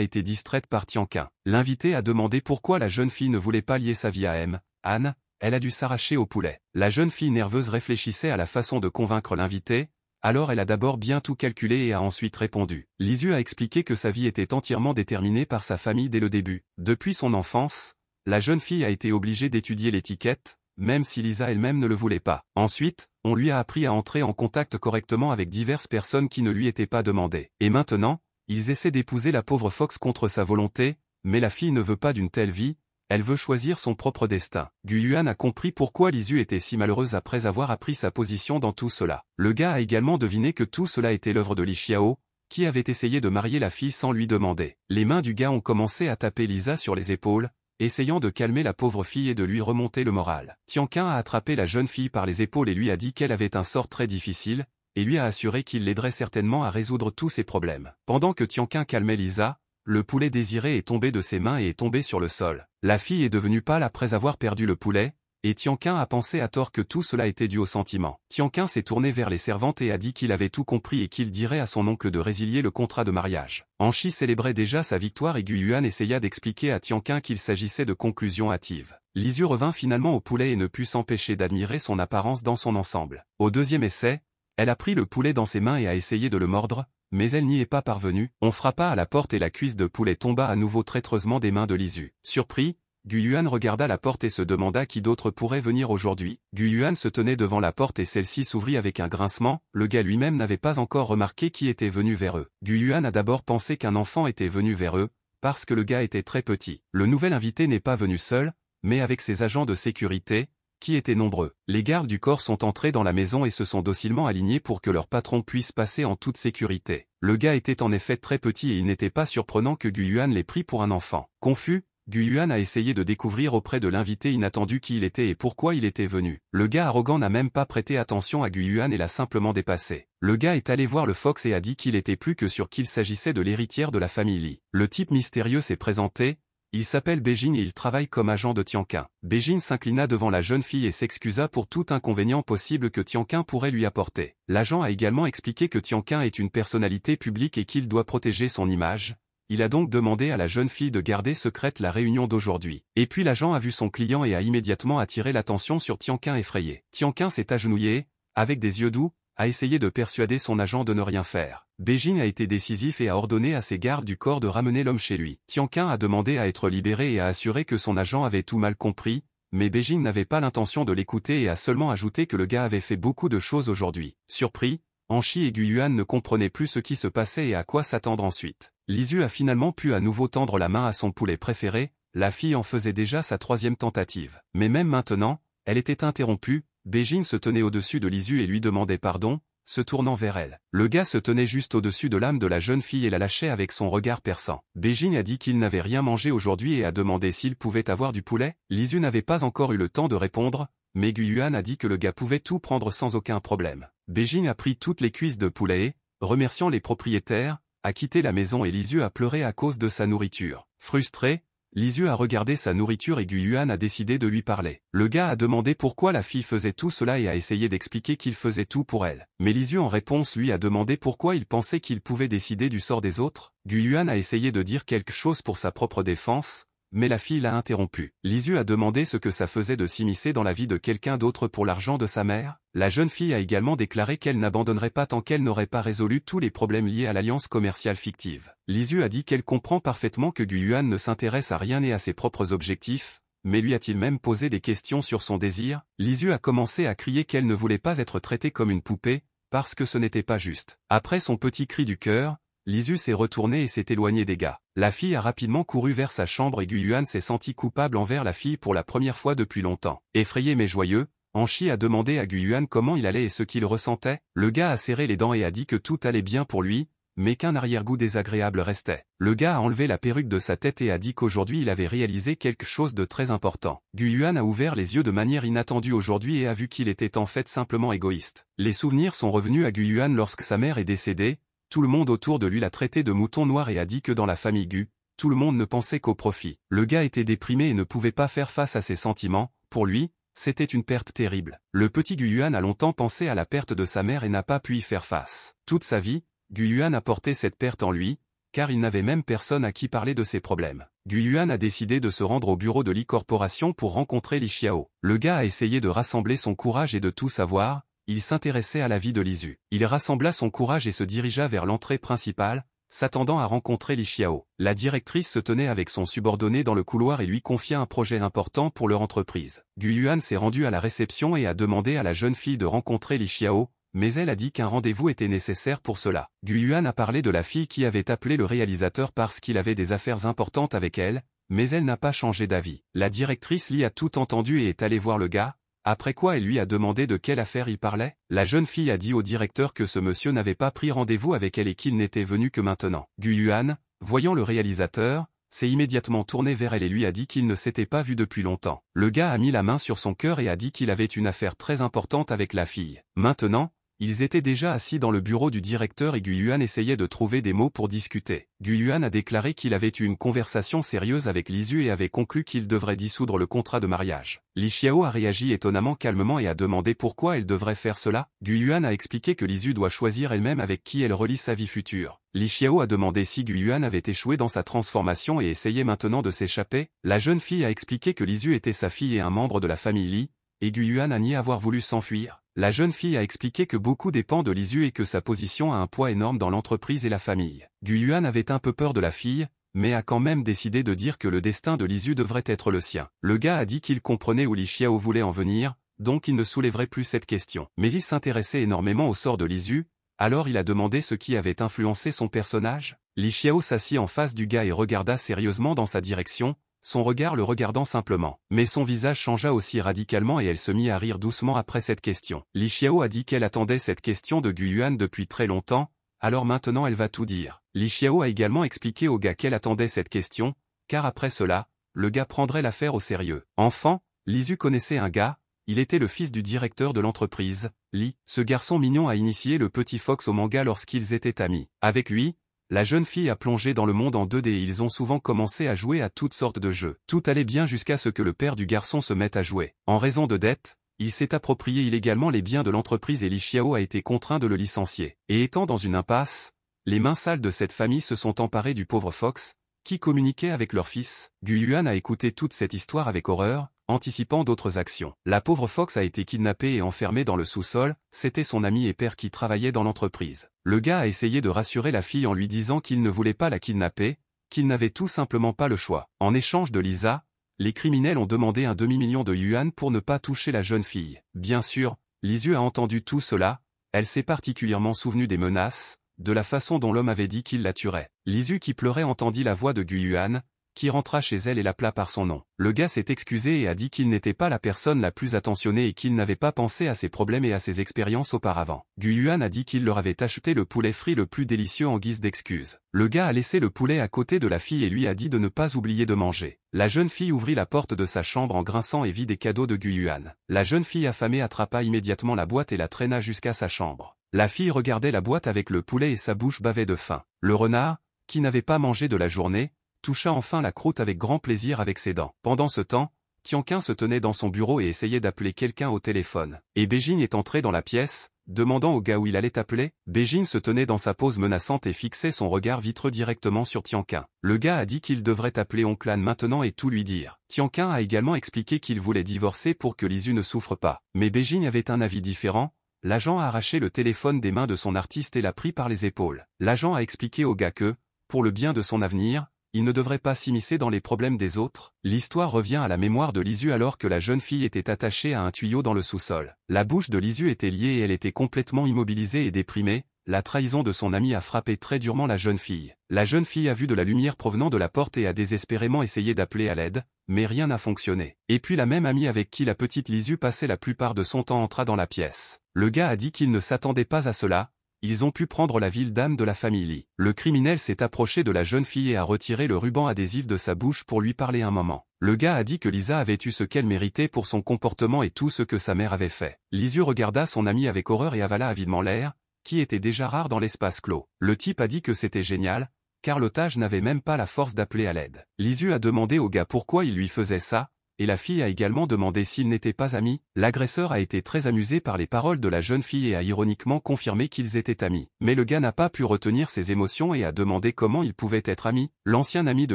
été distraite par Tianquin. L'invité a demandé pourquoi la jeune fille ne voulait pas lier sa vie à Anne, elle a dû s'arracher au poulet. La jeune fille nerveuse réfléchissait à la façon de convaincre l'invité, alors elle a d'abord bien tout calculé et a ensuite répondu. Lisu a expliqué que sa vie était entièrement déterminée par sa famille dès le début. Depuis son enfance, la jeune fille a été obligée d'étudier l'étiquette, même si Lisa elle-même ne le voulait pas. Ensuite, on lui a appris à entrer en contact correctement avec diverses personnes qui ne lui étaient pas demandées. Et maintenant, ils essaient d'épouser la pauvre Fox contre sa volonté, mais la fille ne veut pas d'une telle vie, elle veut choisir son propre destin. Gu Yuan a compris pourquoi Lisu était si malheureuse après avoir appris sa position dans tout cela. Le gars a également deviné que tout cela était l'œuvre de Li Xiao, qui avait essayé de marier la fille sans lui demander. Les mains du gars ont commencé à taper Lisa sur les épaules, essayant de calmer la pauvre fille et de lui remonter le moral. Tianquin a attrapé la jeune fille par les épaules et lui a dit qu'elle avait un sort très difficile, et lui a assuré qu'il l'aiderait certainement à résoudre tous ses problèmes. Pendant que Tianquin calmait Lisa, le poulet désiré est tombé de ses mains et est tombé sur le sol. La fille est devenue pâle après avoir perdu le poulet, et Tianquin a pensé à tort que tout cela était dû au sentiment. Tianquin s'est tourné vers les servantes et a dit qu'il avait tout compris et qu'il dirait à son oncle de résilier le contrat de mariage. Anchi célébrait déjà sa victoire et Gu Yuan essaya d'expliquer à Tianquin qu'il s'agissait de conclusions hâtives. Lisu revint finalement au poulet et ne put s'empêcher d'admirer son apparence dans son ensemble. Au deuxième essai, elle a pris le poulet dans ses mains et a essayé de le mordre, mais elle n'y est pas parvenue. On frappa à la porte et la cuisse de poulet tomba à nouveau traîtreusement des mains de Lisu. Surpris, Gu Yuan regarda la porte et se demanda qui d'autre pourrait venir aujourd'hui. Gu Yuan se tenait devant la porte et celle-ci s'ouvrit avec un grincement, le gars lui-même n'avait pas encore remarqué qui était venu vers eux. Gu Yuan a d'abord pensé qu'un enfant était venu vers eux, parce que le gars était très petit. Le nouvel invité n'est pas venu seul, mais avec ses agents de sécurité, qui étaient nombreux. Les gardes du corps sont entrés dans la maison et se sont docilement alignés pour que leur patron puisse passer en toute sécurité. Le gars était en effet très petit et il n'était pas surprenant que Gu Yuan l'ait pris pour un enfant. Confus, Gu Yuan a essayé de découvrir auprès de l'invité inattendu qui il était et pourquoi il était venu. Le gars arrogant n'a même pas prêté attention à Gu Yuan et l'a simplement dépassé. Le gars est allé voir le Fox et a dit qu'il était plus que sûr qu'il s'agissait de l'héritière de la famille Li. Le type mystérieux s'est présenté. Il s'appelle Beijing et il travaille comme agent de Tianquin. Beijing s'inclina devant la jeune fille et s'excusa pour tout inconvénient possible que Tianquin pourrait lui apporter. L'agent a également expliqué que Tianquin est une personnalité publique et qu'il doit protéger son image. Il a donc demandé à la jeune fille de garder secrète la réunion d'aujourd'hui. Et puis l'agent a vu son client et a immédiatement attiré l'attention sur Tianquin effrayé. Tianquin s'est agenouillé, avec des yeux doux, a essayé de persuader son agent de ne rien faire. Beijing a été décisif et a ordonné à ses gardes du corps de ramener l'homme chez lui. Tianquin a demandé à être libéré et a assuré que son agent avait tout mal compris, mais Beijing n'avait pas l'intention de l'écouter et a seulement ajouté que le gars avait fait beaucoup de choses aujourd'hui. Surpris, Anchi et Gu Yuan ne comprenaient plus ce qui se passait et à quoi s'attendre ensuite. Lisu a finalement pu à nouveau tendre la main à son poulet préféré, la fille en faisait déjà sa troisième tentative. Mais même maintenant, elle était interrompue, Beijing se tenait au-dessus de Lisu et lui demandait pardon, se tournant vers elle. Le gars se tenait juste au-dessus de l'âme de la jeune fille et la lâchait avec son regard perçant. Beijing a dit qu'il n'avait rien mangé aujourd'hui et a demandé s'il pouvait avoir du poulet. Lisu n'avait pas encore eu le temps de répondre, mais Gu Yuan a dit que le gars pouvait tout prendre sans aucun problème. Beijing a pris toutes les cuisses de poulet et, remerciant les propriétaires, a quitté la maison et Lisu a pleuré à cause de sa nourriture. Frustré, Lisu a regardé sa nourriture et Gu Yuan a décidé de lui parler. Le gars a demandé pourquoi la fille faisait tout cela et a essayé d'expliquer qu'il faisait tout pour elle. Mais Lisu en réponse lui a demandé pourquoi il pensait qu'il pouvait décider du sort des autres. Gu Yuan a essayé de dire quelque chose pour sa propre défense, mais la fille l'a interrompu. Lisu a demandé ce que ça faisait de s'immiscer dans la vie de quelqu'un d'autre pour l'argent de sa mère. La jeune fille a également déclaré qu'elle n'abandonnerait pas tant qu'elle n'aurait pas résolu tous les problèmes liés à l'alliance commerciale fictive. Lisu a dit qu'elle comprend parfaitement que Gu Yuan ne s'intéresse à rien et à ses propres objectifs, mais lui a-t-il même posé des questions sur son désir? Lisu a commencé à crier qu'elle ne voulait pas être traitée comme une poupée, parce que ce n'était pas juste. Après son petit cri du cœur, Lisu s'est retournée et s'est éloignée des gars. La fille a rapidement couru vers sa chambre et Gu Yuan s'est senti coupable envers la fille pour la première fois depuis longtemps. Effrayé mais joyeux, Anchi a demandé à Gu Yuan comment il allait et ce qu'il ressentait. Le gars a serré les dents et a dit que tout allait bien pour lui, mais qu'un arrière-goût désagréable restait. Le gars a enlevé la perruque de sa tête et a dit qu'aujourd'hui il avait réalisé quelque chose de très important. Gu Yuan a ouvert les yeux de manière inattendue aujourd'hui et a vu qu'il était en fait simplement égoïste. Les souvenirs sont revenus à Gu Yuan lorsque sa mère est décédée. Tout le monde autour de lui l'a traité de mouton noir et a dit que dans la famille Gu, tout le monde ne pensait qu'au profit. Le gars était déprimé et ne pouvait pas faire face à ses sentiments. Pour lui, c'était une perte terrible. Le petit Guyuan a longtemps pensé à la perte de sa mère et n'a pas pu y faire face. Toute sa vie, Guyuan a porté cette perte en lui, car il n'avait même personne à qui parler de ses problèmes. Guyuan a décidé de se rendre au bureau de Li Corporation pour rencontrer Li Xiao. Le gars a essayé de rassembler son courage et de tout savoir, il s'intéressait à la vie de Lisu. Il rassembla son courage et se dirigea vers l'entrée principale, s'attendant à rencontrer Li Xiao. La directrice se tenait avec son subordonné dans le couloir et lui confia un projet important pour leur entreprise. Guyuan s'est rendu à la réception et a demandé à la jeune fille de rencontrer Li Xiao, mais elle a dit qu'un rendez-vous était nécessaire pour cela. Guyuan a parlé de la fille qui avait appelé le réalisateur parce qu'il avait des affaires importantes avec elle, mais elle n'a pas changé d'avis. La directrice Li a tout entendu et est allée voir le gars, après quoi elle lui a demandé de quelle affaire il parlait. La jeune fille a dit au directeur que ce monsieur n'avait pas pris rendez-vous avec elle et qu'il n'était venu que maintenant. Guyuan, voyant le réalisateur, s'est immédiatement tourné vers elle et lui a dit qu'il ne s'était pas vu depuis longtemps. Le gars a mis la main sur son cœur et a dit qu'il avait une affaire très importante avec la fille. Maintenant, ils étaient déjà assis dans le bureau du directeur et Guyuan essayait de trouver des mots pour discuter. Guyuan a déclaré qu'il avait eu une conversation sérieuse avec Lisu et avait conclu qu'il devrait dissoudre le contrat de mariage. Li Xiao a réagi étonnamment calmement et a demandé pourquoi elle devrait faire cela. Guyuan a expliqué que Lisu doit choisir elle-même avec qui elle relie sa vie future. Li Xiao a demandé si Guyuan avait échoué dans sa transformation et essayait maintenant de s'échapper. La jeune fille a expliqué que Lisu était sa fille et un membre de la famille Li, et Guyuan a nié avoir voulu s'enfuir. La jeune fille a expliqué que beaucoup dépend de Lisu et que sa position a un poids énorme dans l'entreprise et la famille. Guyuan avait un peu peur de la fille, mais a quand même décidé de dire que le destin de Lisu devrait être le sien. Le gars a dit qu'il comprenait où Li Xiao voulait en venir, donc il ne soulèverait plus cette question. Mais il s'intéressait énormément au sort de Lisu, alors il a demandé ce qui avait influencé son personnage. Li Xiao s'assit en face du gars et regarda sérieusement dans sa direction, son regard le regardant simplement. Mais son visage changea aussi radicalement et elle se mit à rire doucement après cette question. Li Xiao a dit qu'elle attendait cette question de Guyuan depuis très longtemps, alors maintenant elle va tout dire. Li Xiao a également expliqué au gars qu'elle attendait cette question, car après cela, le gars prendrait l'affaire au sérieux. Enfant, Lisu connaissait un gars, il était le fils du directeur de l'entreprise, Li. Ce garçon mignon a initié le petit Fox au manga lorsqu'ils étaient amis. Avec lui, la jeune fille a plongé dans le monde en 2D et ils ont souvent commencé à jouer à toutes sortes de jeux. Tout allait bien jusqu'à ce que le père du garçon se mette à jouer. En raison de dettes, il s'est approprié illégalement les biens de l'entreprise et Li Xiao a été contraint de le licencier. Et étant dans une impasse, les mains sales de cette famille se sont emparées du pauvre Fox, qui communiquait avec leur fils. Guyuan a écouté toute cette histoire avec horreur, anticipant d'autres actions. La pauvre Fox a été kidnappée et enfermée dans le sous-sol, c'était son ami et père qui travaillait dans l'entreprise. Le gars a essayé de rassurer la fille en lui disant qu'il ne voulait pas la kidnapper, qu'il n'avait tout simplement pas le choix. En échange de Lisa, les criminels ont demandé un demi-million de yuan pour ne pas toucher la jeune fille. Bien sûr, Lisu a entendu tout cela, elle s'est particulièrement souvenue des menaces, de la façon dont l'homme avait dit qu'il la tuerait. Lisu qui pleurait entendit la voix de Guyuan, qui rentra chez elle et l'appela par son nom. Le gars s'est excusé et a dit qu'il n'était pas la personne la plus attentionnée et qu'il n'avait pas pensé à ses problèmes et à ses expériences auparavant. Guyuan a dit qu'il leur avait acheté le poulet frit le plus délicieux en guise d'excuse. Le gars a laissé le poulet à côté de la fille et lui a dit de ne pas oublier de manger. La jeune fille ouvrit la porte de sa chambre en grinçant et vit des cadeaux de Guyuan. La jeune fille affamée attrapa immédiatement la boîte et la traîna jusqu'à sa chambre. La fille regardait la boîte avec le poulet et sa bouche bavait de faim. Le renard, qui n'avait pas mangé de la journée, toucha enfin la croûte avec grand plaisir avec ses dents. Pendant ce temps, Tianqin se tenait dans son bureau et essayait d'appeler quelqu'un au téléphone. Et Beijing est entré dans la pièce, demandant au gars où il allait appeler. Beijing se tenait dans sa pose menaçante et fixait son regard vitreux directement sur Tianqin. Le gars a dit qu'il devrait appeler Oncle Han maintenant et tout lui dire. Tianqin a également expliqué qu'il voulait divorcer pour que Lisu ne souffre pas. Mais Beijing avait un avis différent. L'agent a arraché le téléphone des mains de son artiste et l'a pris par les épaules. L'agent a expliqué au gars que, pour le bien de son avenir, il ne devrait pas s'immiscer dans les problèmes des autres. L'histoire revient à la mémoire de Lisu alors que la jeune fille était attachée à un tuyau dans le sous-sol. La bouche de Lisu était liée et elle était complètement immobilisée et déprimée. La trahison de son ami a frappé très durement la jeune fille. La jeune fille a vu de la lumière provenant de la porte et a désespérément essayé d'appeler à l'aide, mais rien n'a fonctionné. Et puis la même amie avec qui la petite Lisu passait la plupart de son temps entra dans la pièce. Le gars a dit qu'il ne s'attendait pas à cela. Ils ont pu prendre la ville d'âme de la famille Li. Le criminel s'est approché de la jeune fille et a retiré le ruban adhésif de sa bouche pour lui parler un moment. Le gars a dit que Lisa avait eu ce qu'elle méritait pour son comportement et tout ce que sa mère avait fait. Lisu regarda son ami avec horreur et avala avidement l'air, qui était déjà rare dans l'espace clos. Le type a dit que c'était génial, car l'otage n'avait même pas la force d'appeler à l'aide. Lisu a demandé au gars pourquoi il lui faisait ça, et la fille a également demandé s'ils n'étaient pas amis. L'agresseur a été très amusé par les paroles de la jeune fille et a ironiquement confirmé qu'ils étaient amis. Mais le gars n'a pas pu retenir ses émotions et a demandé comment ils pouvaient être amis. L'ancien ami de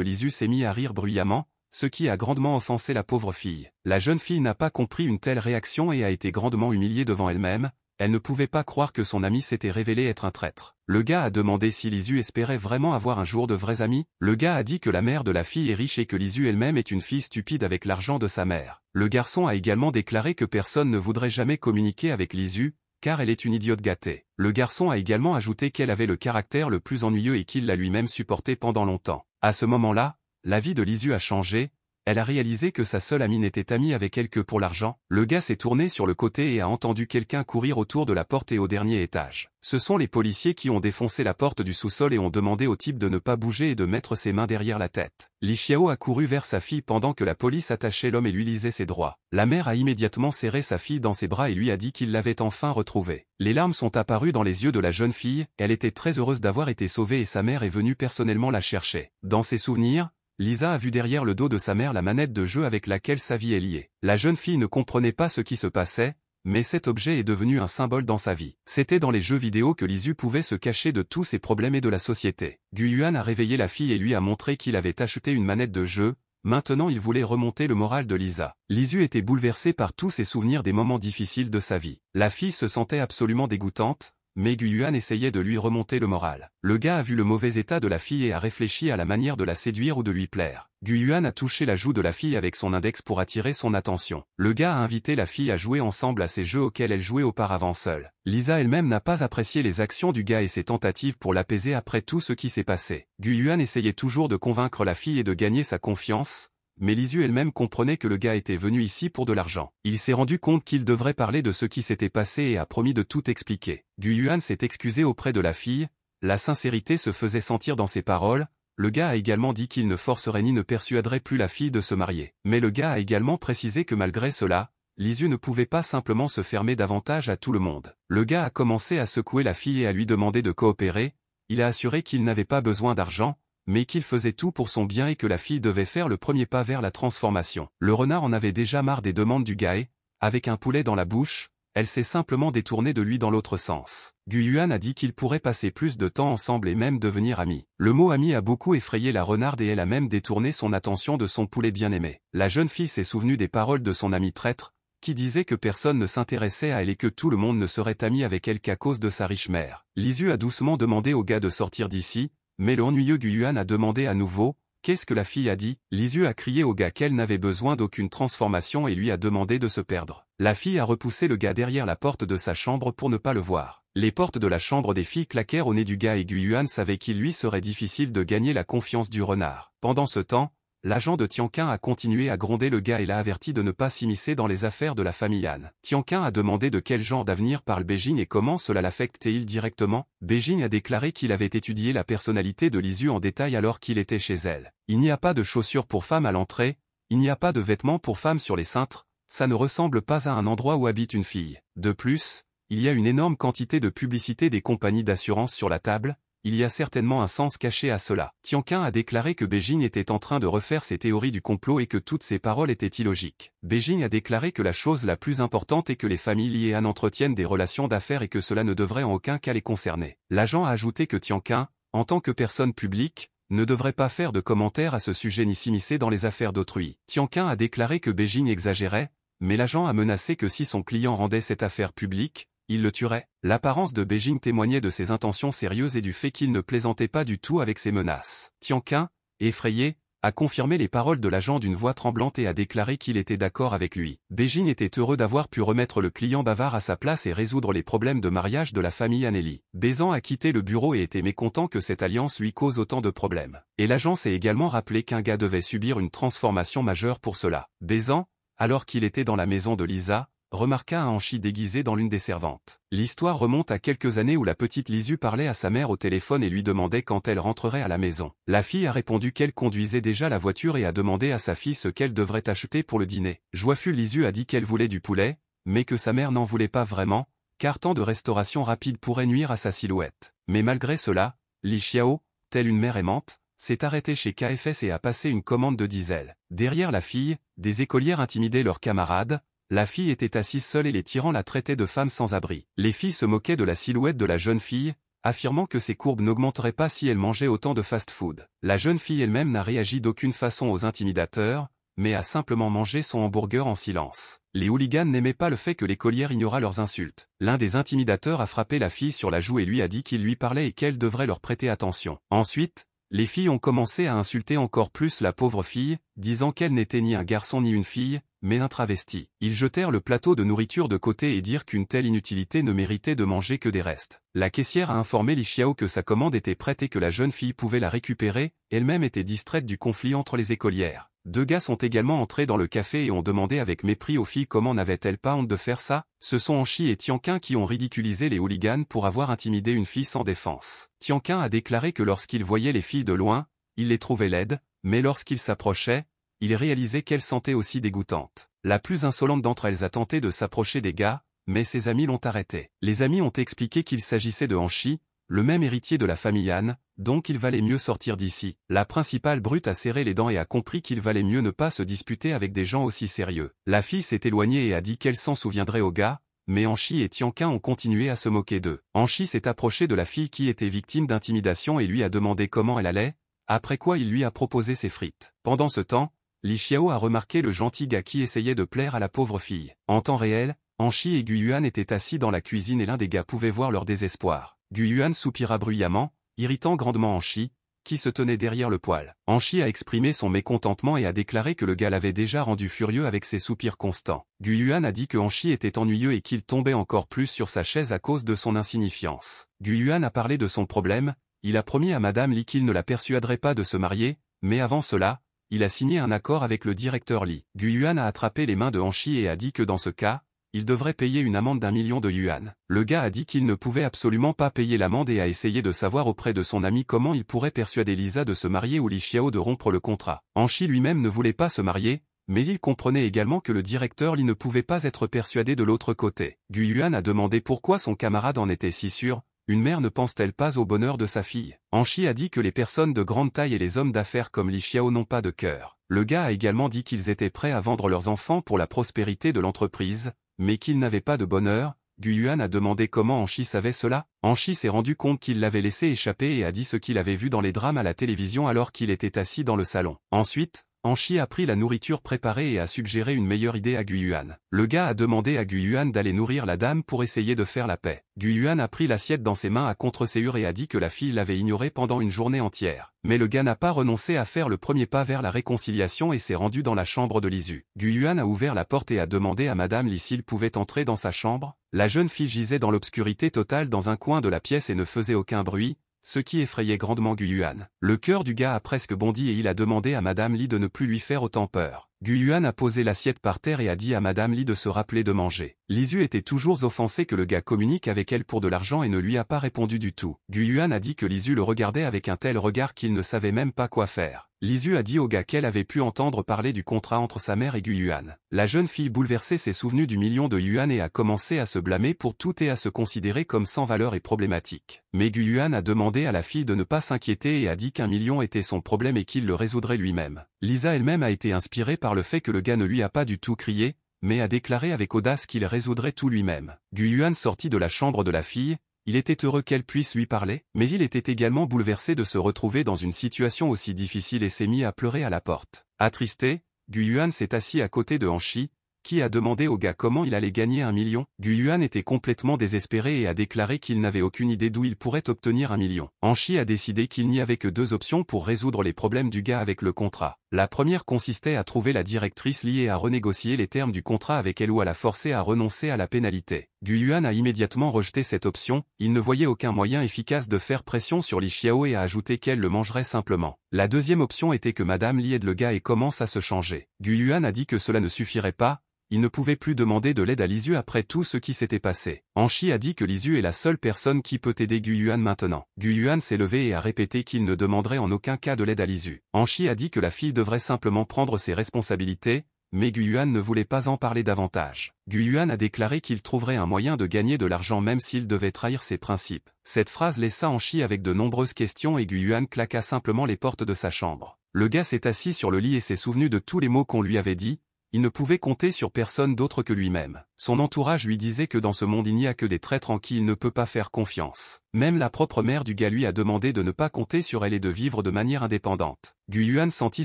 Lisu s'est mis à rire bruyamment, ce qui a grandement offensé la pauvre fille. La jeune fille n'a pas compris une telle réaction et a été grandement humiliée devant elle-même. Elle ne pouvait pas croire que son ami s'était révélé être un traître. Le gars a demandé si Lisu espérait vraiment avoir un jour de vrais amis. Le gars a dit que la mère de la fille est riche et que Lisu elle-même est une fille stupide avec l'argent de sa mère. Le garçon a également déclaré que personne ne voudrait jamais communiquer avec Lisu, car elle est une idiote gâtée. Le garçon a également ajouté qu'elle avait le caractère le plus ennuyeux et qu'il l'a lui-même supporté pendant longtemps. À ce moment-là, la vie de Lisu a changé. Elle a réalisé que sa seule amie n'était amie avec elle que pour l'argent. Le gars s'est tourné sur le côté et a entendu quelqu'un courir autour de la porte et au dernier étage. Ce sont les policiers qui ont défoncé la porte du sous-sol et ont demandé au type de ne pas bouger et de mettre ses mains derrière la tête. Li Xiao a couru vers sa fille pendant que la police attachait l'homme et lui lisait ses droits. La mère a immédiatement serré sa fille dans ses bras et lui a dit qu'il l'avait enfin retrouvée. Les larmes sont apparues dans les yeux de la jeune fille, elle était très heureuse d'avoir été sauvée et sa mère est venue personnellement la chercher. Dans ses souvenirs, Lisa a vu derrière le dos de sa mère la manette de jeu avec laquelle sa vie est liée. La jeune fille ne comprenait pas ce qui se passait, mais cet objet est devenu un symbole dans sa vie. C'était dans les jeux vidéo que Lisu pouvait se cacher de tous ses problèmes et de la société. Gu Yuan a réveillé la fille et lui a montré qu'il avait acheté une manette de jeu. Maintenant il voulait remonter le moral de Lisa. Lisu était bouleversée par tous ses souvenirs des moments difficiles de sa vie. La fille se sentait absolument dégoûtante, mais Gu Yuan essayait de lui remonter le moral. Le gars a vu le mauvais état de la fille et a réfléchi à la manière de la séduire ou de lui plaire. Gu Yuan a touché la joue de la fille avec son index pour attirer son attention. Le gars a invité la fille à jouer ensemble à ces jeux auxquels elle jouait auparavant seule. Lisa elle-même n'a pas apprécié les actions du gars et ses tentatives pour l'apaiser après tout ce qui s'est passé. Gu Yuan essayait toujours de convaincre la fille et de gagner sa confiance, mais Lisu elle-même comprenait que le gars était venu ici pour de l'argent. Il s'est rendu compte qu'il devrait parler de ce qui s'était passé et a promis de tout expliquer. Gu Yuan s'est excusé auprès de la fille, la sincérité se faisait sentir dans ses paroles. Le gars a également dit qu'il ne forcerait ni ne persuaderait plus la fille de se marier. Mais le gars a également précisé que malgré cela, Lisu ne pouvait pas simplement se fermer davantage à tout le monde. Le gars a commencé à secouer la fille et à lui demander de coopérer. Il a assuré qu'il n'avait pas besoin d'argent, mais qu'il faisait tout pour son bien et que la fille devait faire le premier pas vers la transformation. Le renard en avait déjà marre des demandes du gars et, avec un poulet dans la bouche, elle s'est simplement détournée de lui dans l'autre sens. Gu Yuan a dit qu'ils pourraient passer plus de temps ensemble et même devenir amis. Le mot ami a beaucoup effrayé la renarde et elle a même détourné son attention de son poulet bien-aimé. La jeune fille s'est souvenue des paroles de son ami traître, qui disait que personne ne s'intéressait à elle et que tout le monde ne serait ami avec elle qu'à cause de sa riche mère. Lisu a doucement demandé au gars de sortir d'ici, mais le ennuyeux Gu Yuan a demandé à nouveau, qu'est-ce que la fille a dit? Lisu a crié au gars qu'elle n'avait besoin d'aucune transformation et lui a demandé de se perdre. La fille a repoussé le gars derrière la porte de sa chambre pour ne pas le voir. Les portes de la chambre des filles claquèrent au nez du gars et Gu Yuan savait qu'il lui serait difficile de gagner la confiance du renard. Pendant ce temps, l'agent de Tianqin a continué à gronder le gars et l'a averti de ne pas s'immiscer dans les affaires de la famille Han. Tianqin a demandé de quel genre d'avenir parle Beijing et comment cela l'affecte-t-il directement. Beijing a déclaré qu'il avait étudié la personnalité de Lisu en détail alors qu'il était chez elle. Il n'y a pas de chaussures pour femmes à l'entrée, il n'y a pas de vêtements pour femmes sur les cintres, ça ne ressemble pas à un endroit où habite une fille. De plus, il y a une énorme quantité de publicité des compagnies d'assurance sur la table. Il y a certainement un sens caché à cela. Tianqin a déclaré que Beijing était en train de refaire ses théories du complot et que toutes ses paroles étaient illogiques. Beijing a déclaré que la chose la plus importante est que les familles liées Han entretiennent des relations d'affaires et que cela ne devrait en aucun cas les concerner. L'agent a ajouté que Tianqin, en tant que personne publique, ne devrait pas faire de commentaires à ce sujet ni s'immiscer dans les affaires d'autrui. Tianqin a déclaré que Beijing exagérait, mais l'agent a menacé que si son client rendait cette affaire publique, il le tuerait. L'apparence de Beijing témoignait de ses intentions sérieuses et du fait qu'il ne plaisantait pas du tout avec ses menaces. Tianqin, effrayé, a confirmé les paroles de l'agent d'une voix tremblante et a déclaré qu'il était d'accord avec lui. Beijing était heureux d'avoir pu remettre le client bavard à sa place et résoudre les problèmes de mariage de la famille Anneli. Bézan a quitté le bureau et était mécontent que cette alliance lui cause autant de problèmes. Et l'agent s'est également rappelé qu'un gars devait subir une transformation majeure pour cela. Bézan, alors qu'il était dans la maison de Lisa, remarqua un hanchi déguisé dans l'une des servantes. L'histoire remonte à quelques années où la petite Lisu parlait à sa mère au téléphone et lui demandait quand elle rentrerait à la maison. La fille a répondu qu'elle conduisait déjà la voiture et a demandé à sa fille ce qu'elle devrait acheter pour le dîner. Joyeux Lisu a dit qu'elle voulait du poulet, mais que sa mère n'en voulait pas vraiment, car tant de restauration rapide pourrait nuire à sa silhouette. Mais malgré cela, Li Xiao, telle une mère aimante, s'est arrêté chez KFS et a passé une commande de diesel. Derrière la fille, des écolières intimidaient leurs camarades. La fille était assise seule et les tyrans la traitaient de femme sans abri. Les filles se moquaient de la silhouette de la jeune fille, affirmant que ses courbes n'augmenteraient pas si elle mangeait autant de fast-food. La jeune fille elle-même n'a réagi d'aucune façon aux intimidateurs, mais a simplement mangé son hamburger en silence. Les hooligans n'aimaient pas le fait que l'écolière ignorât leurs insultes. L'un des intimidateurs a frappé la fille sur la joue et lui a dit qu'il lui parlait et qu'elle devrait leur prêter attention. Ensuite, les filles ont commencé à insulter encore plus la pauvre fille, disant qu'elle n'était ni un garçon ni une fille, mais un travesti. Ils jetèrent le plateau de nourriture de côté et dirent qu'une telle inutilité ne méritait de manger que des restes. La caissière a informé Li Xiao que sa commande était prête et que la jeune fille pouvait la récupérer, elle-même était distraite du conflit entre les écolières. Deux gars sont également entrés dans le café et ont demandé avec mépris aux filles comment n'avaient-elles pas honte de faire ça. Ce sont Anchi et Tianqin qui ont ridiculisé les hooligans pour avoir intimidé une fille sans défense. Tianqin a déclaré que lorsqu'il voyait les filles de loin, il les trouvait laides, mais lorsqu'il s'approchait, il réalisait qu'elles sentaient aussi dégoûtantes. La plus insolente d'entre elles a tenté de s'approcher des gars, mais ses amis l'ont arrêté. Les amis ont expliqué qu'il s'agissait de Anchi, le même héritier de la famille Han, donc il valait mieux sortir d'ici. La principale brute a serré les dents et a compris qu'il valait mieux ne pas se disputer avec des gens aussi sérieux. La fille s'est éloignée et a dit qu'elle s'en souviendrait aux gars, mais Anchi et Tianqin ont continué à se moquer d'eux. Anchi s'est approché de la fille qui était victime d'intimidation et lui a demandé comment elle allait, après quoi il lui a proposé ses frites. Pendant ce temps, Li Xiao a remarqué le gentil gars qui essayait de plaire à la pauvre fille. En temps réel, Anchi et Gu Yuan étaient assis dans la cuisine et l'un des gars pouvait voir leur désespoir. Gu Yuan soupira bruyamment, irritant grandement Anchi, qui se tenait derrière le poêle. Anchi a exprimé son mécontentement et a déclaré que le gars l'avait déjà rendu furieux avec ses soupirs constants. Gu Yuan a dit que Anchi était ennuyeux et qu'il tombait encore plus sur sa chaise à cause de son insignifiance. Gu Yuan a parlé de son problème, il a promis à Madame Li qu'il ne la persuaderait pas de se marier, mais avant cela, il a signé un accord avec le directeur Li. Gu Yuan a attrapé les mains de Anchi et a dit que dans ce cas, il devrait payer une amende d'1 million de yuan. Le gars a dit qu'il ne pouvait absolument pas payer l'amende et a essayé de savoir auprès de son ami comment il pourrait persuader Lisa de se marier ou Li Xiao de rompre le contrat. Anchi lui-même ne voulait pas se marier, mais il comprenait également que le directeur Li ne pouvait pas être persuadé de l'autre côté. Gu Yuan a demandé pourquoi son camarade en était si sûr. Une mère ne pense-t-elle pas au bonheur de sa fille? Anchi a dit que les personnes de grande taille et les hommes d'affaires comme Li Xiao n'ont pas de cœur. Le gars a également dit qu'ils étaient prêts à vendre leurs enfants pour la prospérité de l'entreprise, mais qu'il n'avait pas de bonheur. Gu Yuan a demandé comment Anchi savait cela. Anchi s'est rendu compte qu'il l'avait laissé échapper et a dit ce qu'il avait vu dans les drames à la télévision alors qu'il était assis dans le salon. Ensuite, Anchi a pris la nourriture préparée et a suggéré une meilleure idée à Gu Yuan. Le gars a demandé à Gu Yuan d'aller nourrir la dame pour essayer de faire la paix. Gu Yuan a pris l'assiette dans ses mains à contre-séure et a dit que la fille l'avait ignoré pendant une journée entière. Mais le gars n'a pas renoncé à faire le premier pas vers la réconciliation et s'est rendu dans la chambre de Lisu. Gu Yuan a ouvert la porte et a demandé à Madame Li s'il pouvait entrer dans sa chambre. La jeune fille gisait dans l'obscurité totale dans un coin de la pièce et ne faisait aucun bruit, ce qui effrayait grandement Gu Yuan. Le cœur du gars a presque bondi et il a demandé à Madame Li de ne plus lui faire autant peur. Gu Yuan a posé l'assiette par terre et a dit à Madame Li de se rappeler de manger. Lisu était toujours offensée que le gars communique avec elle pour de l'argent et ne lui a pas répondu du tout. Gu Yuan a dit que Lisu le regardait avec un tel regard qu'il ne savait même pas quoi faire. Lisu a dit au gars qu'elle avait pu entendre parler du contrat entre sa mère et Gu Yuan. La jeune fille bouleversée s'est souvenue du million de yuan et a commencé à se blâmer pour tout et à se considérer comme sans valeur et problématique. Mais Gu Yuan a demandé à la fille de ne pas s'inquiéter et a dit qu'1 million était son problème et qu'il le résoudrait lui-même. Lisa elle-même a été inspirée par le fait que le gars ne lui a pas du tout crié, mais a déclaré avec audace qu'il résoudrait tout lui-même. Gu Yuan sortit de la chambre de la fille. Il était heureux qu'elle puisse lui parler, mais il était également bouleversé de se retrouver dans une situation aussi difficile et s'est mis à pleurer à la porte. Attristé, Gu Yuan s'est assis à côté de Anchi, qui a demandé au gars comment il allait gagner 1 million. Gu Yuan était complètement désespéré et a déclaré qu'il n'avait aucune idée d'où il pourrait obtenir 1 million. Anchi a décidé qu'il n'y avait que 2 options pour résoudre les problèmes du gars avec le contrat. La première consistait à trouver la directrice liée à renégocier les termes du contrat avec elle ou à la forcer à renoncer à la pénalité. Gu Yuan a immédiatement rejeté cette option, il ne voyait aucun moyen efficace de faire pression sur Li Xiao et a ajouté qu'elle le mangerait simplement. La deuxième option était que Madame Li aide le gars et commence à se changer. Gu Yuan a dit que cela ne suffirait pas, il ne pouvait plus demander de l'aide à Lisu après tout ce qui s'était passé. Anchi a dit que Lisu est la seule personne qui peut aider Gu Yuan maintenant. Gu Yuan s'est levé et a répété qu'il ne demanderait en aucun cas de l'aide à Lisu. Anchi a dit que la fille devrait simplement prendre ses responsabilités, mais Guyuan ne voulait pas en parler davantage. Guyuan a déclaré qu'il trouverait un moyen de gagner de l'argent même s'il devait trahir ses principes. Cette phrase laissa Anchi avec de nombreuses questions et Guyuan claqua simplement les portes de sa chambre. Le gars s'est assis sur le lit et s'est souvenu de tous les mots qu'on lui avait dit. Il ne pouvait compter sur personne d'autre que lui-même. Son entourage lui disait que dans ce monde il n'y a que des traîtres en qui il ne peut pas faire confiance. Même la propre mère du gars lui a demandé de ne pas compter sur elle et de vivre de manière indépendante. Guyuan sentit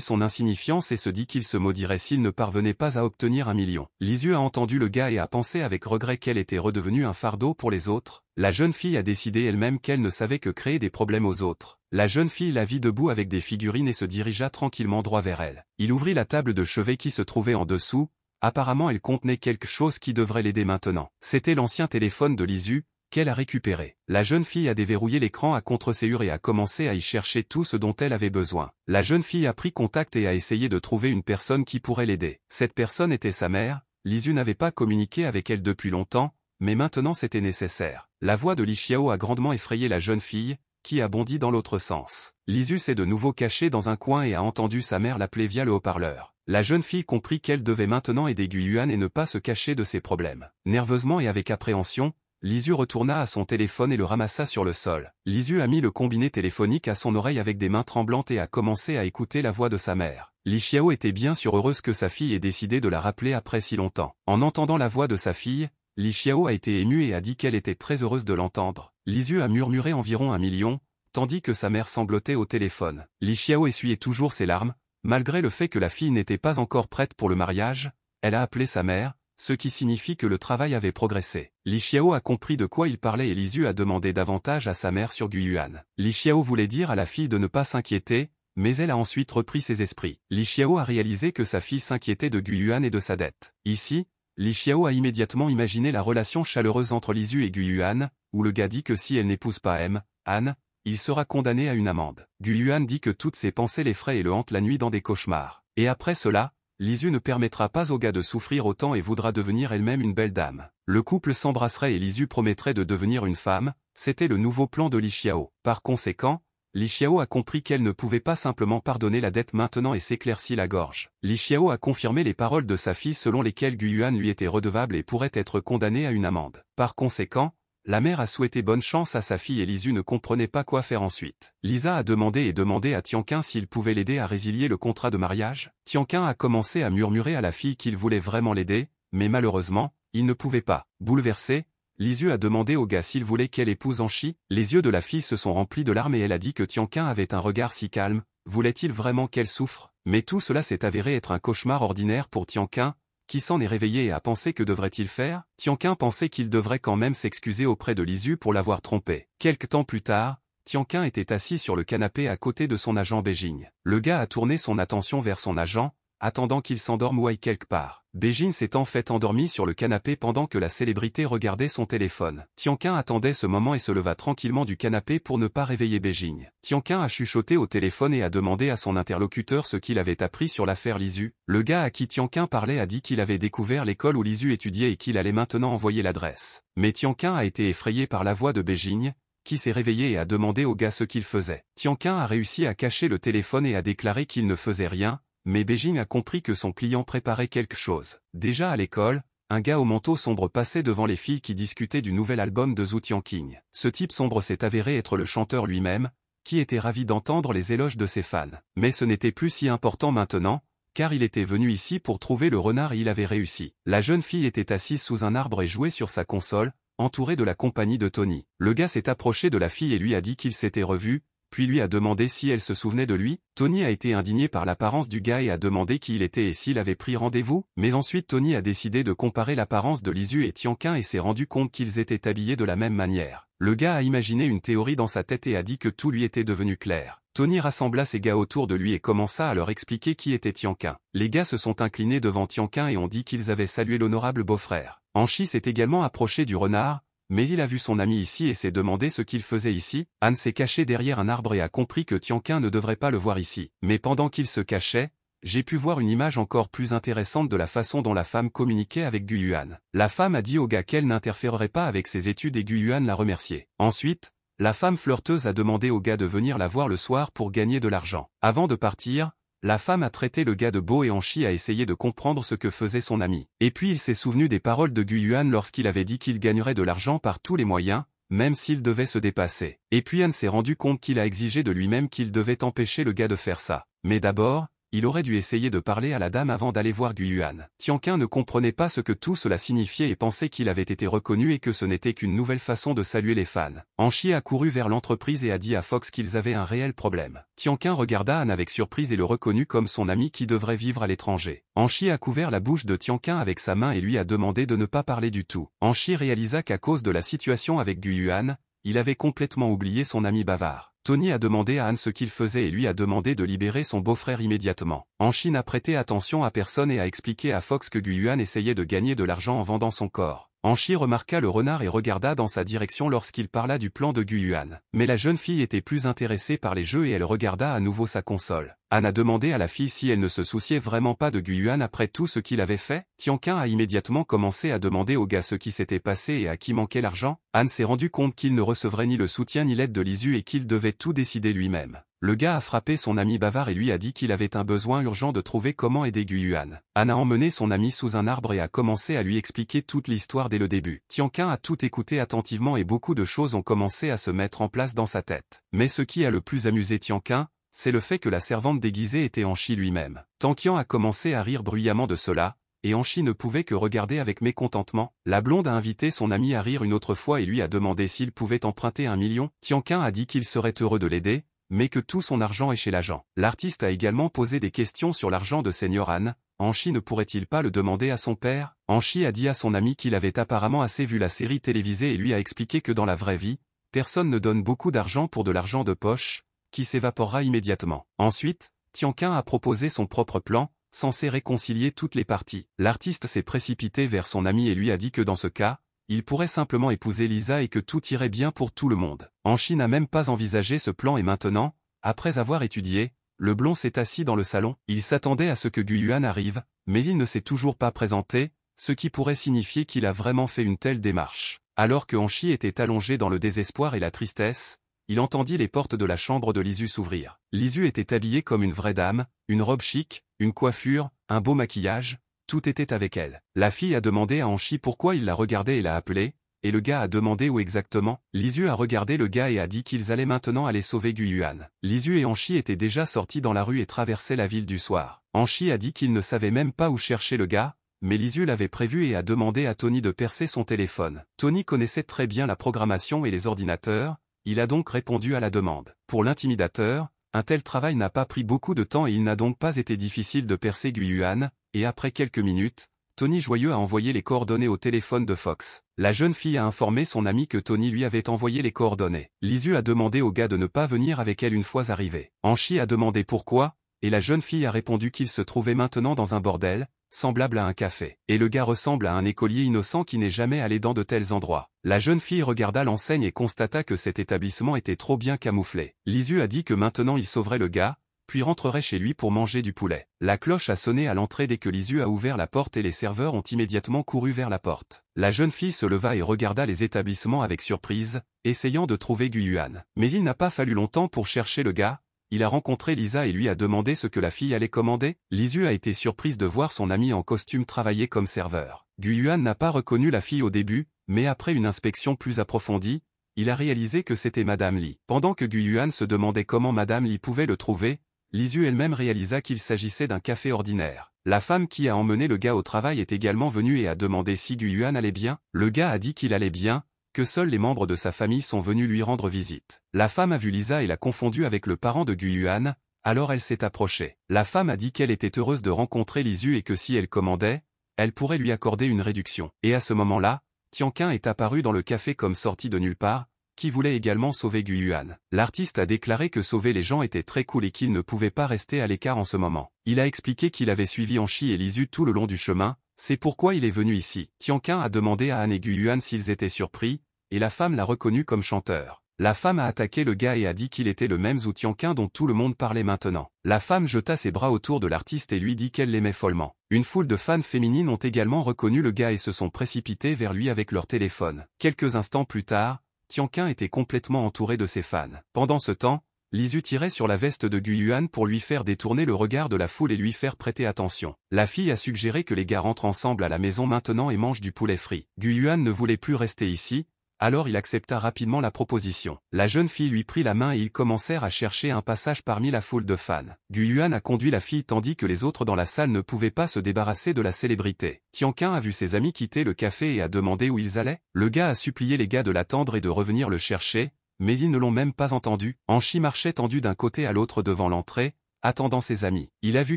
son insignifiance et se dit qu'il se maudirait s'il ne parvenait pas à obtenir 1 million. Lisu a entendu le gars et a pensé avec regret qu'elle était redevenue un fardeau pour les autres. La jeune fille a décidé elle-même qu'elle ne savait que créer des problèmes aux autres. La jeune fille la vit debout avec des figurines et se dirigea tranquillement droit vers elle. Il ouvrit la table de chevet qui se trouvait en dessous. Apparemment elle contenait quelque chose qui devrait l'aider maintenant. C'était l'ancien téléphone de Lisu, qu'elle a récupéré. La jeune fille a déverrouillé l'écran à contre-serrure et a commencé à y chercher tout ce dont elle avait besoin. La jeune fille a pris contact et a essayé de trouver une personne qui pourrait l'aider. Cette personne était sa mère. Lisu n'avait pas communiqué avec elle depuis longtemps, mais maintenant c'était nécessaire. La voix de Li Xiao a grandement effrayé la jeune fille, qui a bondi dans l'autre sens. Lisu s'est de nouveau cachée dans un coin et a entendu sa mère l'appeler via le haut-parleur. La jeune fille comprit qu'elle devait maintenant aider Guyuan et ne pas se cacher de ses problèmes. Nerveusement et avec appréhension, Lisu retourna à son téléphone et le ramassa sur le sol. Lisu a mis le combiné téléphonique à son oreille avec des mains tremblantes et a commencé à écouter la voix de sa mère. Li Xiao était bien sûr heureuse que sa fille ait décidé de la rappeler après si longtemps. En entendant la voix de sa fille, Li Xiao a été émue et a dit qu'elle était très heureuse de l'entendre. Lisu a murmuré environ 1 million, tandis que sa mère sanglotait au téléphone. Li Xiao essuyait toujours ses larmes, malgré le fait que la fille n'était pas encore prête pour le mariage. Elle a appelé sa mère, ce qui signifie que le travail avait progressé. Li Xiao a compris de quoi il parlait et Lisu a demandé davantage à sa mère sur Guyuan. Li Xiao voulait dire à la fille de ne pas s'inquiéter, mais elle a ensuite repris ses esprits. Li Xiao a réalisé que sa fille s'inquiétait de Guyuan et de sa dette. Ici, Li Xiao a immédiatement imaginé la relation chaleureuse entre Lisu et Guyuan, où le gars dit que si elle n'épouse pas Han, il sera condamné à une amende. Guyuan dit que toutes ses pensées l'effraient et le hantent la nuit dans des cauchemars. Et après cela, Lisu ne permettra pas au gars de souffrir autant et voudra devenir elle-même une belle dame. Le couple s'embrasserait et Lisu promettrait de devenir une femme, c'était le nouveau plan de Li Xiao. Par conséquent, Li Xiao a compris qu'elle ne pouvait pas simplement pardonner la dette maintenant et s'éclaircit la gorge. Li Xiao a confirmé les paroles de sa fille selon lesquelles Guyuan lui était redevable et pourrait être condamné à une amende. Par conséquent, la mère a souhaité bonne chance à sa fille et Lisu ne comprenait pas quoi faire ensuite. Lisa a demandé à Tianqin s'il pouvait l'aider à résilier le contrat de mariage. Tianqin a commencé à murmurer à la fille qu'il voulait vraiment l'aider, mais malheureusement, il ne pouvait pas. Bouleversée, Lisu a demandé au gars s'il voulait qu'elle épouse Anchi. Les yeux de la fille se sont remplis de larmes et elle a dit que Tianqin avait un regard si calme. Voulait-il vraiment qu'elle souffre? Mais tout cela s'est avéré être un cauchemar ordinaire pour Tianqin, qui s'en est réveillé et a pensé que devrait-il faire? Tianqin pensait qu'il devrait quand même s'excuser auprès de Lisu pour l'avoir trompé. Quelque temps plus tard, Tianqin était assis sur le canapé à côté de son agent Beijing. Le gars a tourné son attention vers son agent, attendant qu'il s'endorme ou aille quelque part. Beijing s'est en fait endormi sur le canapé pendant que la célébrité regardait son téléphone. Tianqin attendait ce moment et se leva tranquillement du canapé pour ne pas réveiller Beijing. Tianqin a chuchoté au téléphone et a demandé à son interlocuteur ce qu'il avait appris sur l'affaire Lisu. Le gars à qui Tianqin parlait a dit qu'il avait découvert l'école où Lisu étudiait et qu'il allait maintenant envoyer l'adresse. Mais Tianqin a été effrayé par la voix de Beijing, qui s'est réveillé et a demandé au gars ce qu'il faisait. Tianqin a réussi à cacher le téléphone et a déclaré qu'il ne faisait rien, mais Beijing a compris que son client préparait quelque chose. Déjà à l'école, un gars au manteau sombre passait devant les filles qui discutaient du nouvel album de Zhu Tianqing. Ce type sombre s'est avéré être le chanteur lui-même, qui était ravi d'entendre les éloges de ses fans. Mais ce n'était plus si important maintenant, car il était venu ici pour trouver le renard et il avait réussi. La jeune fille était assise sous un arbre et jouait sur sa console, entourée de la compagnie de Tony. Le gars s'est approché de la fille et lui a dit qu'il s'était revu, puis lui a demandé si elle se souvenait de lui. Tony a été indigné par l'apparence du gars et a demandé qui il était et s'il avait pris rendez-vous. Mais ensuite Tony a décidé de comparer l'apparence de Lisu et Tianqin et s'est rendu compte qu'ils étaient habillés de la même manière. Le gars a imaginé une théorie dans sa tête et a dit que tout lui était devenu clair. Tony rassembla ses gars autour de lui et commença à leur expliquer qui était Tianqin. Les gars se sont inclinés devant Tianqin et ont dit qu'ils avaient salué l'honorable beau-frère. Anchi s'est également approché du renard, mais il a vu son ami ici et s'est demandé ce qu'il faisait ici. Han s'est caché derrière un arbre et a compris que Tianqin ne devrait pas le voir ici. Mais pendant qu'il se cachait, j'ai pu voir une image encore plus intéressante de la façon dont la femme communiquait avec Guyuan. La femme a dit au gars qu'elle n'interférerait pas avec ses études et Guyuan l'a remercié. Ensuite, la femme flirteuse a demandé au gars de venir la voir le soir pour gagner de l'argent. Avant de partir, La femme a traité le gars de beau et Anchi a essayé de comprendre ce que faisait son ami. Et puis il s'est souvenu des paroles de Gu Yuan lorsqu'il avait dit qu'il gagnerait de l'argent par tous les moyens, même s'il devait se dépasser. Et puis Anne s'est rendu compte qu'il a exigé de lui-même qu'il devait empêcher le gars de faire ça. Mais d'abord, il aurait dû essayer de parler à la dame avant d'aller voir Gu Yuan. Tianqin ne comprenait pas ce que tout cela signifiait et pensait qu'il avait été reconnu et que ce n'était qu'une nouvelle façon de saluer les fans. Anchi a couru vers l'entreprise et a dit à Fox qu'ils avaient un réel problème. Tianqin regarda Anne avec surprise et le reconnut comme son ami qui devrait vivre à l'étranger. Anchi a couvert la bouche de Tianqin avec sa main et lui a demandé de ne pas parler du tout. Anchi réalisa qu'à cause de la situation avec Gu Yuan, il avait complètement oublié son ami bavard. Tony a demandé à Anne ce qu'il faisait et lui a demandé de libérer son beau-frère immédiatement. Anchi n'a prêté attention à personne et a expliqué à Fox que Gu Yuan essayait de gagner de l'argent en vendant son corps. Anchi remarqua le renard et regarda dans sa direction lorsqu'il parla du plan de Gu Yuan. Mais la jeune fille était plus intéressée par les jeux et elle regarda à nouveau sa console. Anne a demandé à la fille si elle ne se souciait vraiment pas de Gu Yuan après tout ce qu'il avait fait. Tianqin a immédiatement commencé à demander au gars ce qui s'était passé et à qui manquait l'argent. Anne s'est rendu compte qu'il ne recevrait ni le soutien ni l'aide de Lisu et qu'il devait tout décider lui-même. Le gars a frappé son ami bavard et lui a dit qu'il avait un besoin urgent de trouver comment aider Gu Yuan. Anne a emmené son ami sous un arbre et a commencé à lui expliquer toute l'histoire dès le début. Tianqin a tout écouté attentivement et beaucoup de choses ont commencé à se mettre en place dans sa tête. Mais ce qui a le plus amusé Tianqin, c'est le fait que la servante déguisée était Anchi lui-même. Tianqin a commencé à rire bruyamment de cela, et Anchi ne pouvait que regarder avec mécontentement. La blonde a invité son ami à rire une autre fois et lui a demandé s'il pouvait emprunter 1 million. Tianqin a dit qu'il serait heureux de l'aider, mais que tout son argent est chez l'agent. L'artiste a également posé des questions sur l'argent de Senior Anne. Anchi ne pourrait-il pas le demander à son père? Anchi a dit à son ami qu'il avait apparemment assez vu la série télévisée et lui a expliqué que dans la vraie vie, personne ne donne beaucoup d'argent pour de l'argent de poche, qui s'évaporera immédiatement. Ensuite, Tianqin a proposé son propre plan, censé réconcilier toutes les parties. L'artiste s'est précipité vers son ami et lui a dit que dans ce cas, il pourrait simplement épouser Lisa et que tout irait bien pour tout le monde. Anchi n'a même pas envisagé ce plan et maintenant, après avoir étudié, le blond s'est assis dans le salon. Il s'attendait à ce que Gu Yuan arrive, mais il ne s'est toujours pas présenté, ce qui pourrait signifier qu'il a vraiment fait une telle démarche. Alors que Anchi était allongé dans le désespoir et la tristesse, il entendit les portes de la chambre de Lisu s'ouvrir. Lisu était habillée comme une vraie dame, une robe chic, une coiffure, un beau maquillage, tout était avec elle. La fille a demandé à Anchi pourquoi il la regardait et l'a appelé, et le gars a demandé où exactement. Lisu a regardé le gars et a dit qu'ils allaient maintenant aller sauver Gu Yuan. Lisu et Anchi étaient déjà sortis dans la rue et traversaient la ville du soir. Anchi a dit qu'il ne savait même pas où chercher le gars, mais Lisu l'avait prévu et a demandé à Tony de percer son téléphone. Tony connaissait très bien la programmation et les ordinateurs, il a donc répondu à la demande. Pour l'intimidateur, un tel travail n'a pas pris beaucoup de temps et il n'a donc pas été difficile de percer Gu Yuan, et après quelques minutes, Tony Joyeux a envoyé les coordonnées au téléphone de Fox. La jeune fille a informé son ami que Tony lui avait envoyé les coordonnées. Lisu a demandé au gars de ne pas venir avec elle une fois arrivé. Anchi a demandé pourquoi, et la jeune fille a répondu qu'il se trouvait maintenant dans un bordel, semblable à un café. Et le gars ressemble à un écolier innocent qui n'est jamais allé dans de tels endroits. La jeune fille regarda l'enseigne et constata que cet établissement était trop bien camouflé. Lisu a dit que maintenant il sauverait le gars, puis rentrerait chez lui pour manger du poulet. La cloche a sonné à l'entrée dès que Lisu a ouvert la porte et les serveurs ont immédiatement couru vers la porte. La jeune fille se leva et regarda les établissements avec surprise, essayant de trouver Gu Yuan. Mais il n'a pas fallu longtemps pour chercher le gars. Il a rencontré Lisa et lui a demandé ce que la fille allait commander. Lisu a été surprise de voir son ami en costume travailler comme serveur. Gu Yuan n'a pas reconnu la fille au début, mais après une inspection plus approfondie, il a réalisé que c'était Madame Li. Pendant que Gu Yuan se demandait comment Madame Li pouvait le trouver, Lisu elle-même réalisa qu'il s'agissait d'un café ordinaire. La femme qui a emmené le gars au travail est également venue et a demandé si Gu Yuan allait bien. Le gars a dit qu'il allait bien, que seuls les membres de sa famille sont venus lui rendre visite. La femme a vu Lisa et l'a confondue avec le parent de Gu Yuan, alors elle s'est approchée. La femme a dit qu'elle était heureuse de rencontrer Lisu et que si elle commandait, elle pourrait lui accorder une réduction. Et à ce moment-là, Tianqin est apparu dans le café comme sorti de nulle part, qui voulait également sauver Gu Yuan. L'artiste a déclaré que sauver les gens était très cool et qu'il ne pouvait pas rester à l'écart en ce moment. Il a expliqué qu'il avait suivi Anchi et Lisu tout le long du chemin, c'est pourquoi il est venu ici. Tianqin a demandé à Anne et Gu Yuan s'ils étaient surpris, et la femme l'a reconnu comme chanteur. La femme a attaqué le gars et a dit qu'il était le même Zhu Tianqin dont tout le monde parlait maintenant. La femme jeta ses bras autour de l'artiste et lui dit qu'elle l'aimait follement. Une foule de fans féminines ont également reconnu le gars et se sont précipités vers lui avec leur téléphone. Quelques instants plus tard, Tianqin était complètement entouré de ses fans. Pendant ce temps, Lisu tirait sur la veste de Guyuan pour lui faire détourner le regard de la foule et lui faire prêter attention. La fille a suggéré que les gars rentrent ensemble à la maison maintenant et mangent du poulet frit. Guyuan ne voulait plus rester ici, alors il accepta rapidement la proposition. La jeune fille lui prit la main et ils commencèrent à chercher un passage parmi la foule de fans. Guyuan a conduit la fille tandis que les autres dans la salle ne pouvaient pas se débarrasser de la célébrité. Tianqin a vu ses amis quitter le café et a demandé où ils allaient. Le gars a supplié les gars de l'attendre et de revenir le chercher, mais ils ne l'ont même pas entendu. Anchi marchait tendu d'un côté à l'autre devant l'entrée, attendant ses amis. Il a vu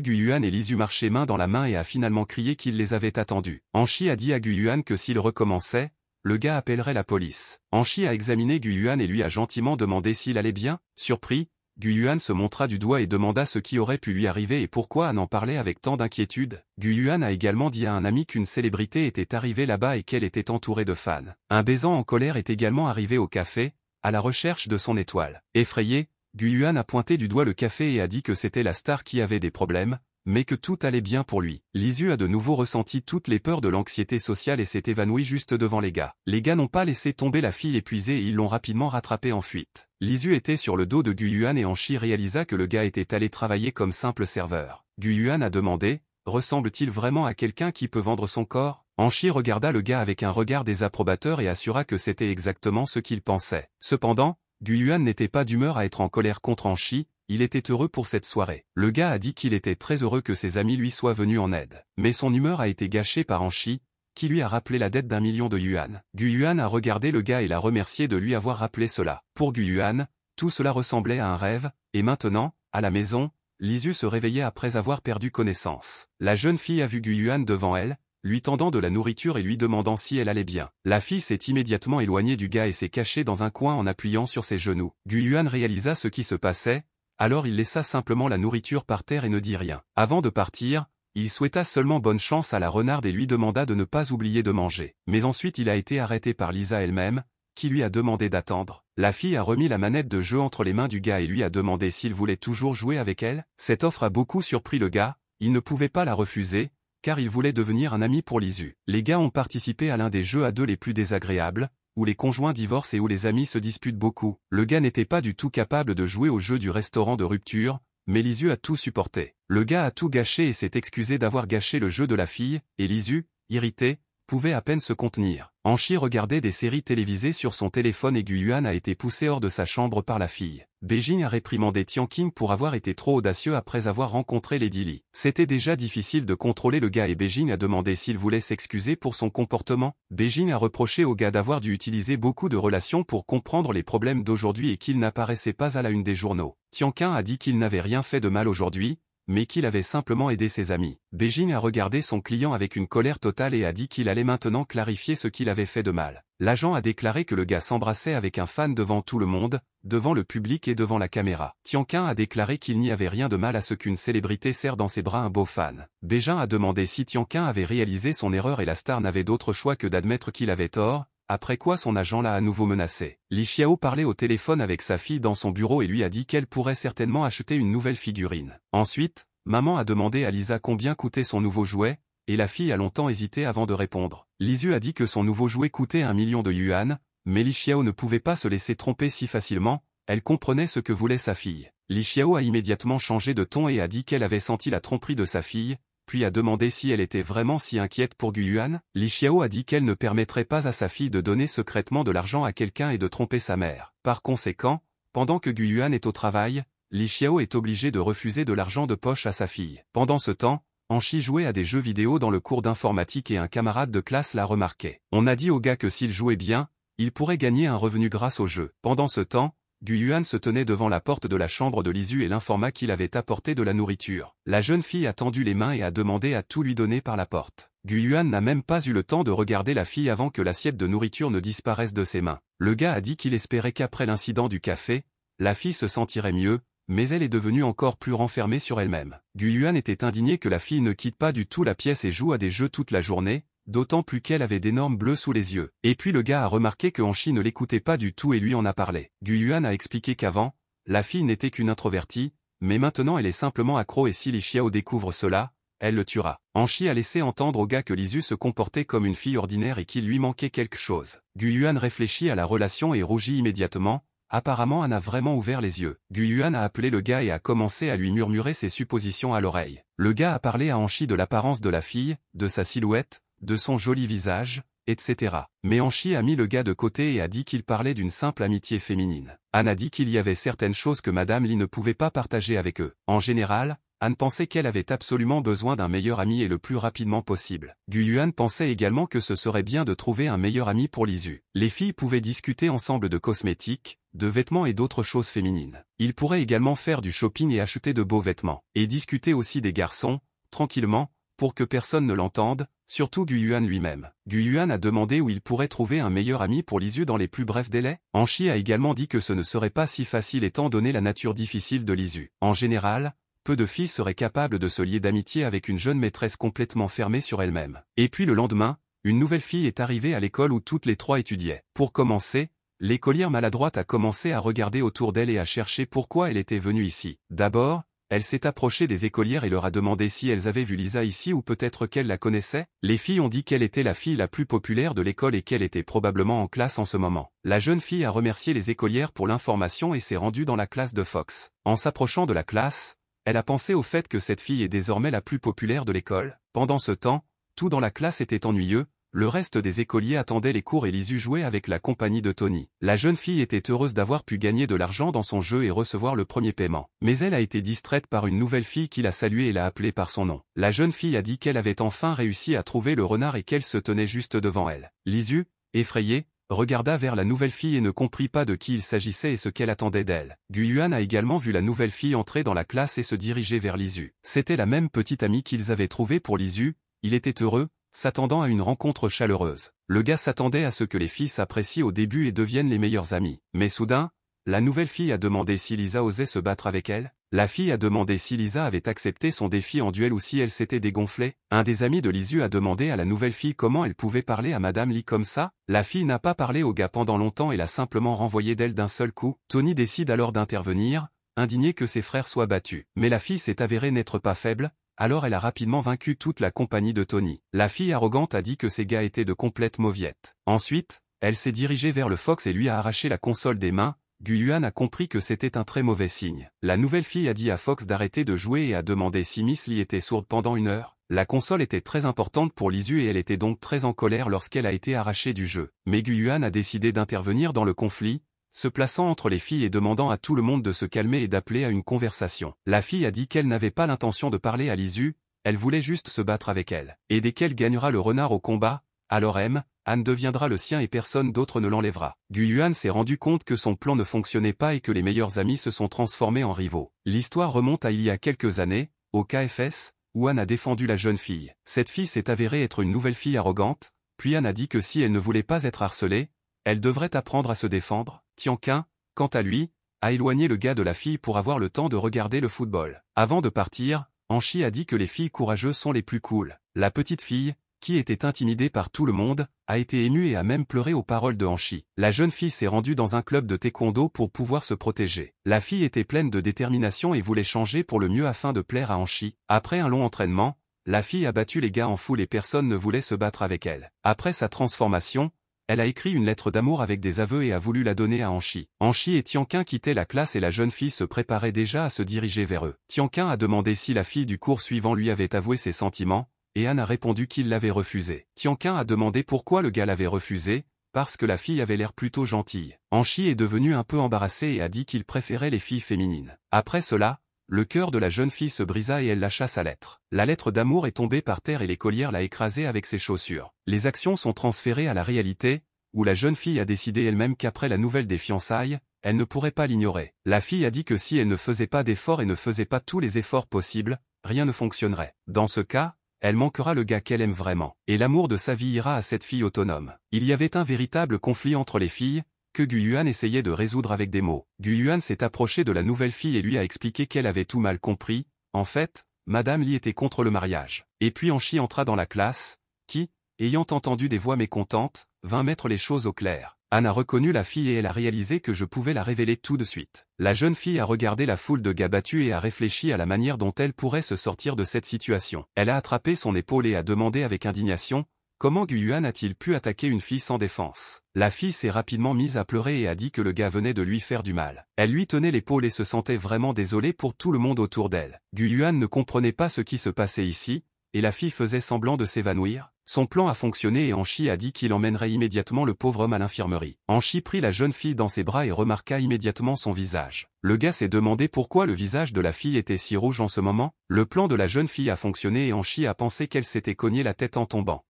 Guyuan et Lisu marcher main dans la main et a finalement crié qu'il les avait attendus. Anchi a dit à Guyuan que s'il recommençait, le gars appellerait la police. Anchi a examiné Guyuan et lui a gentiment demandé s'il allait bien. Surpris, Guyuan se montra du doigt et demanda ce qui aurait pu lui arriver et pourquoi en parler avec tant d'inquiétude. Guyuan a également dit à un ami qu'une célébrité était arrivée là-bas et qu'elle était entourée de fans. Un Bézan en colère est également arrivé au café, à la recherche de son étoile. Effrayé, Guyuan a pointé du doigt le café et a dit que c'était la star qui avait des problèmes, mais que tout allait bien pour lui. Lisu a de nouveau ressenti toutes les peurs de l'anxiété sociale et s'est évanoui juste devant les gars. Les gars n'ont pas laissé tomber la fille épuisée et ils l'ont rapidement rattrapée en fuite. Lisu était sur le dos de Guyuan et Anchi réalisa que le gars était allé travailler comme simple serveur. Guyuan a demandé, ressemble-t-il vraiment à quelqu'un qui peut vendre son corps? Anchi regarda le gars avec un regard désapprobateur et assura que c'était exactement ce qu'il pensait. Cependant, Guyuan n'était pas d'humeur à être en colère contre Anchi, il était heureux pour cette soirée. Le gars a dit qu'il était très heureux que ses amis lui soient venus en aide. Mais son humeur a été gâchée par Anchi, qui lui a rappelé la dette d'1 million de yuan. Guyuan a regardé le gars et l'a remercié de lui avoir rappelé cela. Pour Guyuan, tout cela ressemblait à un rêve, et maintenant, à la maison, Lisu se réveillait après avoir perdu connaissance. La jeune fille a vu Guyuan devant elle, lui tendant de la nourriture et lui demandant si elle allait bien. La fille s'est immédiatement éloignée du gars et s'est cachée dans un coin en appuyant sur ses genoux. Guyuan réalisa ce qui se passait, alors il laissa simplement la nourriture par terre et ne dit rien. Avant de partir, il souhaita seulement bonne chance à la renarde et lui demanda de ne pas oublier de manger. Mais ensuite il a été arrêté par Lisa elle-même, qui lui a demandé d'attendre. La fille a remis la manette de jeu entre les mains du gars et lui a demandé s'il voulait toujours jouer avec elle. Cette offre a beaucoup surpris le gars, il ne pouvait pas la refuser, car il voulait devenir un ami pour Lisu. Les gars ont participé à l'un des jeux à deux les plus désagréables, où les conjoints divorcent et où les amis se disputent beaucoup. Le gars n'était pas du tout capable de jouer au jeu du restaurant de rupture, mais Lisu a tout supporté. Le gars a tout gâché et s'est excusé d'avoir gâché le jeu de la fille, et Lisu, irritée, pouvait à peine se contenir. Anchi regardait des séries télévisées sur son téléphone et Guyuan a été poussé hors de sa chambre par la fille. Beijing a réprimandé Tianqing pour avoir été trop audacieux après avoir rencontré Lady Li. C'était déjà difficile de contrôler le gars et Beijing a demandé s'il voulait s'excuser pour son comportement. Beijing a reproché au gars d'avoir dû utiliser beaucoup de relations pour comprendre les problèmes d'aujourd'hui et qu'il n'apparaissait pas à la une des journaux. Tianqing a dit qu'il n'avait rien fait de mal aujourd'hui, mais qu'il avait simplement aidé ses amis. Beijing a regardé son client avec une colère totale et a dit qu'il allait maintenant clarifier ce qu'il avait fait de mal. L'agent a déclaré que le gars s'embrassait avec un fan devant tout le monde, devant le public et devant la caméra. Tianqing a déclaré qu'il n'y avait rien de mal à ce qu'une célébrité serre dans ses bras un beau fan. Beijing a demandé si Tianqing avait réalisé son erreur et la star n'avait d'autre choix que d'admettre qu'il avait tort, après quoi son agent l'a à nouveau menacé. Li Xiao parlait au téléphone avec sa fille dans son bureau et lui a dit qu'elle pourrait certainement acheter une nouvelle figurine. Ensuite, maman a demandé à Lisa combien coûtait son nouveau jouet, et la fille a longtemps hésité avant de répondre. Lisu a dit que son nouveau jouet coûtait 1 million de yuan, mais Li Xiao ne pouvait pas se laisser tromper si facilement, elle comprenait ce que voulait sa fille. Li Xiao a immédiatement changé de ton et a dit qu'elle avait senti la tromperie de sa fille, puis a demandé si elle était vraiment si inquiète pour Guyuan. Li Xiao a dit qu'elle ne permettrait pas à sa fille de donner secrètement de l'argent à quelqu'un et de tromper sa mère. Par conséquent, pendant que Guyuan est au travail, Li Xiao est obligé de refuser de l'argent de poche à sa fille. Pendant ce temps, Anchi jouait à des jeux vidéo dans le cours d'informatique et un camarade de classe l'a remarqué. On a dit au gars que s'il jouait bien, il pourrait gagner un revenu grâce au jeu. Pendant ce temps, Guyuan se tenait devant la porte de la chambre de Lisu et l'informa qu'il avait apporté de la nourriture. La jeune fille a tendu les mains et a demandé à tout lui donner par la porte. Guyuan n'a même pas eu le temps de regarder la fille avant que l'assiette de nourriture ne disparaisse de ses mains. Le gars a dit qu'il espérait qu'après l'incident du café, la fille se sentirait mieux, mais elle est devenue encore plus renfermée sur elle-même. Guyuan était indigné que la fille ne quitte pas du tout la pièce et joue à des jeux toute la journée, d'autant plus qu'elle avait d'énormes bleus sous les yeux. Et puis le gars a remarqué que Anchi ne l'écoutait pas du tout et lui en a parlé. Guyuan a expliqué qu'avant, la fille n'était qu'une introvertie, mais maintenant elle est simplement accro et si Li Xiao découvre cela, elle le tuera. Anchi a laissé entendre au gars que Lisu se comportait comme une fille ordinaire et qu'il lui manquait quelque chose. Guyuan réfléchit à la relation et rougit immédiatement, apparemment Han a vraiment ouvert les yeux. Gu Yuan a appelé le gars et a commencé à lui murmurer ses suppositions à l'oreille. Le gars a parlé à Han Shi de l'apparence de la fille, de sa silhouette, de son joli visage, etc. Mais Han Shi a mis le gars de côté et a dit qu'il parlait d'une simple amitié féminine. Han a dit qu'il y avait certaines choses que Madame Li ne pouvait pas partager avec eux. En général, Han pensait qu'elle avait absolument besoin d'un meilleur ami et le plus rapidement possible. Gu Yuan pensait également que ce serait bien de trouver un meilleur ami pour Lisu. Les filles pouvaient discuter ensemble de cosmétiques, de vêtements et d'autres choses féminines. Ils pourraient également faire du shopping et acheter de beaux vêtements. Et discuter aussi des garçons, tranquillement, pour que personne ne l'entende, surtout Gu Yuan lui-même. Gu Yuan a demandé où il pourrait trouver un meilleur ami pour Lisu dans les plus brefs délais. Han Shi a également dit que ce ne serait pas si facile étant donné la nature difficile de Lisu. En général, peu de filles seraient capables de se lier d'amitié avec une jeune maîtresse complètement fermée sur elle-même. Et puis le lendemain, une nouvelle fille est arrivée à l'école où toutes les trois étudiaient. Pour commencer, l'écolière maladroite a commencé à regarder autour d'elle et à chercher pourquoi elle était venue ici. D'abord, elle s'est approchée des écolières et leur a demandé si elles avaient vu Lisa ici ou peut-être qu'elles la connaissaient. Les filles ont dit qu'elle était la fille la plus populaire de l'école et qu'elle était probablement en classe en ce moment. La jeune fille a remercié les écolières pour l'information et s'est rendue dans la classe de Fox. En s'approchant de la classe, elle a pensé au fait que cette fille est désormais la plus populaire de l'école. Pendant ce temps, tout dans la classe était ennuyeux. Le reste des écoliers attendaient les cours et Lisu jouait avec la compagnie de Tony. La jeune fille était heureuse d'avoir pu gagner de l'argent dans son jeu et recevoir le premier paiement. Mais elle a été distraite par une nouvelle fille qui l'a saluée et l'a appelée par son nom. La jeune fille a dit qu'elle avait enfin réussi à trouver le renard et qu'elle se tenait juste devant elle. Lisu, effrayée, regarda vers la nouvelle fille et ne comprit pas de qui il s'agissait et ce qu'elle attendait d'elle. Gu Yuan a également vu la nouvelle fille entrer dans la classe et se diriger vers Lisu. C'était la même petite amie qu'ils avaient trouvée pour Lisu. Il était heureux, s'attendant à une rencontre chaleureuse. Le gars s'attendait à ce que les filles s'apprécient au début et deviennent les meilleures amies. Mais soudain, la nouvelle fille a demandé si Lisa osait se battre avec elle. La fille a demandé si Lisa avait accepté son défi en duel ou si elle s'était dégonflée. Un des amis de Lisu a demandé à la nouvelle fille comment elle pouvait parler à Madame Li comme ça. La fille n'a pas parlé au gars pendant longtemps et l'a simplement renvoyé d'elle d'un seul coup. Tony décide alors d'intervenir, indigné que ses frères soient battus. Mais la fille s'est avérée n'être pas faible. Alors elle a rapidement vaincu toute la compagnie de Tony. La fille arrogante a dit que ces gars étaient de complètes mauviettes. Ensuite, elle s'est dirigée vers le Fox et lui a arraché la console des mains. Gu Yuan a compris que c'était un très mauvais signe. La nouvelle fille a dit à Fox d'arrêter de jouer et a demandé si Miss Li était sourde pendant 1 heure. La console était très importante pour Lisu et elle était donc très en colère lorsqu'elle a été arrachée du jeu. Mais Gu Yuan a décidé d'intervenir dans le conflit, se plaçant entre les filles et demandant à tout le monde de se calmer et d'appeler à une conversation. La fille a dit qu'elle n'avait pas l'intention de parler à Lisu, elle voulait juste se battre avec elle. Et dès qu'elle gagnera le renard au combat, alors Han deviendra le sien et personne d'autre ne l'enlèvera. Gu Yuan s'est rendu compte que son plan ne fonctionnait pas et que les meilleurs amis se sont transformés en rivaux. L'histoire remonte à il y a quelques années, au KFS, où Han a défendu la jeune fille. Cette fille s'est avérée être une nouvelle fille arrogante, puis Han a dit que si elle ne voulait pas être harcelée, elle devrait apprendre à se défendre. Tianqin, quant à lui, a éloigné le gars de la fille pour avoir le temps de regarder le football. Avant de partir, Han Shi a dit que les filles courageuses sont les plus cool. La petite fille, qui était intimidée par tout le monde, a été émue et a même pleuré aux paroles de Han Shi. La jeune fille s'est rendue dans un club de taekwondo pour pouvoir se protéger. La fille était pleine de détermination et voulait changer pour le mieux afin de plaire à Han Shi. Après un long entraînement, la fille a battu les gars en foule et personne ne voulait se battre avec elle. Après sa transformation, elle a écrit une lettre d'amour avec des aveux et a voulu la donner à Han Shi. Han Shi et Tianqin quittaient la classe et la jeune fille se préparait déjà à se diriger vers eux. Tianqin a demandé si la fille du cours suivant lui avait avoué ses sentiments, et Han a répondu qu'il l'avait refusé. Tianqin a demandé pourquoi le gars l'avait refusé, parce que la fille avait l'air plutôt gentille. Han Shi est devenu un peu embarrassé et a dit qu'il préférait les filles féminines. Après cela, le cœur de la jeune fille se brisa et elle lâcha sa lettre. La lettre d'amour est tombée par terre et l'écolière l'a écrasée avec ses chaussures. Les actions sont transférées à la réalité, où la jeune fille a décidé elle-même qu'après la nouvelle des fiançailles, elle ne pourrait pas l'ignorer. La fille a dit que si elle ne faisait pas d'efforts et ne faisait pas tous les efforts possibles, rien ne fonctionnerait. Dans ce cas, elle manquera le gars qu'elle aime vraiment. Et l'amour de sa vie ira à cette fille autonome. Il y avait un véritable conflit entre les filles, que Gu Yuan essayait de résoudre avec des mots. Gu Yuan s'est approché de la nouvelle fille et lui a expliqué qu'elle avait tout mal compris. En fait, Madame Li était contre le mariage. Et puis Han Shi entra dans la classe, qui, ayant entendu des voix mécontentes, vint mettre les choses au clair. Han a reconnu la fille et elle a réalisé que je pouvais la révéler tout de suite. La jeune fille a regardé la foule de gars battus et a réfléchi à la manière dont elle pourrait se sortir de cette situation. Elle a attrapé son épaule et a demandé avec indignation, « Comment Guyuan a-t-il pu attaquer une fille sans défense? La fille s'est rapidement mise à pleurer et a dit que le gars venait de lui faire du mal. Elle lui tenait l'épaule et se sentait vraiment désolée pour tout le monde autour d'elle. Guyuan ne comprenait pas ce qui se passait ici, et la fille faisait semblant de s'évanouir. Son plan a fonctionné et Anchi a dit qu'il emmènerait immédiatement le pauvre homme à l'infirmerie. Anchi prit la jeune fille dans ses bras et remarqua immédiatement son visage. Le gars s'est demandé pourquoi le visage de la fille était si rouge en ce moment. Le plan de la jeune fille a fonctionné et Anchi a pensé qu'elle s'était cogné la tête en tombant.